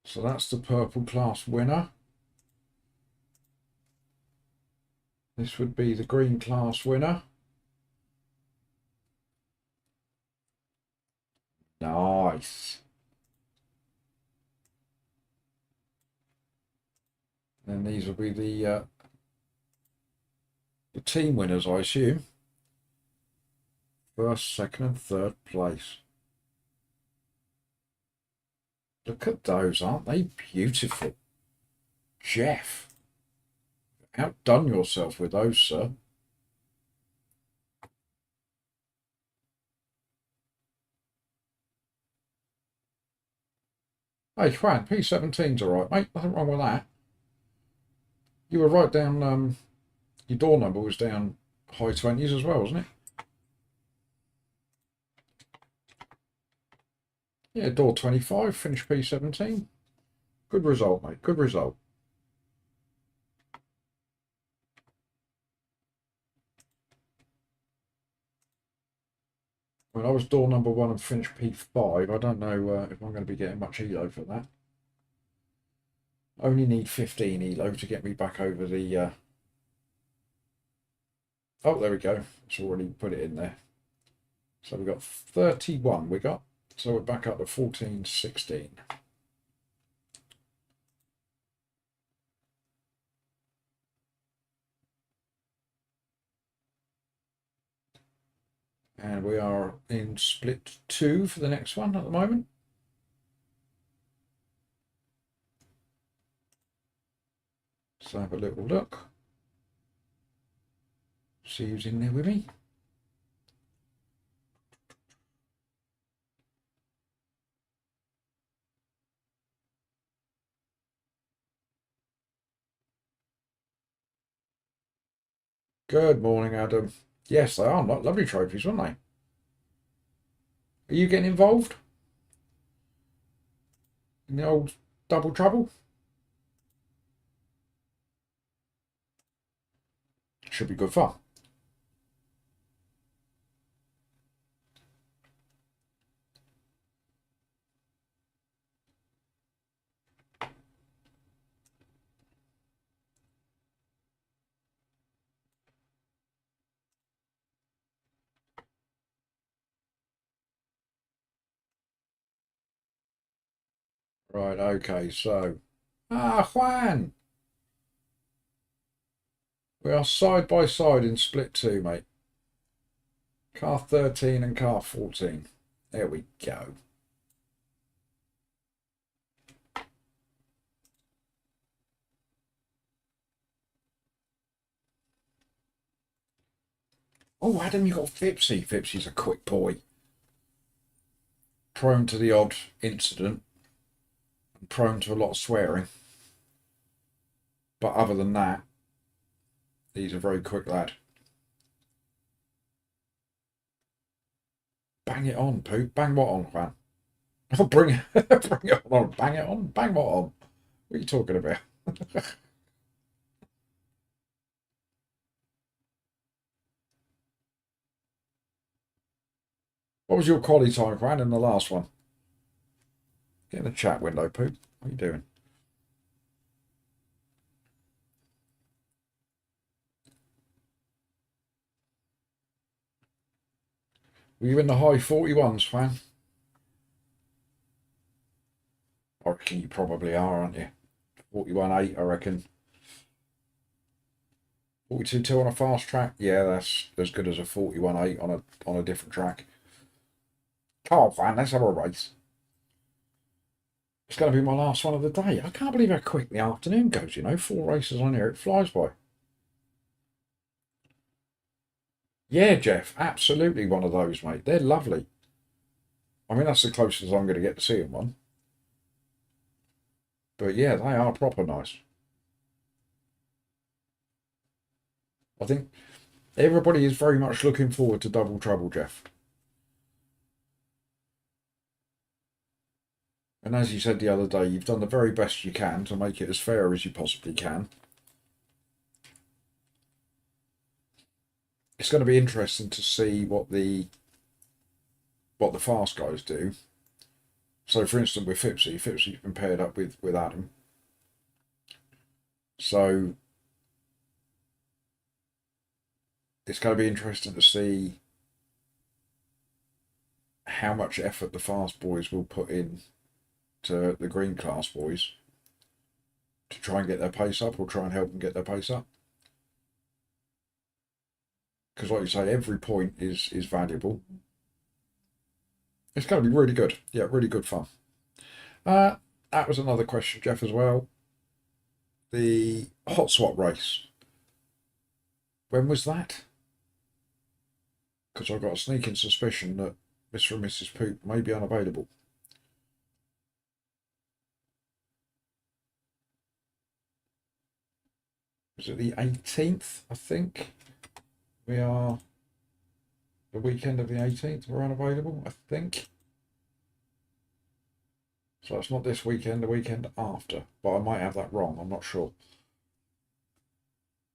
So that's the purple class winner. This would be the green class winner. Nice. Then these will be the team winners, I assume. First, second, and third place. Look at those, aren't they beautiful? Jeff, outdone yourself with those, sir. Hey, Juan, P17's all right, mate. Nothing wrong with that. You were right down, your door number was down high 20s as well, wasn't it? Yeah, door 25, finish P17. Good result, mate. Good result. When I was door number 1 and finished P5, I don't know if I'm going to be getting much ELO for that. Only need 15 ELO to get me back over the... Oh, there we go. It's already put it in there. So we've got 31 we got. So we're back up to 14, 16. And we are in split 2 for the next one at the moment. So have a little look. See who's in there with me. Good morning, Adam. Yes, they are. Lovely trophies, aren't they? Are you getting involved in the old double trouble? Should be good fun. Right, okay, so... Juan! We are side by side in split 2, mate. Car 13 and car 14. There we go. Oh, Adam, you got Fipsy. Fipsy's a quick boy. Prone to the odd incident. And prone to a lot of swearing. But other than that, he's a very quick lad. Bang it on, Poop. Bang what on, Juan? Oh, bring it on. Bang it on. Bang what on? What are you talking about? What was your quality time, Juan, in the last one? Get in the chat window, Poop. What are you doing? Were you in the high 41s, Juan? I reckon you probably are, aren't you? 41.8, I reckon. 42.2 on a fast track? Yeah, that's as good as a 41.8 on a different track. Come on, Juan, let's have a race. It's going to be my last one of the day. I can't believe how quick the afternoon goes, you know. 4 races on here, it flies by. Yeah, Jeff, absolutely one of those, mate. They're lovely. I mean, that's the closest I'm going to get to seeing one. But yeah, they are proper nice. I think everybody is very much looking forward to Double Trouble, Jeff. And as you said the other day, you've done the very best you can to make it as fair as you possibly can. It's going to be interesting to see what the fast guys do. So, for instance, with Fipsy's been paired up with Adam. So, it's going to be interesting to see how much effort the fast boys will put in to the green class boys to try and get their pace up, or try and help them get their pace up. Because, like you say, every point is valuable. It's going to be really good. Yeah, really good fun. That was another question, Jeff, as well. The hot swap race. When was that? Because I've got a sneaking suspicion that Mr. and Mrs. Poop may be unavailable. Was it the 18th, I think? We are the weekend of the 18th. We're unavailable, I think. So it's not this weekend, the weekend after. But I might have that wrong, I'm not sure.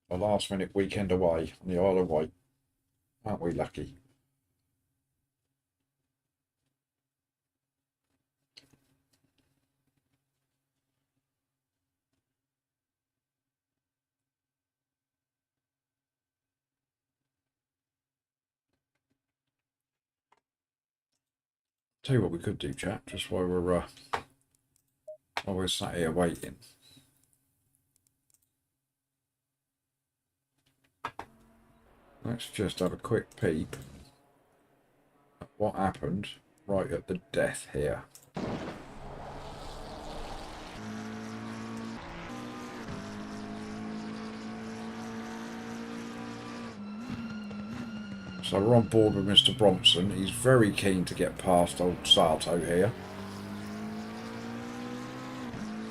A last minute weekend away on the Isle of Wight. Aren't we lucky? Tell you what we could do, chat, just while we're sat here waiting. Let's just have a quick peep at what happened right at the death here. So we're on board with Mr. Bronson. He's very keen to get past old Sato here.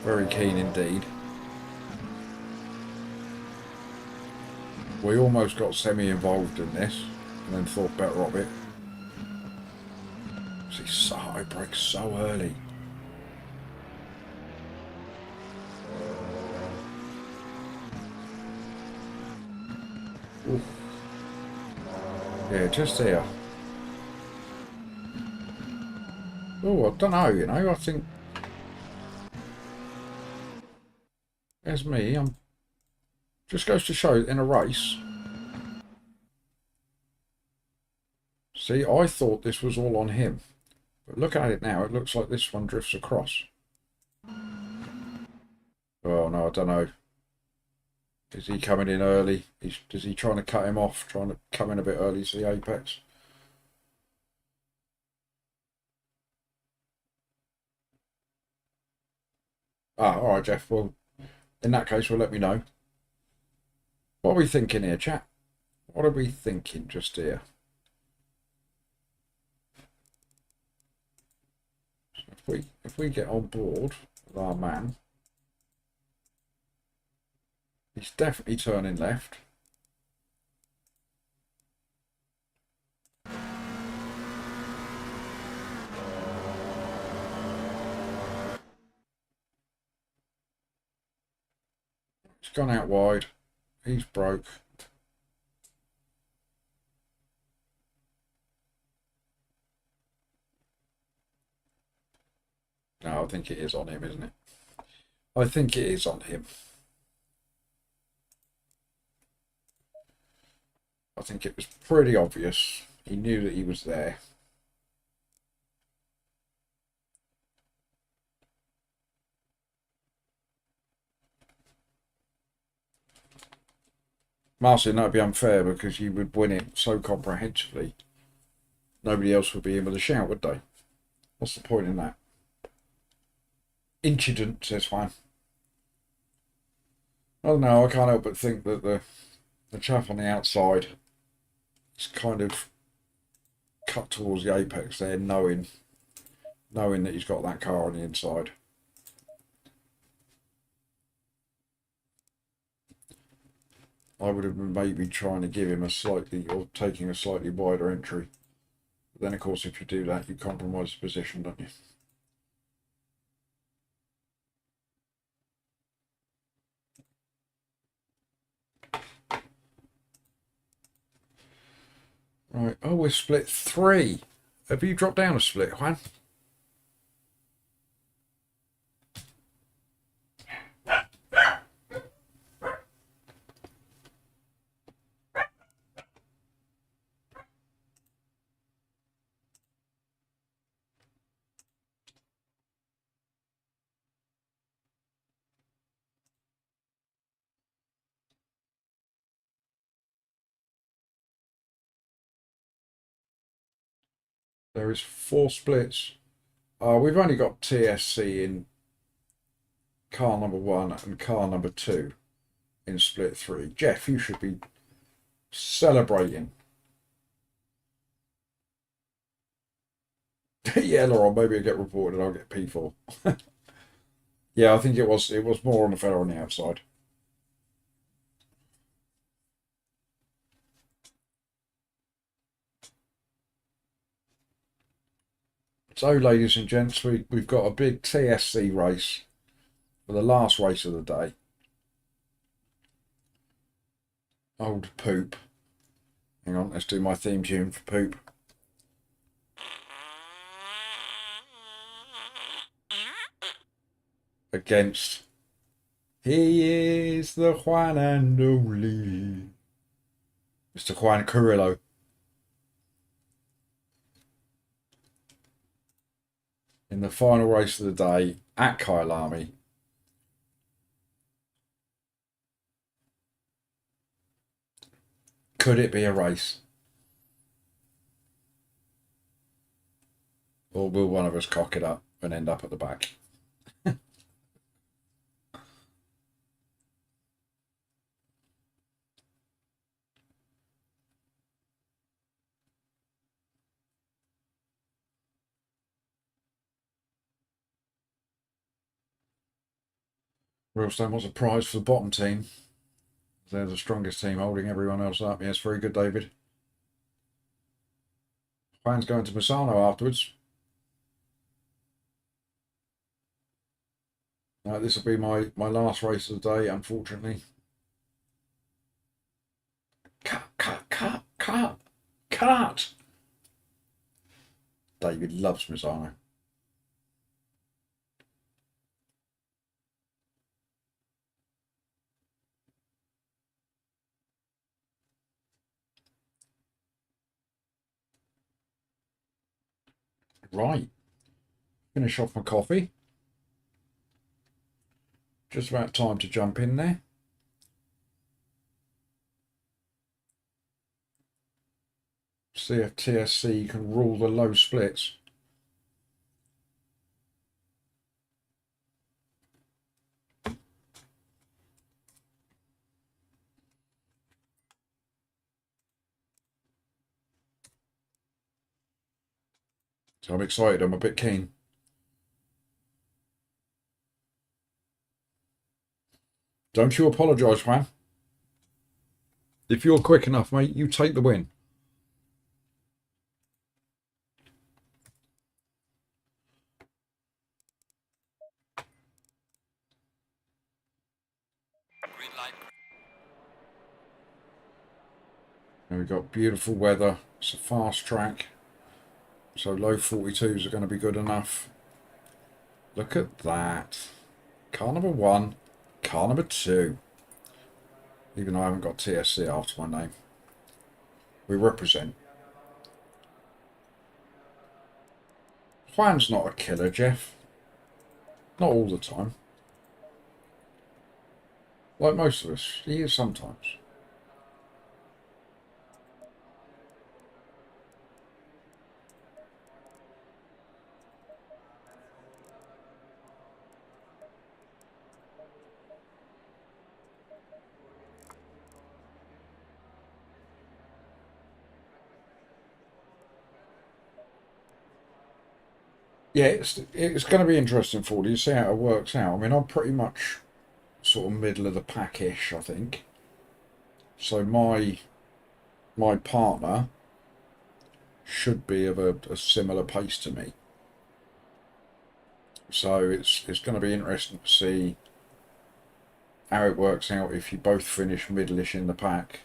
Very keen indeed. We almost got semi-involved in this and then thought better of it. See, Sato breaks so early. Oof. Yeah, just here. Oh, I don't know, you know, I think... There's me, just goes to show in a race. See, I thought this was all on him. But look at it now, it looks like this one drifts across. Oh, no, I don't know. Is he coming in early? Is he trying to cut him off? Trying to come in a bit early to the apex? Ah, alright, Jeff. Well, in that case, well, let me know. What are we thinking here, chat? What are we thinking just here? So if we get on board with our man, he's definitely turning left. He's gone out wide. He's broke. No, I think it is on him, isn't it? I think it is on him. I think it was pretty obvious. He knew that he was there. Marcin, that'd be unfair because you would win it so comprehensively. Nobody else would be in with a shout, would they? What's the point in that? Incident, says Juan. I don't know, I can't help but think that the chap on the outside is kind of cut towards the apex there, knowing that he's got that car on the inside. I would have been maybe trying to give him or taking a slightly wider entry. But then, of course, if you do that, you compromise the position, don't you? Right. Oh, we're split 3. Have you dropped down a split, Juan? There is 4 splits. We've only got TSC in car number 1 and car number 2 in split 3. Jeff, you should be celebrating. Yeah, Laurel, maybe I get reported, I'll get P4. Yeah, I think it was more on the fella on the outside. So, ladies and gents, we've got a big TSC race for the last race of the day. Old Poop. Hang on, let's do my theme tune for Poop. Against, he is the Juan and only Mr. Juan Carrillo. In the final race of the day at Kyalami. Could it be a race? Or will one of us cock it up and end up at the back? Reelstone, what's a prize for the bottom team? They're the strongest team, holding everyone else up. Yes, very good, David. Juan's going to Misano afterwards. This will be my last race of the day, unfortunately. Cut! David loves Misano. Right. Finish off my coffee. Just about time to jump in there. See if TSC can rule the low splits. So I'm excited, I'm a bit keen. Don't you apologise, Juan. If you're quick enough, mate, you take the win. Green light. And we've got beautiful weather. It's a fast track. So low 42s are going to be good enough. Look at that. Car number 1. Car number 2. Even though I haven't got TSC after my name. We represent. Juan's not a killer, Jeff. Not all the time. Like most of us, he is sometimes. Yeah, it's going to be interesting for you. See how it works out. I mean, I'm pretty much sort of middle of the pack-ish, I think. So my partner should be of a similar pace to me. So it's going to be interesting to see how it works out if you both finish middle-ish in the pack.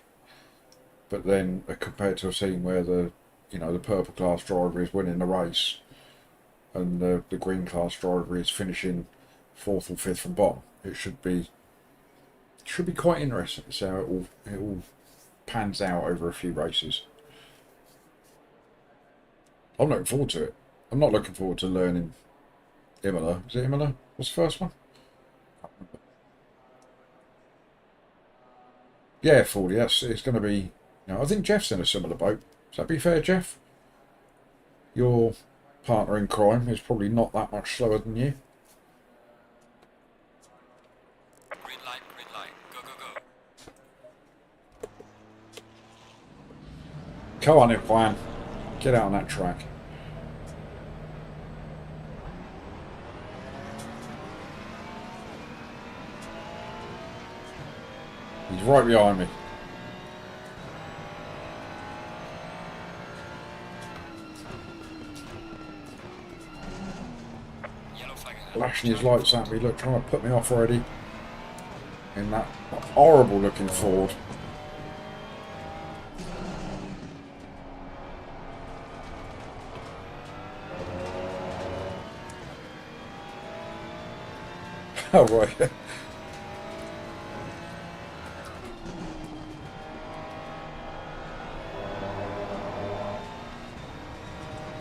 But then compared to a team where the purple class driver is winning the race and the green class driver is finishing 4th or 5th from bottom, it should be quite interesting to see how it all pans out over a few races. I'm looking forward to it. I'm not looking forward to learning Imola. Is it Imola? What's the first one? Yeah, 40. It's going to be. I think Jeff's in a similar boat. Does that be fair, Jeff? Your partner in crime is probably not that much slower than you. Green light. Go, go, go. Come on in, Juan. Get out on that track. He's right behind me. flashing his lights at me, look, trying to put me off already. In that horrible looking Ford. Oh, right.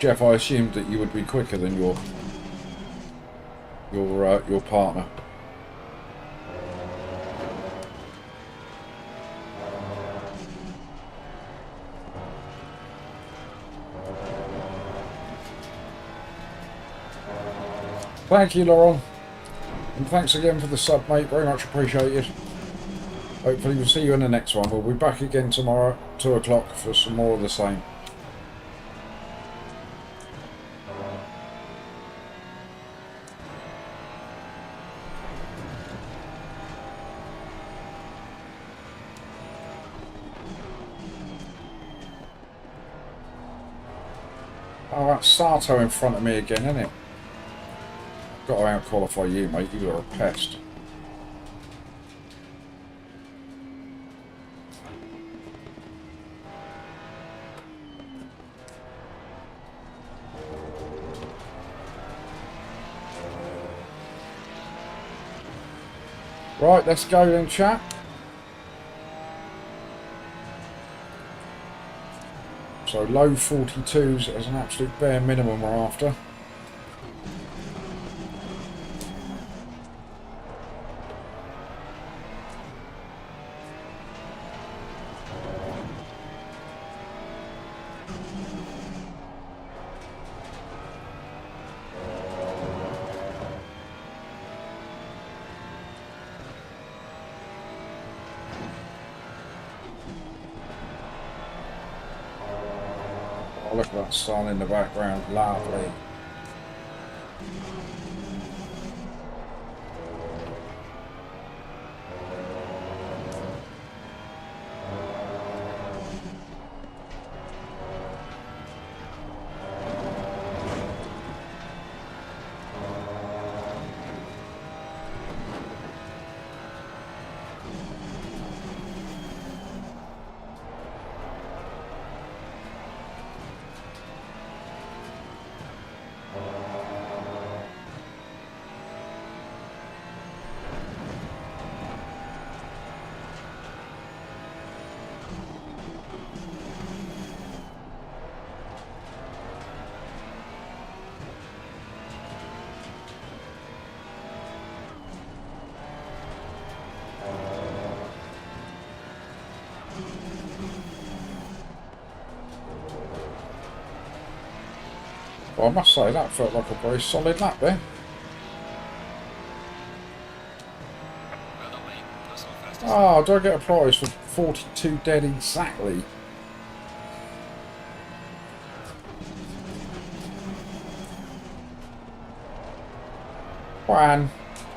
Jeff, I assumed that you would be quicker than your partner. Thank you, Laurel. And thanks again for the sub, mate. Very much appreciated. Hopefully we'll see you in the next one. We'll be back again tomorrow, 2 o'clock, for some more of the same. Oh, that's Sato in front of me again, isn't it? Got to out-qualify you, mate. You are a pest. Right, let's go then, chat. So low 42s as an absolute bare minimum we're after. Look at that sun in the background, lovely. Well, I must say that felt like a very solid lap there. Oh, do I get a prize for 42 dead exactly? Juan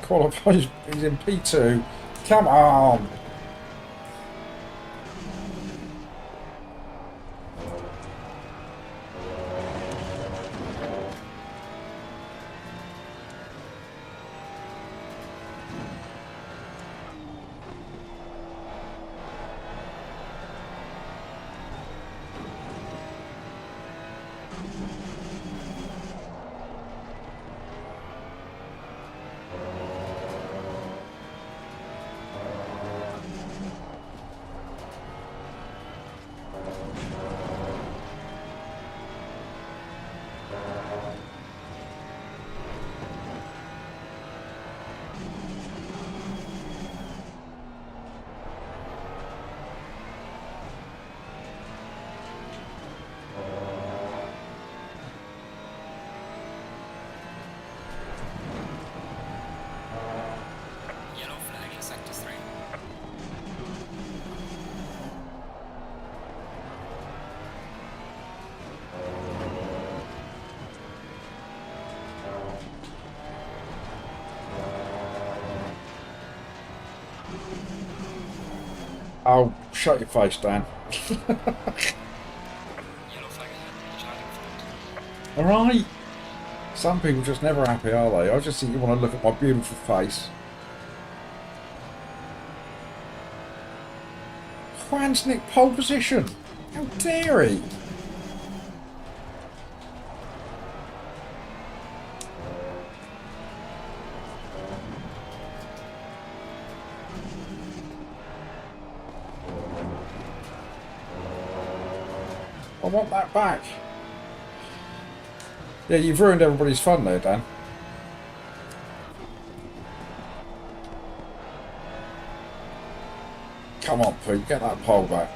qualifies, he's in P2. Come on! Oh, shut your face, Dan. Alright. Some people just never happy, are they? I just think you want to look at my beautiful face. Juan's nicked pole position. How dare he? I want that back. Yeah, you've ruined everybody's fun there, Dan. Come on, Pete, get that pole back.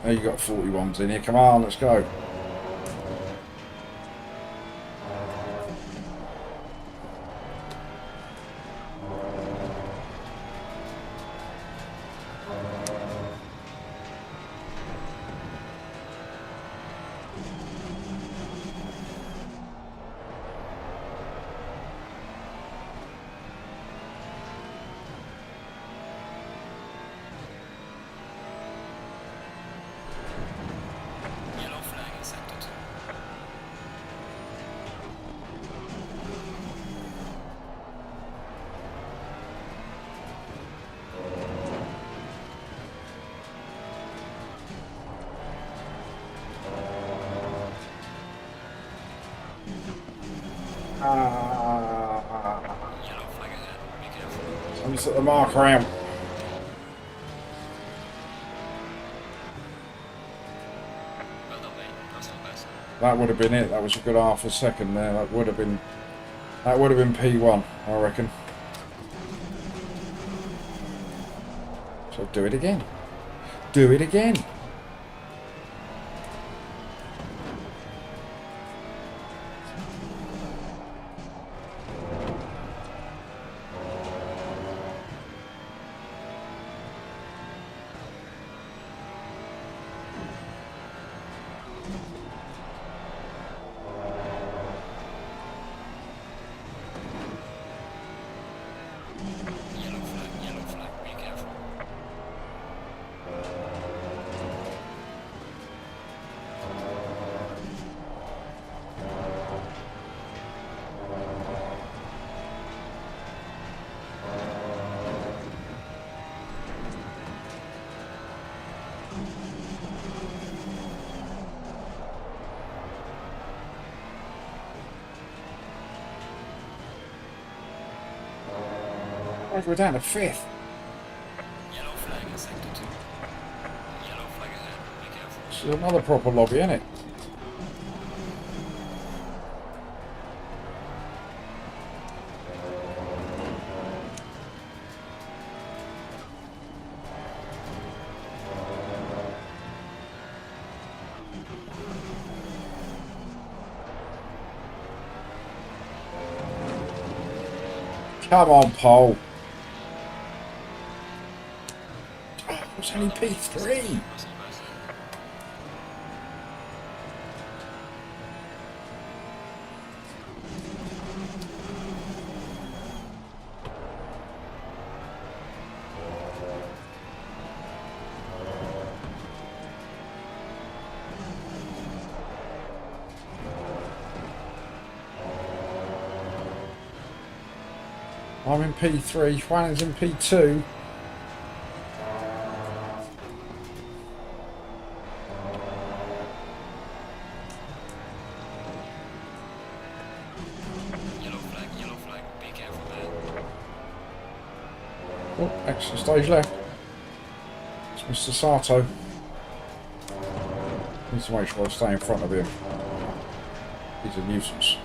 Now you got 41s in here. Come on, let's go. Yellow flag in sector 2. Yellow flag ahead. Be careful. I'm just at the mark around. Well done, mate. Personal best. That would have been it. That was a good half a second there. That would have been P1, I reckon. So do it again. Do it again. Yellow flag, be careful. Right, we're down to 5th. Yellow flag in sector 2. Yellow flag ahead. Be careful. This is another proper lobby, isn't it? Come on, Pole. Oh, it's only P3. Personal best. I'm in P3. Juan is in P2. Yellow flag, be careful there. Oh, extra stage left. It's Mr. Sato. Need to make sure I stay in front of him. He's a nuisance.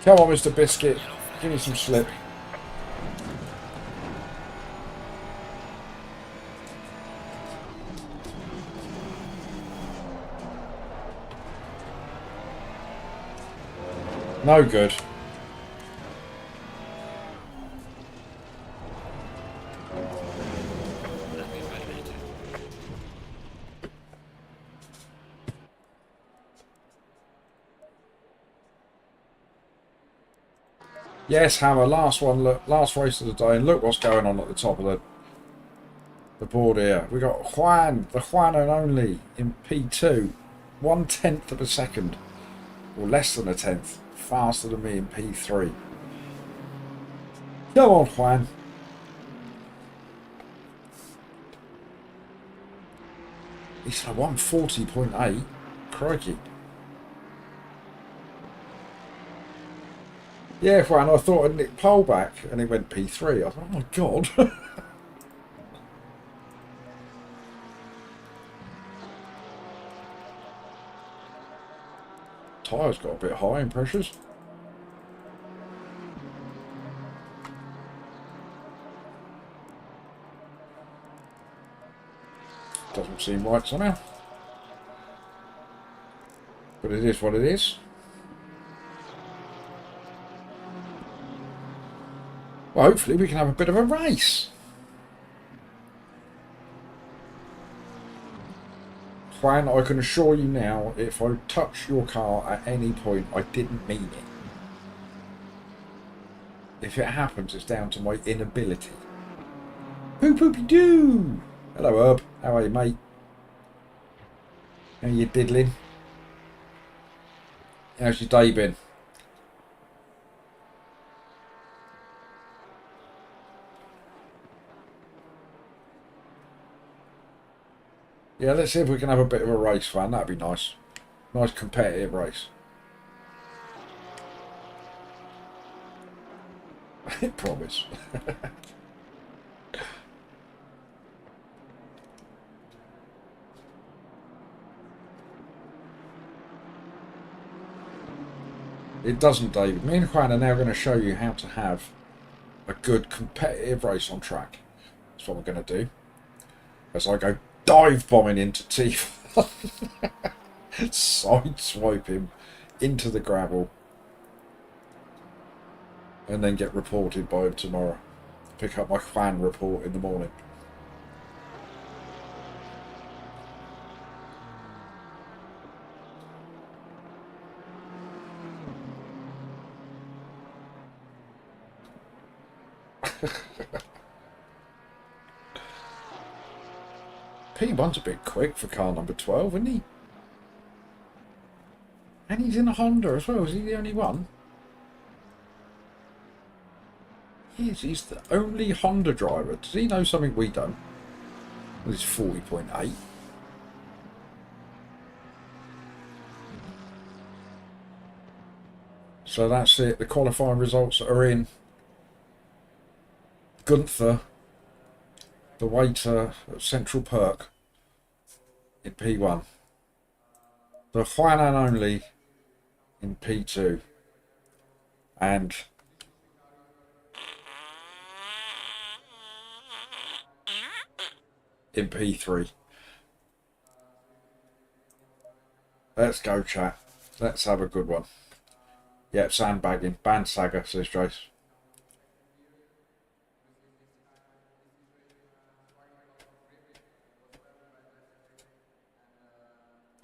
Come on, Mr. Biscuit. Give me some slip. No good. Yes, Hammer, last one, look, last race of the day, and look what's going on at the top of the board here. We got Juan, the Juan and only, in P2, 1/10 of a second, or less than a tenth, faster than me in P3. Come on, Juan. He's a 140.8. Crikey. Yeah, Juan, I thought I'd nick pole back, and it went P3. I thought, oh my god. Tyres got a bit high in pressures. Doesn't seem right somehow. But it is what it is. Well, hopefully we can have a bit of a race. Juan, I can assure you now, if I touch your car at any point, I didn't mean it. If it happens, it's down to my inability. Poopy-doo! Hello, Herb. How are you, mate? How you diddling? How's your day been? Yeah, let's see if we can have a bit of a race, Juan. That'd be nice. Nice competitive race. I promise. It doesn't, David. Me and Juan are now going to show you how to have a good competitive race on track. That's what we're going to do. As I go dive bombing into T1. Sideswipe him into the gravel. And then get reported by him tomorrow. Pick up my Juan report in the morning. P1's a bit quick for car number 12, isn't he? And he's in a Honda as well. Is he the only one? Yes, he's the only Honda driver. Does he know something we don't? Well, he's 40.8. So that's it. The qualifying results are in. Gunther, the waiter at Central Perk, in P1. The Juan and only in P2. And in P3. Let's go, chat. Let's have a good one. Yep, sandbagging. Bandsaga, says Jace.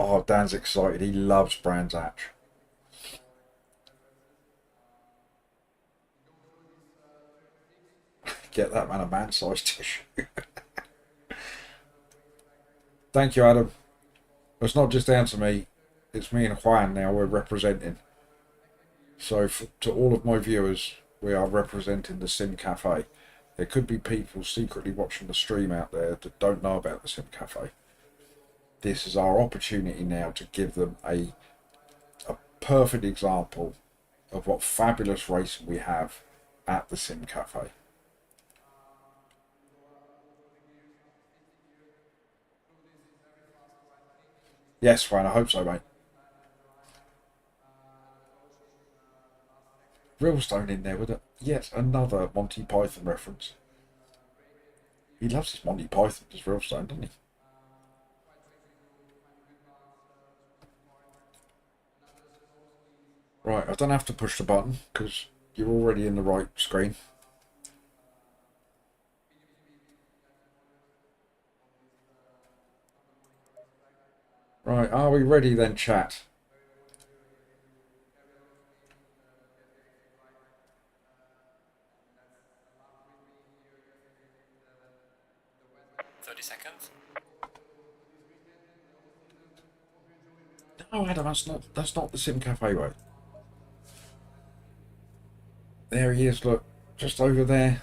Oh, Dan's excited. He loves Brands Hatch. Get that man a man-sized tissue. Thank you, Adam. It's not just down to me. It's me and Juan now we're representing. So to all of my viewers, we are representing the Sim Cafe. There could be people secretly watching the stream out there that don't know about the Sim Cafe. This is our opportunity now to give them a perfect example of what fabulous racing we have at the Sim Cafe. Yes, Fran, I hope so, mate. Realstone in there with yet another Monty Python reference. He loves his Monty Python, does Realstone, doesn't he? Right, I don't have to push the button because you're already in the right screen. Right, are we ready then, chat? 30 seconds. No, Adam, that's not the Sim Cafe way. There he is, look, just over there.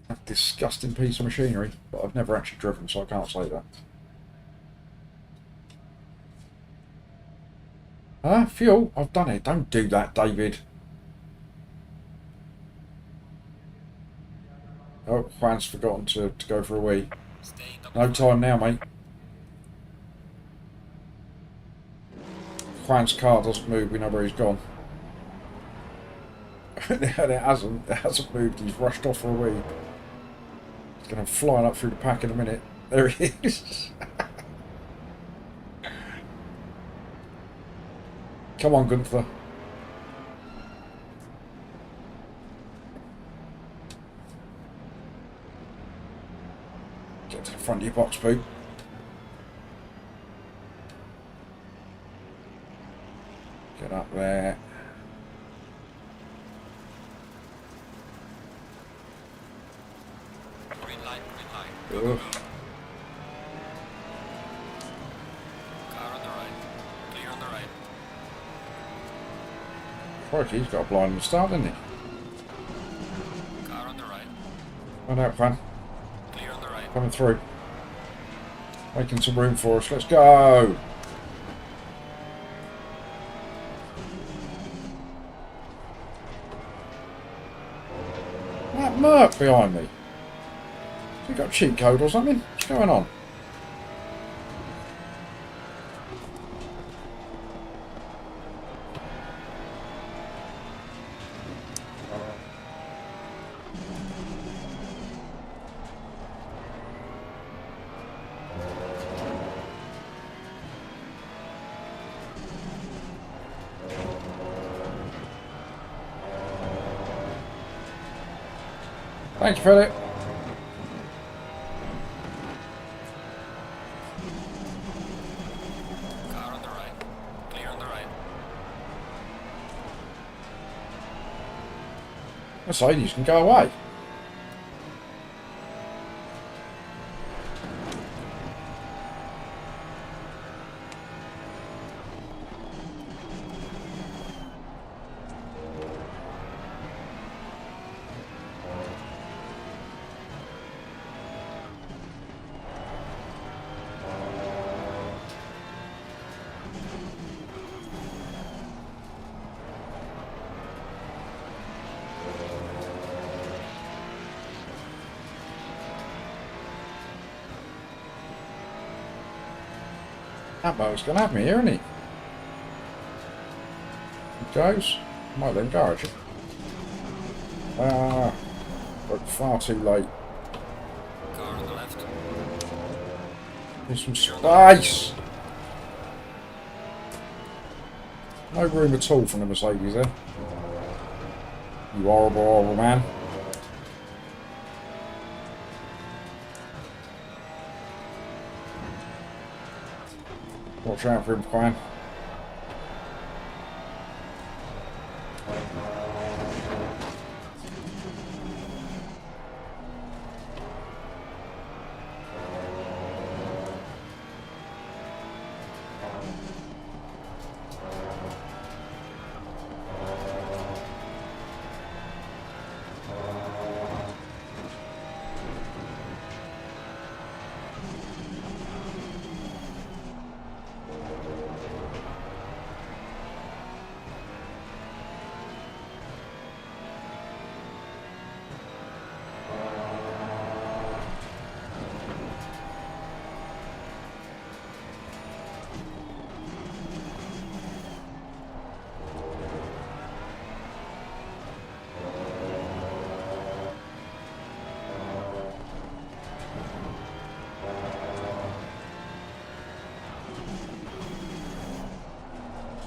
That disgusting piece of machinery, but I've never actually driven, so I can't say that. Huh? Fuel? I've done it. Don't do that, David. Oh, Juan's forgotten to go for a wee. No time now, mate. Juan's car doesn't move, we know where he's gone. And it hasn't moved, he's rushed off for a wee. He's going to fly up through the pack in a minute. There he is. Come on, Gunther. Get to the front of your box, Pooh. Get up there. Green light, green light. Ugh. Go. Car on the right. Clear on the right. Crikey, he's got a blind start, hasn't he? Car on the right. Right out, Juan. Clear on the right. Coming through. Making some room for us. Let's go! That Merc behind me. Has he got a cheat code or something? What's going on? Thank you, Philip. Car on the right. Clear on the right. Mercedes can go away. That boat's going to have me here, isn't he? He goes. Might let him go, actually. But far too late. Car on the left. There's some space! No room at all from the Mercedes there. You horrible, horrible man. Watch out for him, Quan.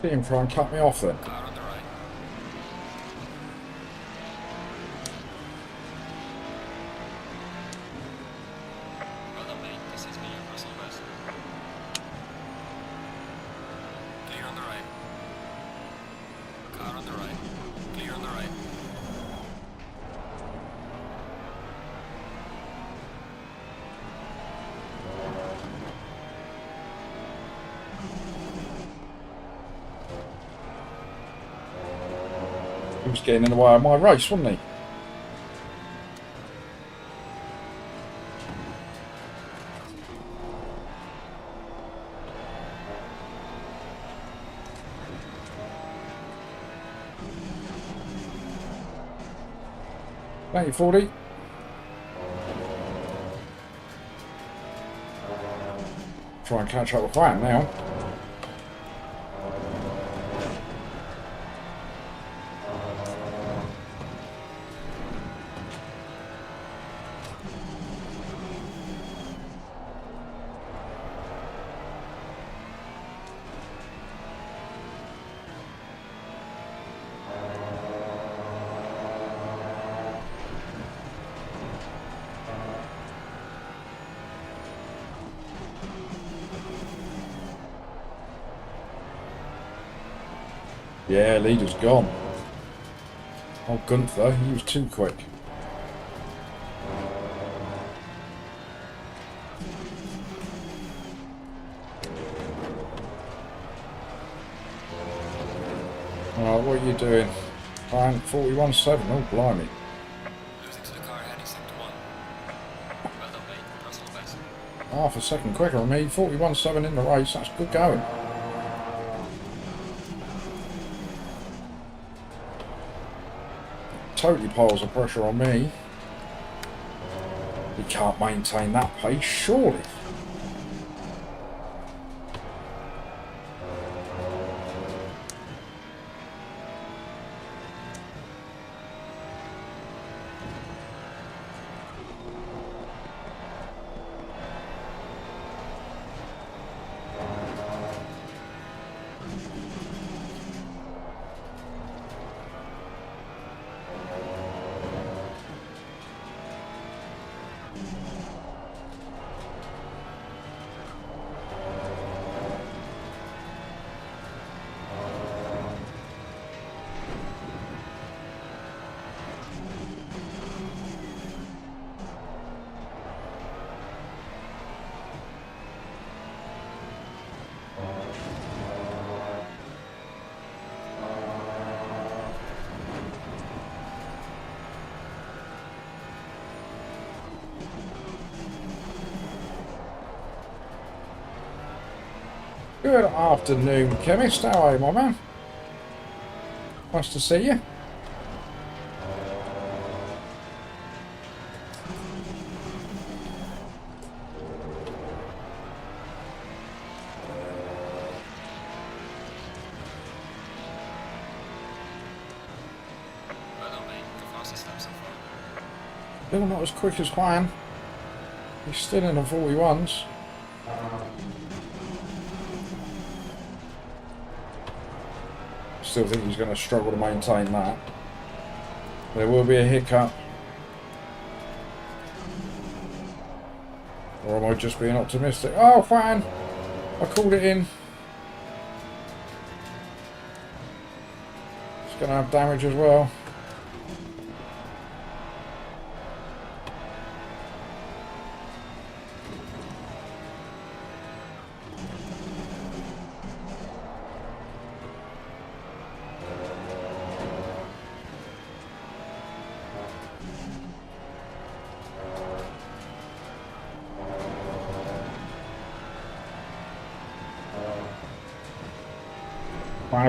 See him try and cut me off then. Car on the right. Well done, mate. This is me, Russell West. Clear on the right. Car on the right. Clear on the right. He was getting in the way of my race, wasn't he? Thank you, 40. Try and catch up with Juan now. Yeah, leader's gone. Oh, Gunther, he was too quick. Alright, what are you doing? Fine, 41.7, oh blimey. Losing to the car ahead, he's sector 1. Well done, mate. Personal best. Half a second quicker than me, 41.7 in the race, that's good going. Totally piles of pressure on me. He can't maintain that pace, surely. Good afternoon, chemist. How are you, my man? Nice to see you. Well done, mate. The fastest lap so far. Still not as quick as Juan. He's still in the 41s. Still think he's going to struggle to maintain that. There will be a hiccup. Or am I just being optimistic? Oh, Juan! I called it in. It's going to have damage as well.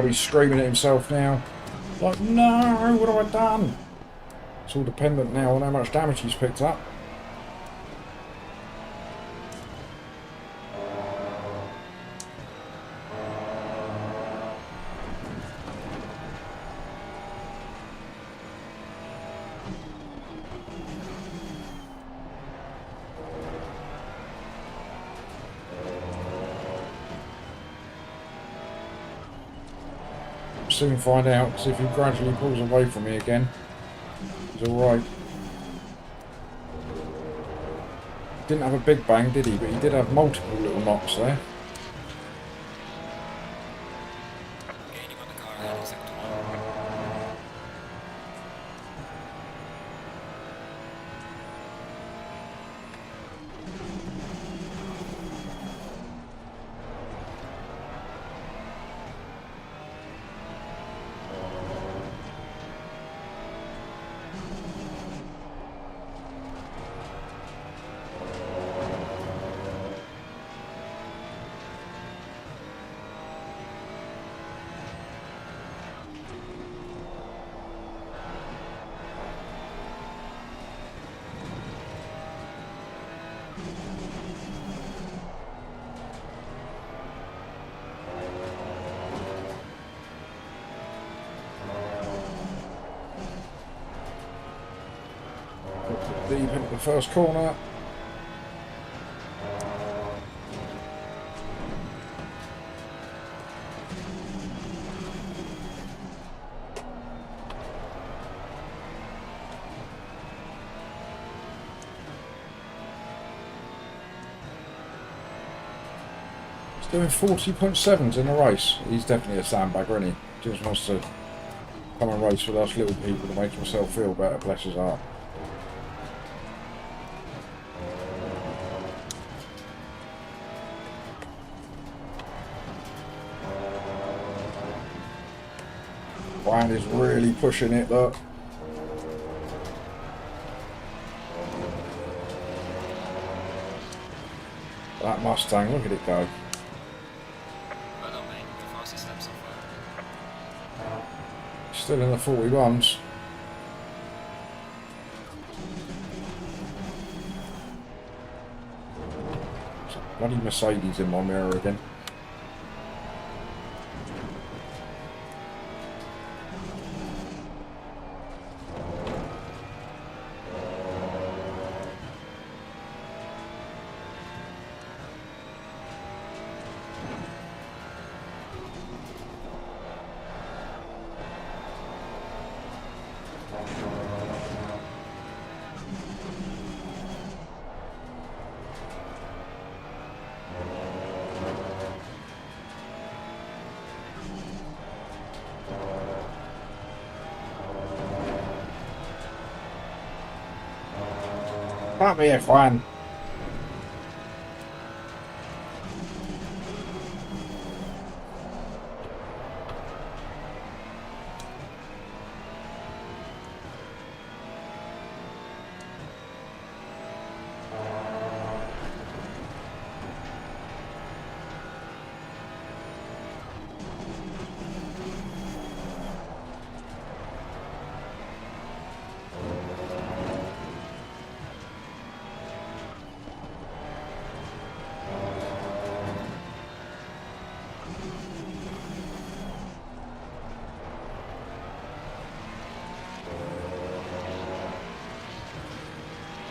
He's screaming at himself now. Like, no, what have I done? It's all dependent now on how much damage he's picked up. Soon find out, because if he gradually pulls away from me again, he's alright. Didn't have a big bang, did he? But he did have multiple little knocks there. Gaining on the car ahead, he's sector 1. deep into the first corner. Doing 40.7s in a race. He's definitely a sandbagger, isn't he? Just wants to come and race with us little people to make himself feel better, bless his heart. Brian is really pushing it, look. That Mustang, look at it go. Still in the 41s. Bloody Mercedes in my mirror again. Can't be F1.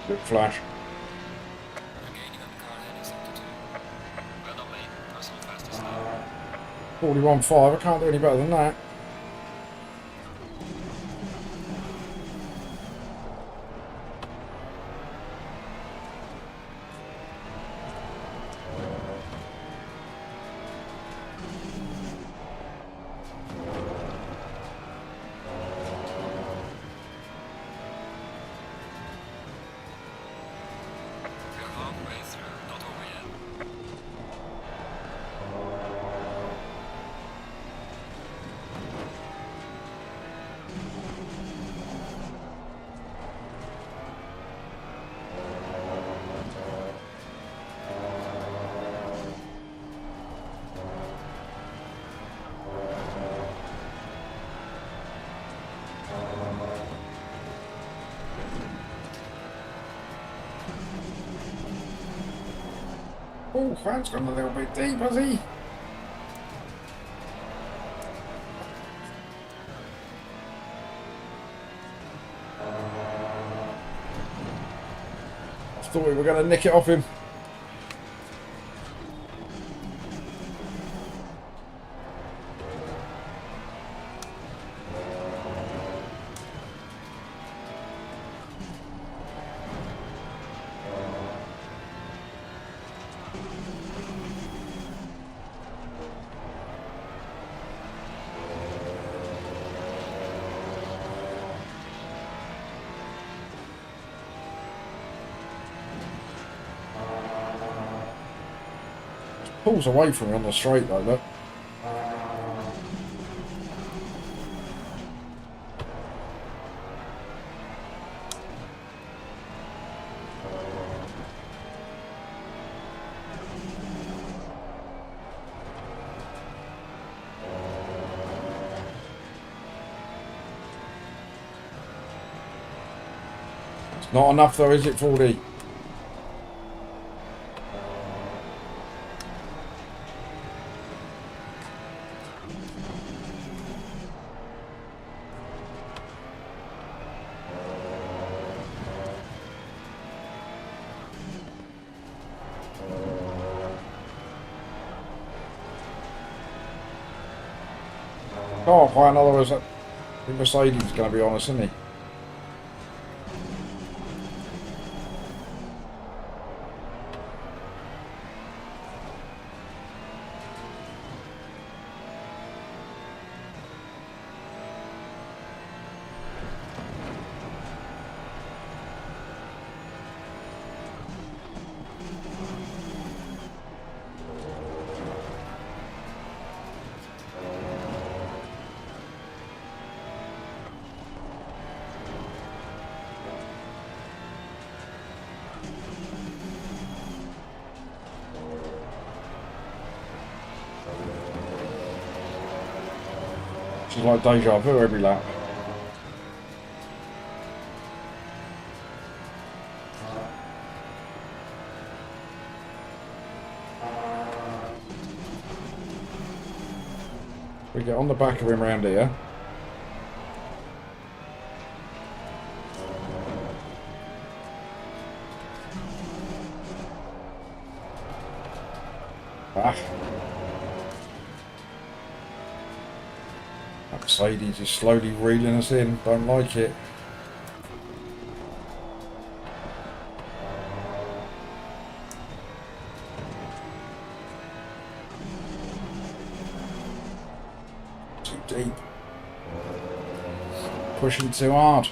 Good flash. 41.5, I can't do any better than that. Oh, Fran's gone a little bit deep, has he? I thought we were going to nick it off him. Pulls away from me on the straight though, look. It's not enough though, is it, 40? Oh, quite another was that. The Mercedes is going to be on us, isn't he? Which is like deja vu every lap. We get on the back of him round here. Ah. That Mercedes is slowly reeling us in. Don't like it. Too deep. Pushing too hard.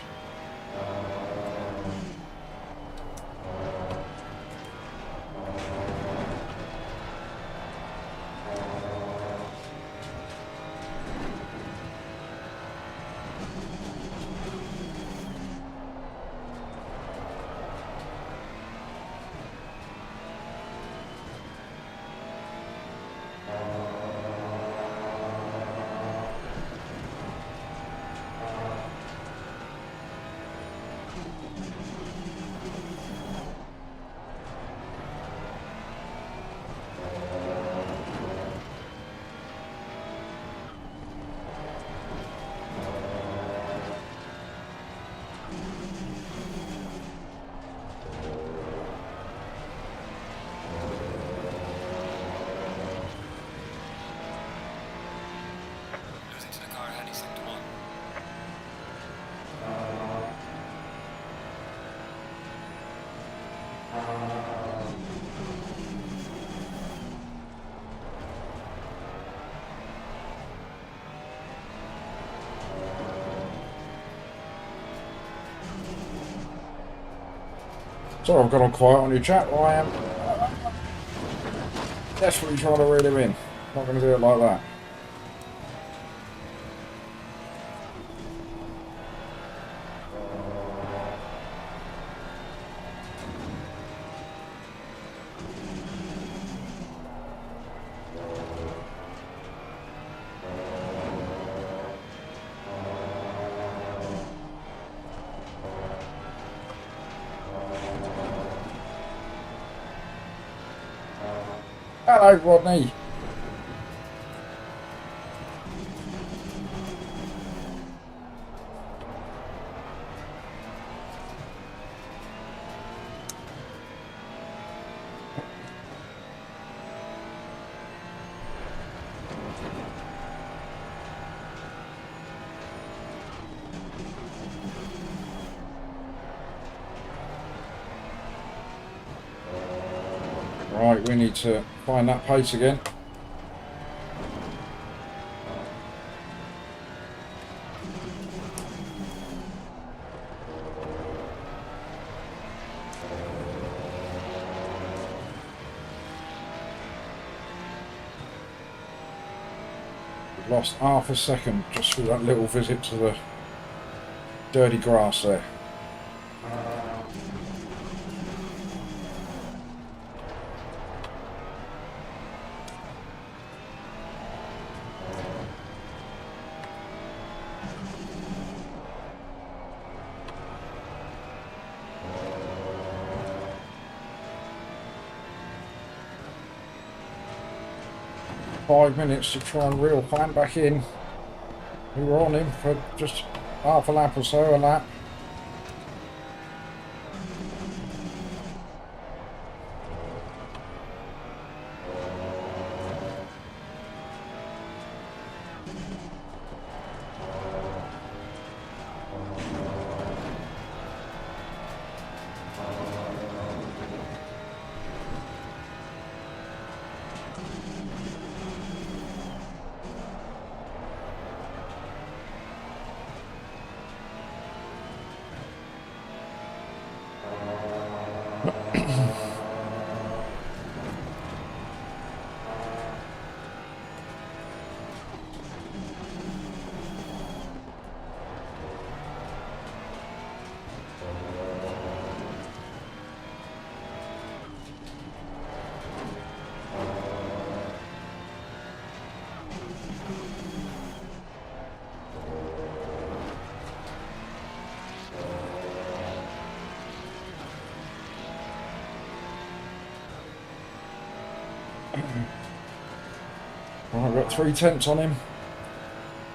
Losing to the car ahead, he's sector 1. Sorry, I've got on quiet on your chat. Well, I am desperately trying to reel him in. Not going to do it like that. Hello, Rodney. Right, we need to find that pace again. We've lost half a second just through that little visit to the dirty grass there. .5 minutes to try and reel Fan back in. We were on him for just half a lap or so, a lap. Right, I've got 3/10 on him.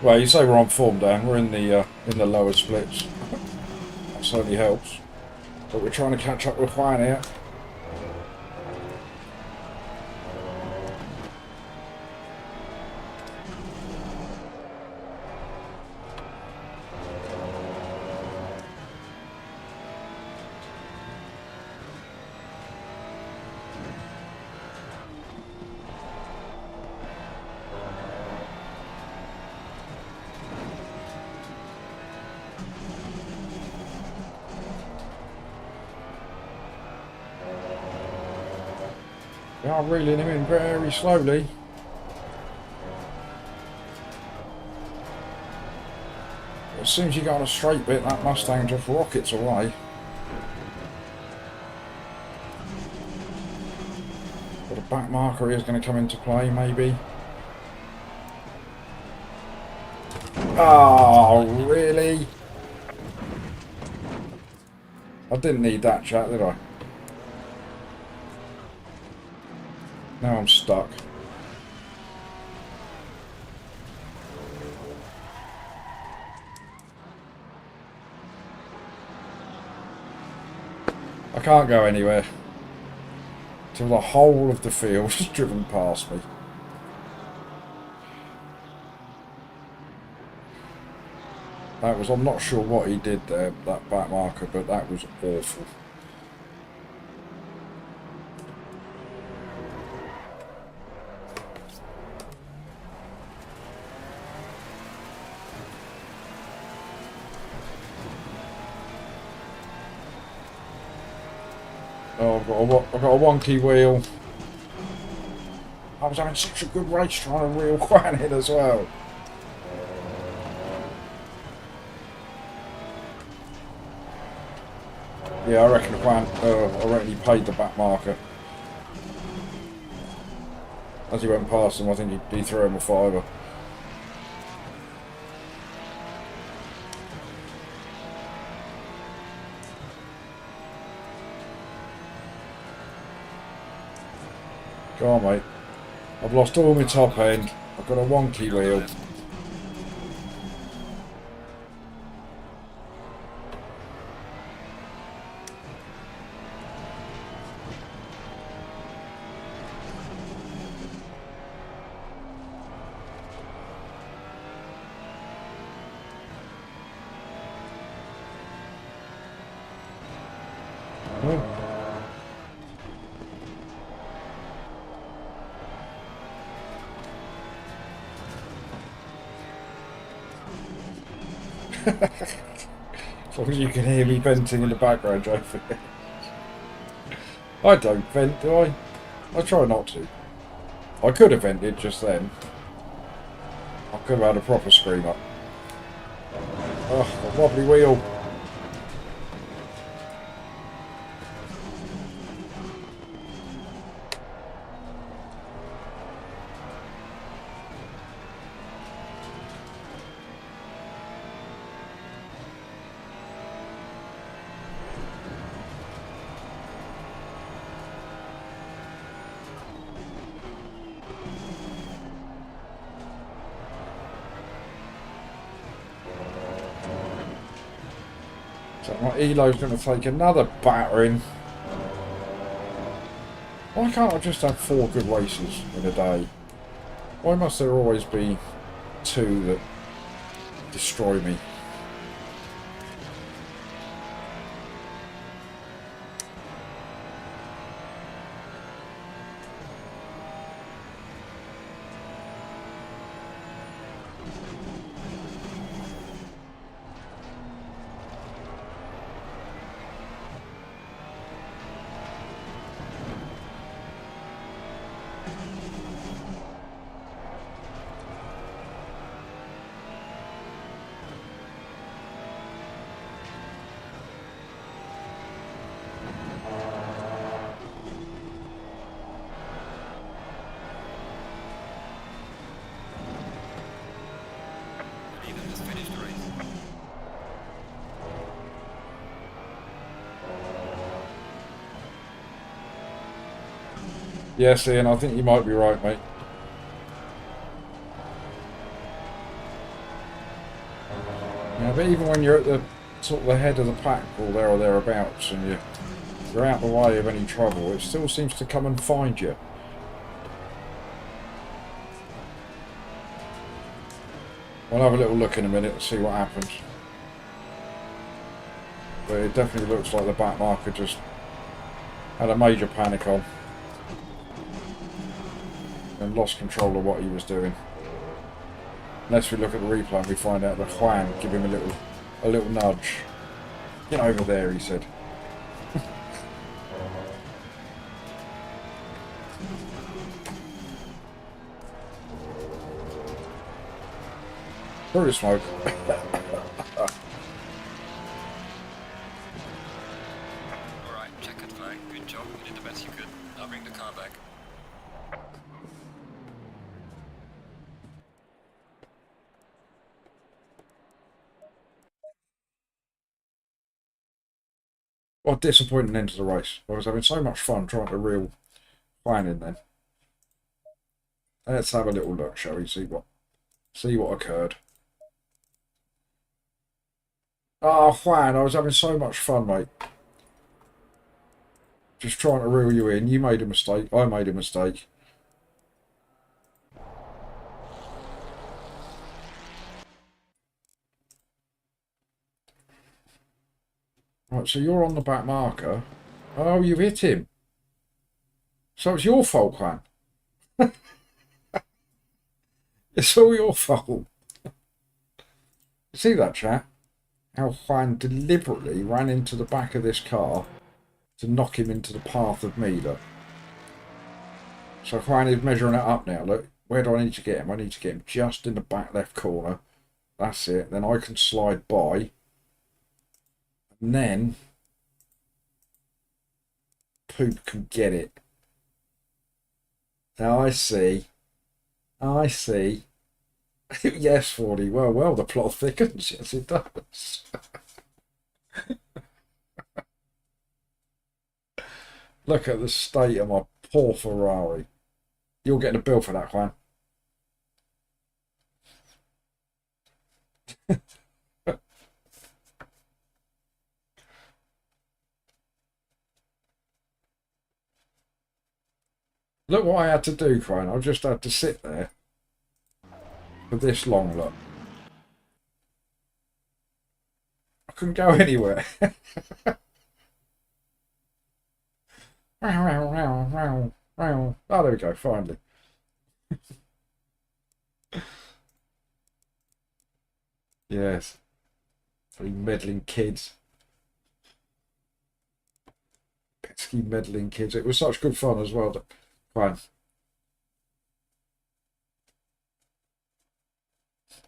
Well, you say we're on form, Dan. We're in the lower splits. That certainly helps. But we're trying to catch up with Juan here. They are reeling him in very slowly. As soon as you go on a straight bit, that Mustang just rockets away. But a back marker is going to come into play, maybe. Oh, really? I didn't need that chat, did I? Now I'm stuck. I can't go anywhere till the whole of the field has driven past me. That was, I'm not sure what he did there, that back marker, but that was awful. Oh, I've got a wonky wheel. I was having such a good race trying to reel Juan in as well. Yeah, I reckon I reckon he paid the back marker. As he went past him, I think he threw him a fiver. Go on, mate. I've lost all my top end. I've got a wonky wheel. As long as you can hear me venting in the background, Joe. I don't vent, do I? I try not to. I could have vented just then. I could have had a proper scream up. Oh, the wobbly wheel. So my ELO's going to take another battering. Why can't I just have 4 good races in a day? Why must there always be 2 that destroy me? Ethan just finished the race. Yes, Ian, I think you might be right, mate. Yeah, but even when you're at the sort of the head of the pack or there or thereabouts and you're out the way of any trouble, it still seems to come and find you. We'll have a little look in a minute and see what happens. But it definitely looks like the back marker just had a major panic on and lost control of what he was doing. Unless we look at the replay and we find out that Juan give him a little nudge. Get over there, he said. Through the smoke. Alright, check it, flag. Good job. You did the best you could. I'll bring the car back. What a disappointing end to the race. I was having so much fun trying to reel Juan in then. Let's have a little look, shall we? See what occurred. Oh, Juan, I was having so much fun, mate. Just trying to reel you in. You made a mistake. I made a mistake. Right, so you're on the back marker. Oh, you hit him. So it's your fault, Juan. It's all your fault. See that, chat? How Juan deliberately ran into the back of this car to knock him into the path of me, look. So Juan is measuring it up now, look. Where do I need to get him? I need to get him just in the back left corner. That's it. Then I can slide by. And then Poop can get it. Now I see. I see. Yes, 40. Well, the plot thickens. Yes, it does. Look at the state of my poor Ferrari. You'll get a bill for that, Juan. Look what I had to do, Juan. I just had to sit there for this long, look. I couldn't go anywhere. Oh, there we go, finally. Yes. Three meddling kids. Pesky meddling kids. It was such good fun as well. Fine.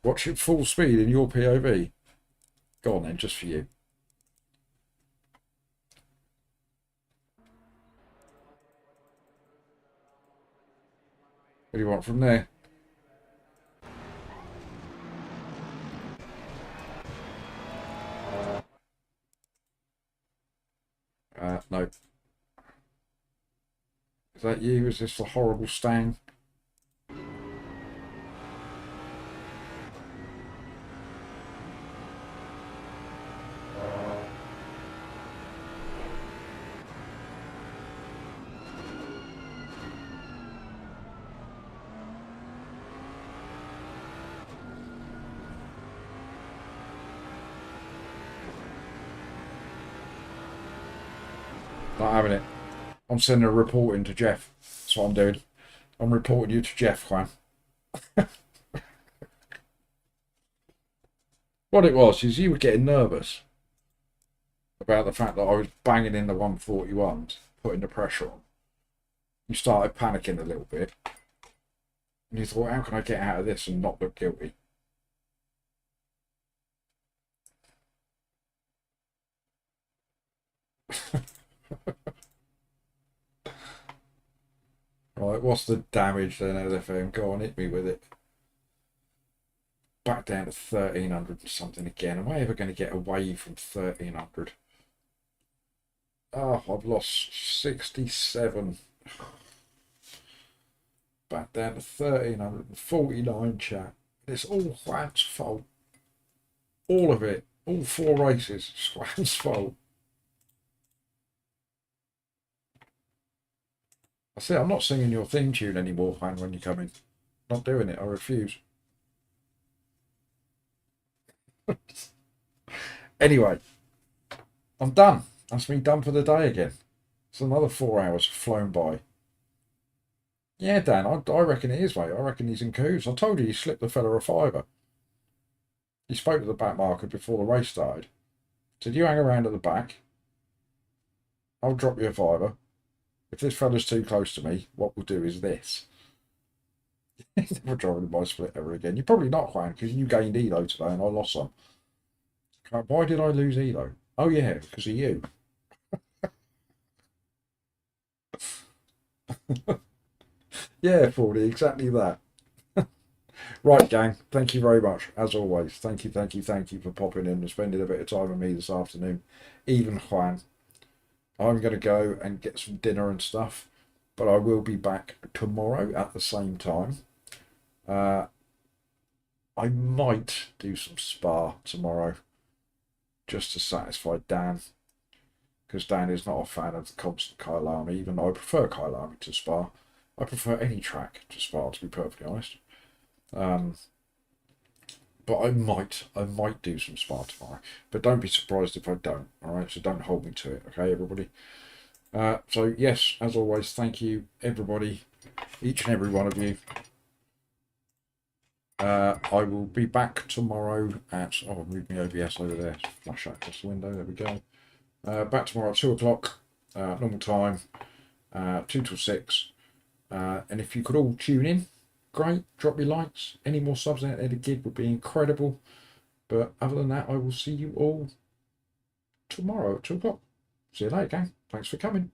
Watch it full speed in your POV. Go on then, just for you. What do you want from there? No. Is that you? Is this a horrible Stang? Not having it. I'm sending a report in to Jeff. That's what I'm doing. I'm reporting you to Jeff, Juan. What it was is you were getting nervous about the fact that I was banging in the 141s, putting the pressure on. You started panicking a little bit. And you thought, how can I get out of this and not look guilty? Right, what's the damage then, LFM? Go on, hit me with it. Back down to 1300 and something again. Am I ever going to get away from 1300? Oh, I've lost 67. Back down to 1349, chat. It's all Juan's fault. All of it. All 4 races. Swan's fault. I say I'm not singing your theme tune anymore, Juan, when you come in. Not doing it. I refuse. Anyway, I'm done. That's me done for the day again. So another 4 hours flown by. Yeah, Dan, I reckon it is, mate. I reckon he's in cahoots. I told you he slipped the fella a fiver. He spoke to the back marker before the race started. Said, you hang around at the back. I'll drop you a fiver. If this fella's too close to me, what we'll do is this. He's never driving my split ever again. You're probably not, Juan, because you gained ELO today and I lost some. Why did I lose ELO? Oh, yeah, because of you. Yeah, 40, exactly that. Right, gang, thank you very much, as always. Thank you for popping in and spending a bit of time with me this afternoon. Even Juan. I'm going to go and get some dinner and stuff, but I will be back tomorrow at the same time. I might do some spa tomorrow, just to satisfy Dan, because Dan is not a fan of the constant Kyalami, even though I prefer Kyalami to spa. I prefer any track to spa, to be perfectly honest. But I might do some spa tomorrow. But don't be surprised if I don't. All right, so don't hold me to it. Okay, everybody. So yes, as always, thank you, everybody, each and every one of you. I will be back tomorrow at. Oh, I'll move my OBS over there. Flash that across the window. There we go. Back tomorrow at 2 o'clock, normal time, 2 till 6. And if you could all tune in, great. Drop your likes. Any more subs out there to give would be incredible. But other than that, I will see you all tomorrow at 2 o'clock. See you later, gang. Thanks for coming.